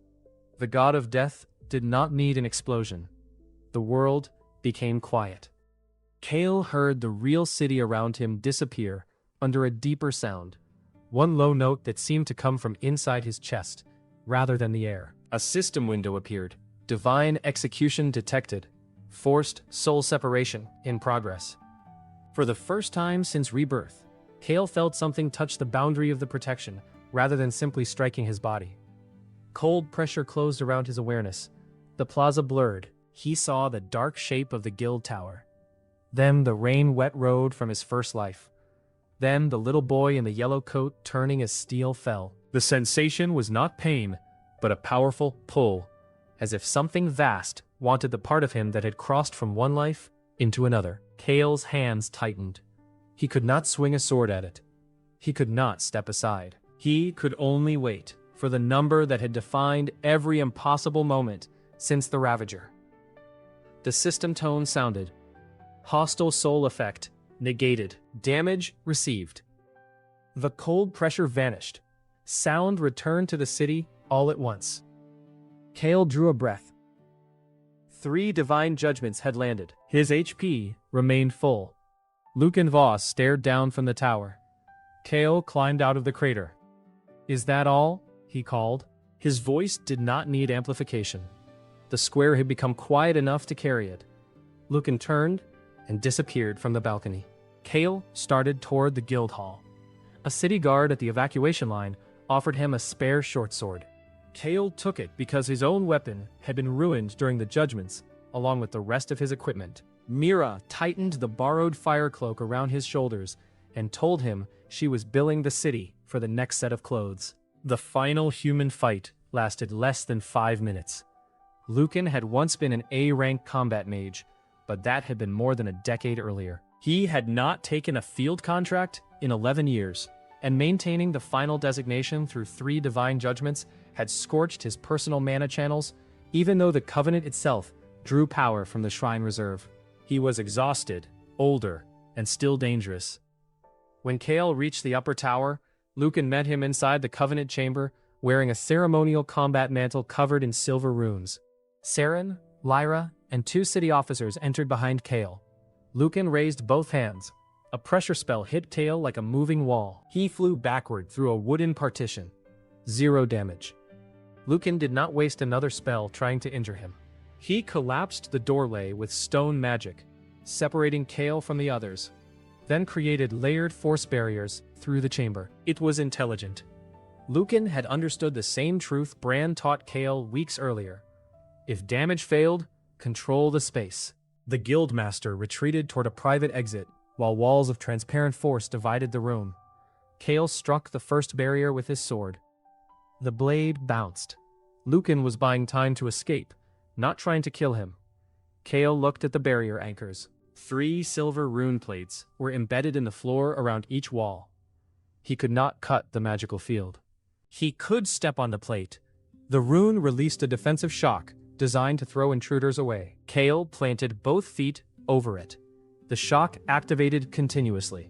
The god of death did not need an explosion. The world became quiet. Kael heard the real city around him disappear under a deeper sound, one low note that seemed to come from inside his chest, rather than the air. A system window appeared. Divine execution detected. Forced soul separation in progress. For the first time since rebirth, Kael felt something touch the boundary of the protection, rather than simply striking his body. Cold pressure closed around his awareness. The plaza blurred. He saw the dark shape of the guild tower. Then the rain-wet road from his first life. Then the little boy in the yellow coat turning as steel fell. The sensation was not pain, but a powerful pull, as if something vast wanted the part of him that had crossed from one life into another. Kael's hands tightened. He could not swing a sword at it. He could not step aside. He could only wait for the number that had defined every impossible moment since the Ravager. The system tone sounded. Hostile soul effect negated. Damage received. The cold pressure vanished. Sound returned to the city all at once. Kael drew a breath. 3 divine judgments had landed. His HP remained full. Luke and Voss stared down from the tower. Kael climbed out of the crater. "Is that all?" he called. His voice did not need amplification. The square had become quiet enough to carry it. Lucan turned and disappeared from the balcony. Kael started toward the guild hall. A city guard at the evacuation line offered him a spare short sword. Kael took it because his own weapon had been ruined during the judgments, along with the rest of his equipment. Mira tightened the borrowed fire cloak around his shoulders and told him she was billing the city for the next set of clothes. The final human fight lasted less than 5 minutes. Lucan had once been an A-rank combat mage, but that had been more than a decade earlier. He had not taken a field contract in 11 years, and maintaining the final designation through 3 divine judgments had scorched his personal mana channels, even though the Covenant itself drew power from the Shrine Reserve. He was exhausted, older, and still dangerous. When Kael reached the upper tower, Lucan met him inside the Covenant chamber, wearing a ceremonial combat mantle covered in silver runes. Saren, Lyra, and 2 city officers entered behind Kael. Lucan raised both hands. A pressure spell hit Kael like a moving wall. He flew backward through a wooden partition. 0 damage. Lucan did not waste another spell trying to injure him. He collapsed the doorway with stone magic, separating Kael from the others, then created layered force barriers through the chamber. It was intelligent. Lucan had understood the same truth Bran taught Kael weeks earlier. If damage failed, control the space. The Guildmaster retreated toward a private exit, while walls of transparent force divided the room. Kael struck the first barrier with his sword. The blade bounced. Lucan was buying time to escape, not trying to kill him. Kael looked at the barrier anchors. 3 silver rune plates were embedded in the floor around each wall. He could not cut the magical field. He could step on the plate. The rune released a defensive shock, designed to throw intruders away. Kael planted both feet over it. The shock activated continuously.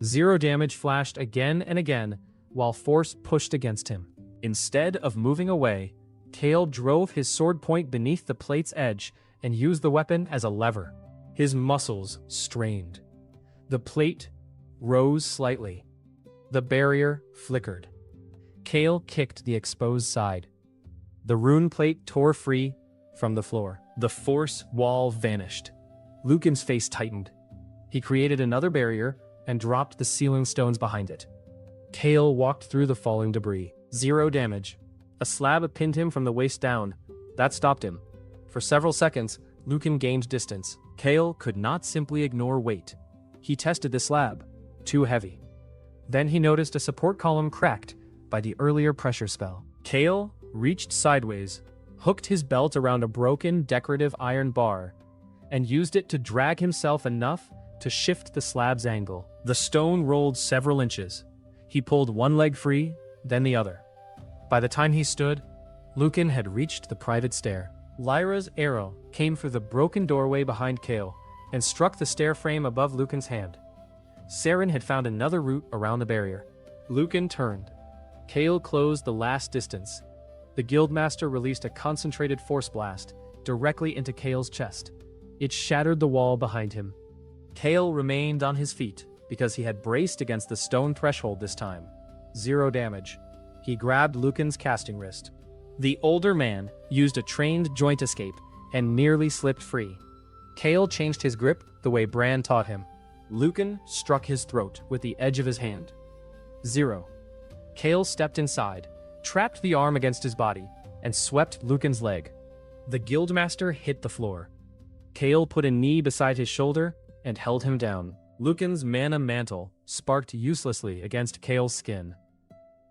0 damage flashed again and again, while force pushed against him. Instead of moving away, Kael drove his sword point beneath the plate's edge and used the weapon as a lever. His muscles strained. The plate rose slightly. The barrier flickered. Kael kicked the exposed side. The rune plate tore free from the floor. The force wall vanished. Lucan's face tightened. He created another barrier and dropped the sealing stones behind it. Kael walked through the falling debris. 0 damage. A slab pinned him from the waist down. That stopped him. For several seconds, Lucan gained distance. Kael could not simply ignore weight. He tested the slab. Too heavy. Then he noticed a support column cracked by the earlier pressure spell. Kael reached sideways, hooked his belt around a broken decorative iron bar, and used it to drag himself enough to shift the slab's angle. The stone rolled several inches. He pulled one leg free, then the other. By the time he stood, Lucan had reached the private stair. Lyra's arrow came through the broken doorway behind Kael and struck the stair frame above Lucan's hand. Saren had found another route around the barrier. Lucan turned. Kael closed the last distance. The Guildmaster released a concentrated force blast directly into Kael's chest. It shattered the wall behind him. Kael remained on his feet because he had braced against the stone threshold this time. 0 damage. He grabbed Lucan's casting wrist. The older man used a trained joint escape and nearly slipped free. Kael changed his grip the way Bran taught him. Lucan struck his throat with the edge of his hand. 0. Kael stepped inside, trapped the arm against his body, and swept Lucan's leg. The Guildmaster hit the floor. Kael put a knee beside his shoulder and held him down. Lucan's mana mantle sparked uselessly against Kael's skin.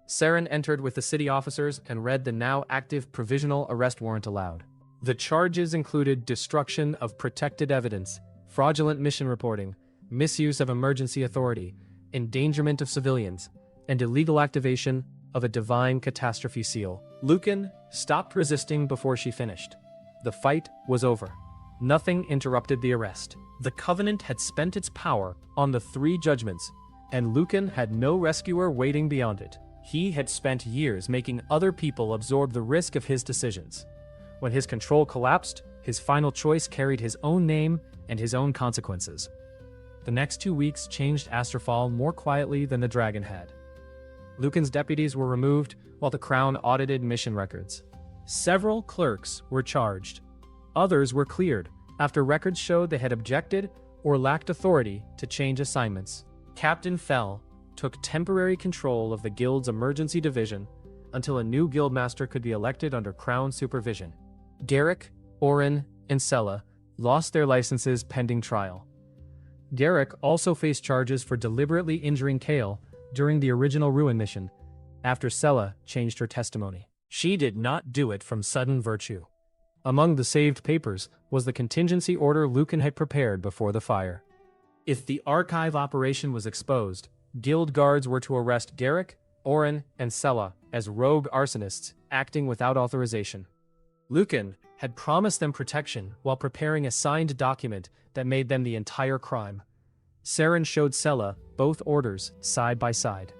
Saren entered with the city officers and read the now active provisional arrest warrant aloud. The charges included destruction of protected evidence, fraudulent mission reporting, misuse of emergency authority, endangerment of civilians, and illegal activation of a divine catastrophe seal. Lucan stopped resisting before she finished. The fight was over. Nothing interrupted the arrest. The Covenant had spent its power on the 3 judgments, and Lucan had no rescuer waiting beyond it. He had spent years making other people absorb the risk of his decisions. When his control collapsed, his final choice carried his own name and his own consequences. The next 2 weeks changed Asterfall more quietly than the dragon had. Lucan's deputies were removed while the Crown audited mission records. Several clerks were charged. Others were cleared after records showed they had objected or lacked authority to change assignments. Captain Fell took temporary control of the Guild's emergency division until a new Guildmaster could be elected under Crown supervision. Derek, Oren, and Sella lost their licenses pending trial. Derek also faced charges for deliberately injuring Kael during the original Ruin mission, after Sella changed her testimony. She did not do it from sudden virtue. Among the saved papers was the contingency order Lucan had prepared before the fire. If the archive operation was exposed, Guild guards were to arrest Derek, Oren, and Sella as rogue arsonists acting without authorization. Lucan had promised them protection while preparing a signed document that made them the entire crime. Saren showed Sella both orders side by side.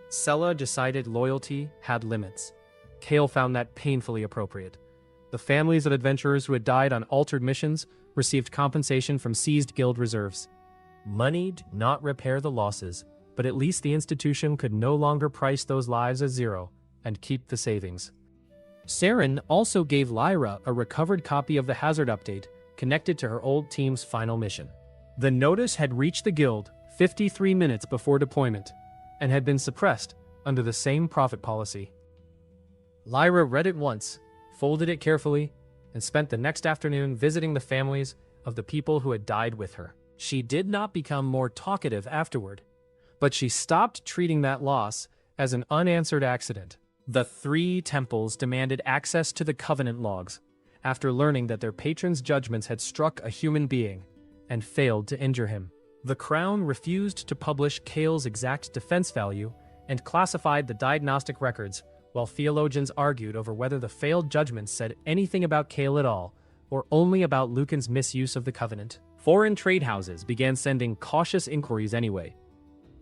Sella decided loyalty had limits. Kael found that painfully appropriate. The families of adventurers who had died on altered missions received compensation from seized guild reserves. Money did not repair the losses, but at least the institution could no longer price those lives as 0 and keep the savings. Saren also gave Lyra a recovered copy of the hazard update connected to her old team's final mission. The notice had reached the guild 53 minutes before deployment and had been suppressed under the same profit policy. Lyra read it once, folded it carefully, and spent the next afternoon visiting the families of the people who had died with her. She did not become more talkative afterward, but she stopped treating that loss as an unanswered accident. The 3 temples demanded access to the Covenant logs after learning that their patron's judgments had struck a human being and failed to injure him. The Crown refused to publish Kael's exact defense value and classified the diagnostic records, while theologians argued over whether the failed judgments said anything about Kael at all, or only about Lucan's misuse of the Covenant. Foreign trade houses began sending cautious inquiries anyway.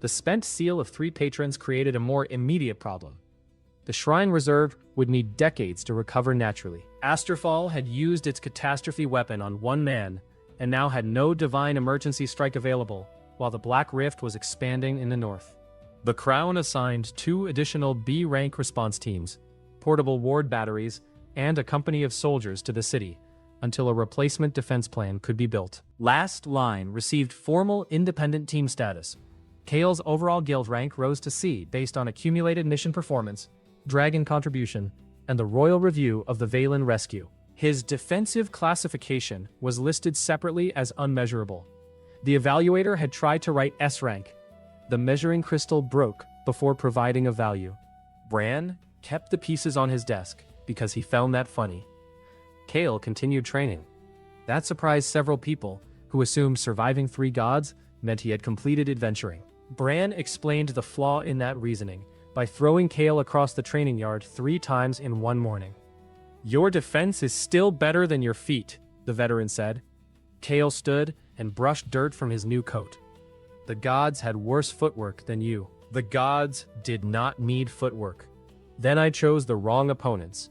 The spent seal of 3 patrons created a more immediate problem. The Shrine Reserve would need decades to recover naturally. Asterfall had used its catastrophe weapon on 1 man, and now had no divine emergency strike available, while the Black Rift was expanding in the north. The Crown assigned 2 additional B-rank response teams, portable ward batteries, and a company of soldiers to the city, until a replacement defense plan could be built. Last Line received formal independent team status. Kael's overall guild rank rose to C based on accumulated mission performance, dragon contribution, and the royal review of the Valen rescue. His defensive classification was listed separately as unmeasurable. The evaluator had tried to write S rank. The measuring crystal broke before providing a value. Bran kept the pieces on his desk because he found that funny. Kael continued training. That surprised several people, who assumed surviving 3 gods meant he had completed adventuring. Bran explained the flaw in that reasoning by throwing Kael across the training yard 3 times in one morning. "Your defense is still better than your feet," the veteran said. Kael stood and brushed dirt from his new coat. "The gods had worse footwork than you." "The gods did not need footwork. Then I chose the wrong opponents."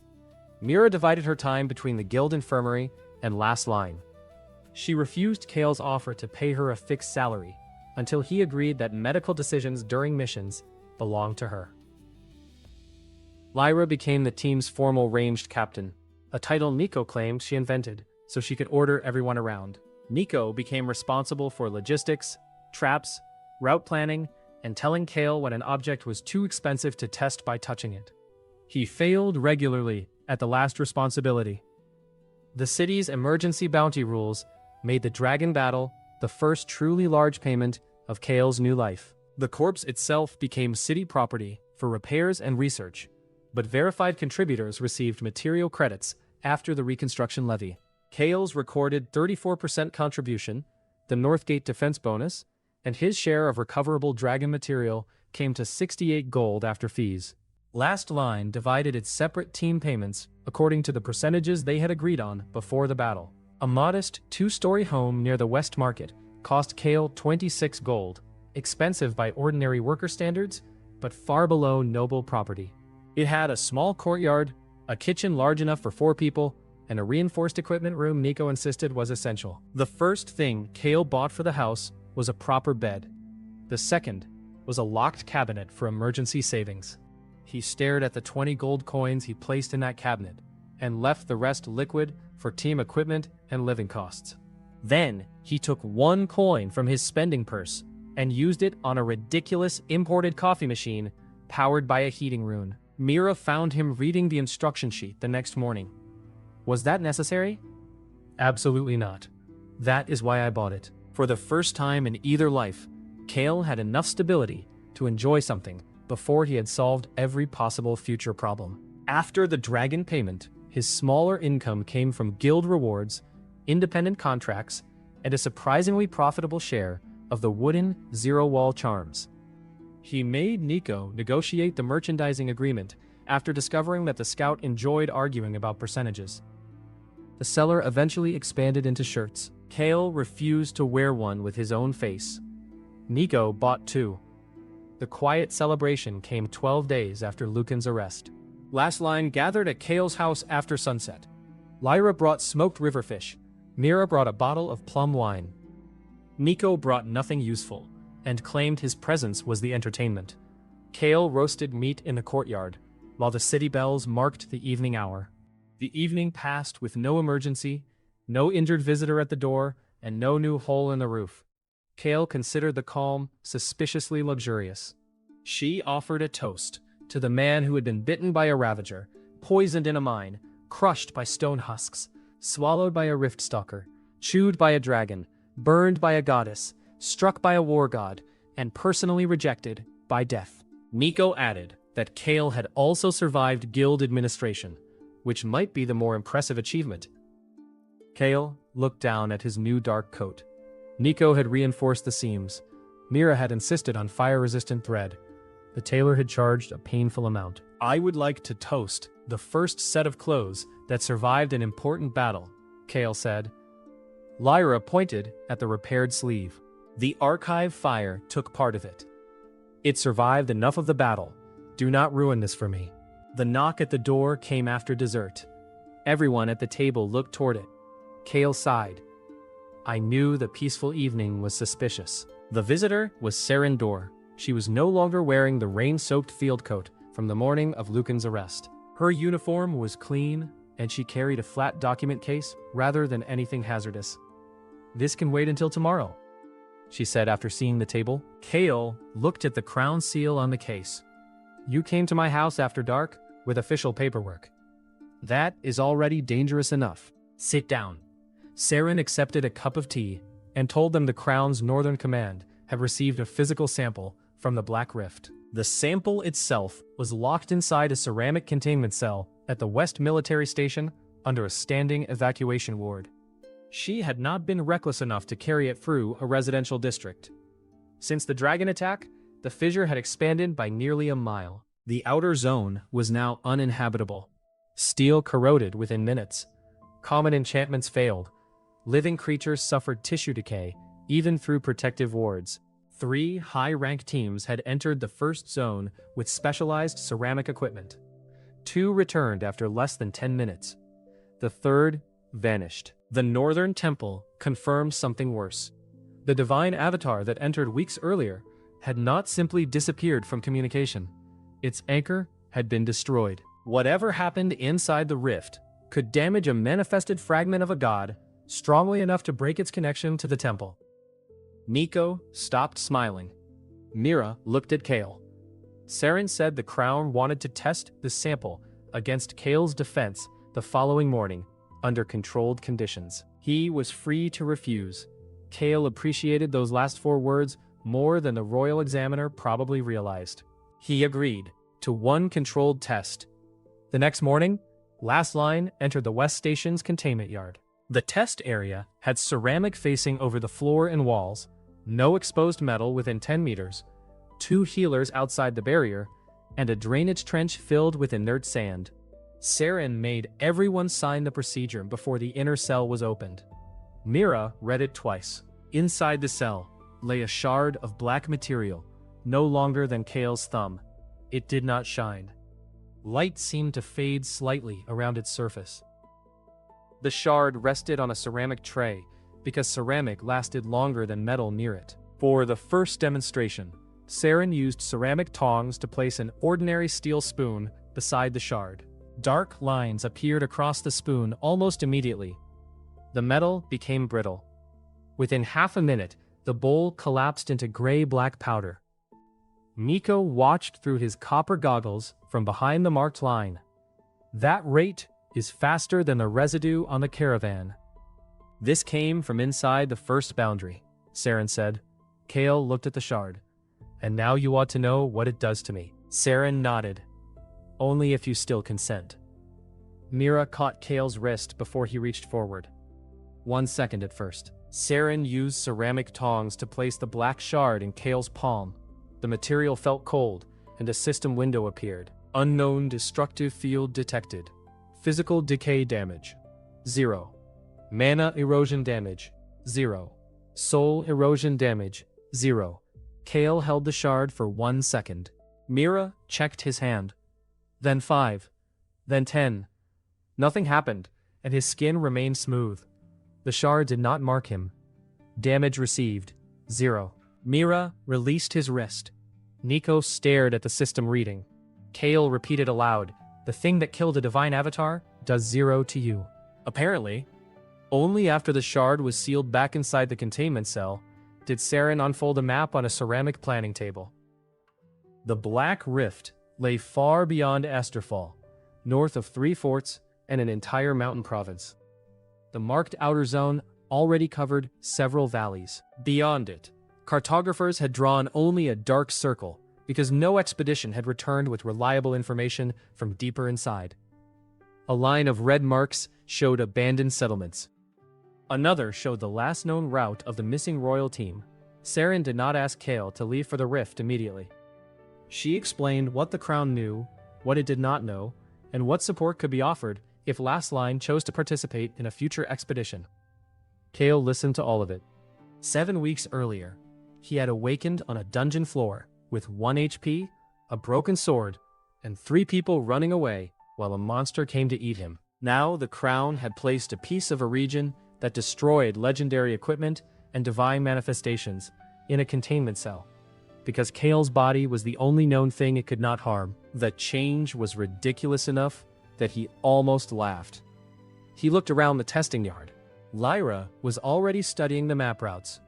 Mira divided her time between the guild infirmary and Last Line. She refused Kael's offer to pay her a fixed salary, until he agreed that medical decisions during missions belonged to her. Lyra became the team's formal ranged captain, a title Nico claimed she invented so she could order everyone around. Nico became responsible for logistics, traps, route planning, and telling Kael when an object was too expensive to test by touching it. He failed regularly at the last responsibility. The city's emergency bounty rules made the dragon battle the first truly large payment of Kael's new life. The corpse itself became city property for repairs and research, but verified contributors received material credits after the reconstruction levy. Kael's recorded 34% contribution, the Northgate defense bonus, and his share of recoverable dragon material came to 68 gold after fees. Last Line divided its separate team payments according to the percentages they had agreed on before the battle. A modest 2-story home near the West Market cost Kael 26 gold, expensive by ordinary worker standards, but far below noble property. It had a small courtyard, a kitchen large enough for 4 people, and a reinforced equipment room Nico insisted was essential. The first thing Kael bought for the house was a proper bed. The second was a locked cabinet for emergency savings. He stared at the 20 gold coins he placed in that cabinet, and left the rest liquid for team equipment and living costs. Then, he took 1 coin from his spending purse and used it on a ridiculous imported coffee machine powered by a heating rune. Mira found him reading the instruction sheet the next morning. Was that necessary? Absolutely not. That is why I bought it. For the first time in either life, Kael had enough stability to enjoy something before he had solved every possible future problem. After the dragon payment, his smaller income came from guild rewards, independent contracts, and a surprisingly profitable share of the wooden zero-wall charms. He made Nico negotiate the merchandising agreement after discovering that the scout enjoyed arguing about percentages. The seller eventually expanded into shirts. Kael refused to wear one with his own face. Nico bought 2. The quiet celebration came 12 days after Lucan's arrest. Last Line gathered at Kael's house after sunset. Lyra brought smoked riverfish. Mira brought a bottle of plum wine. Nico brought nothing useful, and claimed his presence was the entertainment. Kael roasted meat in the courtyard, while the city bells marked the evening hour. The evening passed with no emergency, no injured visitor at the door, and no new hole in the roof. Kael considered the calm suspiciously luxurious. She offered a toast to the man who had been bitten by a ravager, poisoned in a mine, crushed by stone husks, swallowed by a rift stalker, chewed by a dragon, burned by a goddess, struck by a war god, and personally rejected by death. Nico added that Kael had also survived guild administration, which might be the more impressive achievement. Kael looked down at his new dark coat. Nico had reinforced the seams. Mira had insisted on fire-resistant thread. The tailor had charged a painful amount. "I would like to toast the first set of clothes that survived an important battle," Kael said. Lyra pointed at the repaired sleeve. "The archive fire took part of it. It survived enough of the battle. Do not ruin this for me." The knock at the door came after dessert. Everyone at the table looked toward it. Kael sighed. I knew the peaceful evening was suspicious. The visitor was Seren Dor. She was no longer wearing the rain-soaked field coat from the morning of Lucan's arrest. Her uniform was clean, and she carried a flat document case rather than anything hazardous. "This can wait until tomorrow," she said after seeing the table. Kael looked at the crown seal on the case. "You came to my house after dark with official paperwork. That is already dangerous enough. Sit down." Seren accepted a cup of tea and told them the Crown's Northern Command had received a physical sample from the Black Rift. The sample itself was locked inside a ceramic containment cell at the West Military Station under a standing evacuation ward. She had not been reckless enough to carry it through a residential district. Since the dragon attack, the fissure had expanded by nearly a mile. The outer zone was now uninhabitable. Steel corroded within minutes. Common enchantments failed. Living creatures suffered tissue decay, even through protective wards. 3 high-ranked teams had entered the first zone with specialized ceramic equipment. 2 returned after less than 10 minutes. The third vanished. The Northern Temple confirmed something worse. The divine avatar that entered weeks earlier had not simply disappeared from communication. Its anchor had been destroyed. Whatever happened inside the rift could damage a manifested fragment of a god strongly enough to break its connection to the temple. Nico stopped smiling. Mira looked at Kael. Saren said the crown wanted to test the sample against Kael's defense the following morning, under controlled conditions. He was free to refuse. Kael appreciated those last 4 words more than the royal examiner probably realized. He agreed to one controlled test. The next morning, Last Line entered the West Station's containment yard. The test area had ceramic facing over the floor and walls, no exposed metal within 10 meters, 2 healers outside the barrier, and a drainage trench filled with inert sand. Saren made everyone sign the procedure before the inner cell was opened. Mira read it twice. Inside the cell lay a shard of black material, no longer than Kael's thumb. It did not shine. Light seemed to fade slightly around its surface. The shard rested on a ceramic tray, because ceramic lasted longer than metal near it. For the first demonstration, Saren used ceramic tongs to place an ordinary steel spoon beside the shard. Dark lines appeared across the spoon almost immediately. The metal became brittle. Within half a minute, the bowl collapsed into gray-black powder. Nico watched through his copper goggles from behind the marked line. That rate is faster than the residue on the caravan. This came from inside the first boundary, Saren said. Kael looked at the shard. And now you ought to know what it does to me. Saren nodded. Only if you still consent. Mira caught Kael's wrist before he reached forward. 1 second at first. Saren used ceramic tongs to place the black shard in Kael's palm. The material felt cold, and a system window appeared. Unknown destructive field detected. Physical decay damage, 0. Mana erosion damage, 0. Soul erosion damage, 0. Kael held the shard for 1 second. Mira checked his hand. Then 5. Then 10. Nothing happened, and his skin remained smooth. The shard did not mark him. Damage received, 0. Mira released his wrist. Nico stared at the system reading. Kael repeated aloud, "The thing that killed a divine avatar does 0 to you." Apparently, only after the shard was sealed back inside the containment cell did Saren unfold a map on a ceramic planning table. The Black Rift lay far beyond Asterfall, north of 3 forts and an entire mountain province. The marked outer zone already covered several valleys. Beyond it, cartographers had drawn only a dark circle because no expedition had returned with reliable information from deeper inside. A line of red marks showed abandoned settlements. Another showed the last known route of the missing royal team. Saren did not ask Kael to leave for the rift immediately. She explained what the crown knew, what it did not know, and what support could be offered if Last Line chose to participate in a future expedition. Kael listened to all of it. 7 weeks earlier, he had awakened on a dungeon floor with 1 HP, a broken sword, and 3 people running away while a monster came to eat him. Now the crown had placed a piece of a region that destroyed legendary equipment and divine manifestations in a containment cell, because Kael's body was the only known thing it could not harm. The change was ridiculous enough that he almost laughed. He looked around the testing yard. Lyra was already studying the map routes.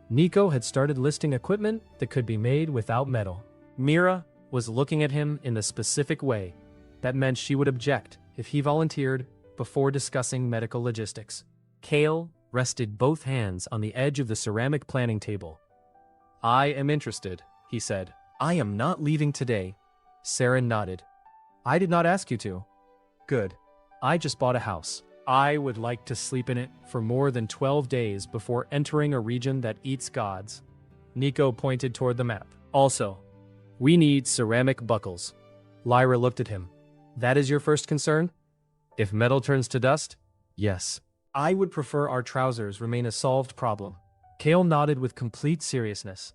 Nico had started listing equipment that could be made without metal. Mira was looking at him in the specific way that meant she would object if he volunteered before discussing medical logistics. Kael rested both hands on the edge of the ceramic planning table. "I am interested," he said. "I am not leaving today." Saren nodded. "I did not ask you to." "Good. I just bought a house. I would like to sleep in it for more than 12 days before entering a region that eats gods. Nico pointed toward the map. Also, we need ceramic buckles. Lyra looked at him. That is your first concern? If metal turns to dust? Yes. I would prefer our trousers remain a solved problem. Kael nodded with complete seriousness.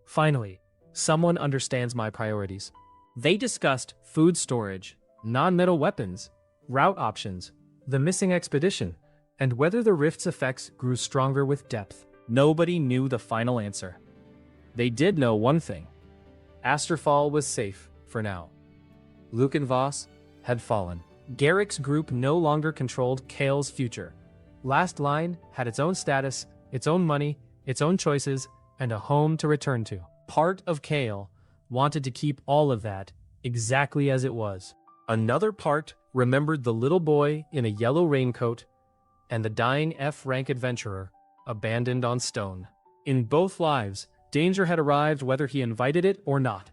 Finally, someone understands my priorities. They discussed food storage, non-metal weapons, route options, the missing expedition, and whether the rift's effects grew stronger with depth. Nobody knew the final answer. They did know one thing. Asterfall was safe, for now. Luke and Voss had fallen. Garrick's group no longer controlled Kael's future. Last Line had its own status, its own money, its own choices, and a home to return to. Part of Kael wanted to keep all of that exactly as it was. Another part remembered the little boy in a yellow raincoat and the dying F-rank adventurer abandoned on stone. In both lives, danger had arrived whether he invited it or not.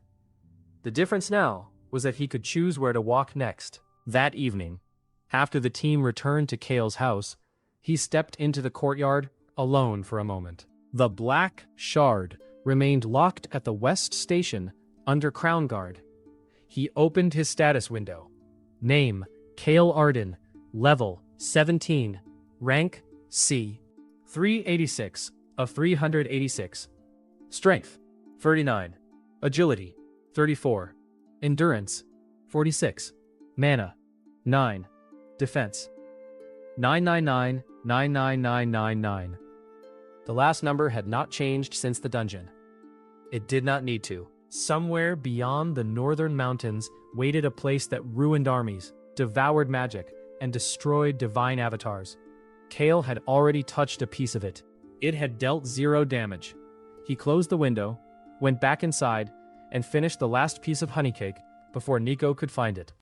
The difference now was that he could choose where to walk next. That evening, after the team returned to Kael's house, he stepped into the courtyard alone for a moment. The Black Shard remained locked at the West Station under Crown Guard. He opened his status window. Name, Kael Arden. Level, 17. Rank, C. 386 of 386. Strength, 39. Agility, 34. Endurance, 46. Mana, 9. Defense, 999-99999. The last number had not changed since the dungeon. It did not need to. Somewhere beyond the northern mountains waited a place that ruined armies, devoured magic, and destroyed divine avatars. Kael had already touched a piece of it. It had dealt 0 damage. He closed the window, went back inside, and finished the last piece of honeycake before Nico could find it.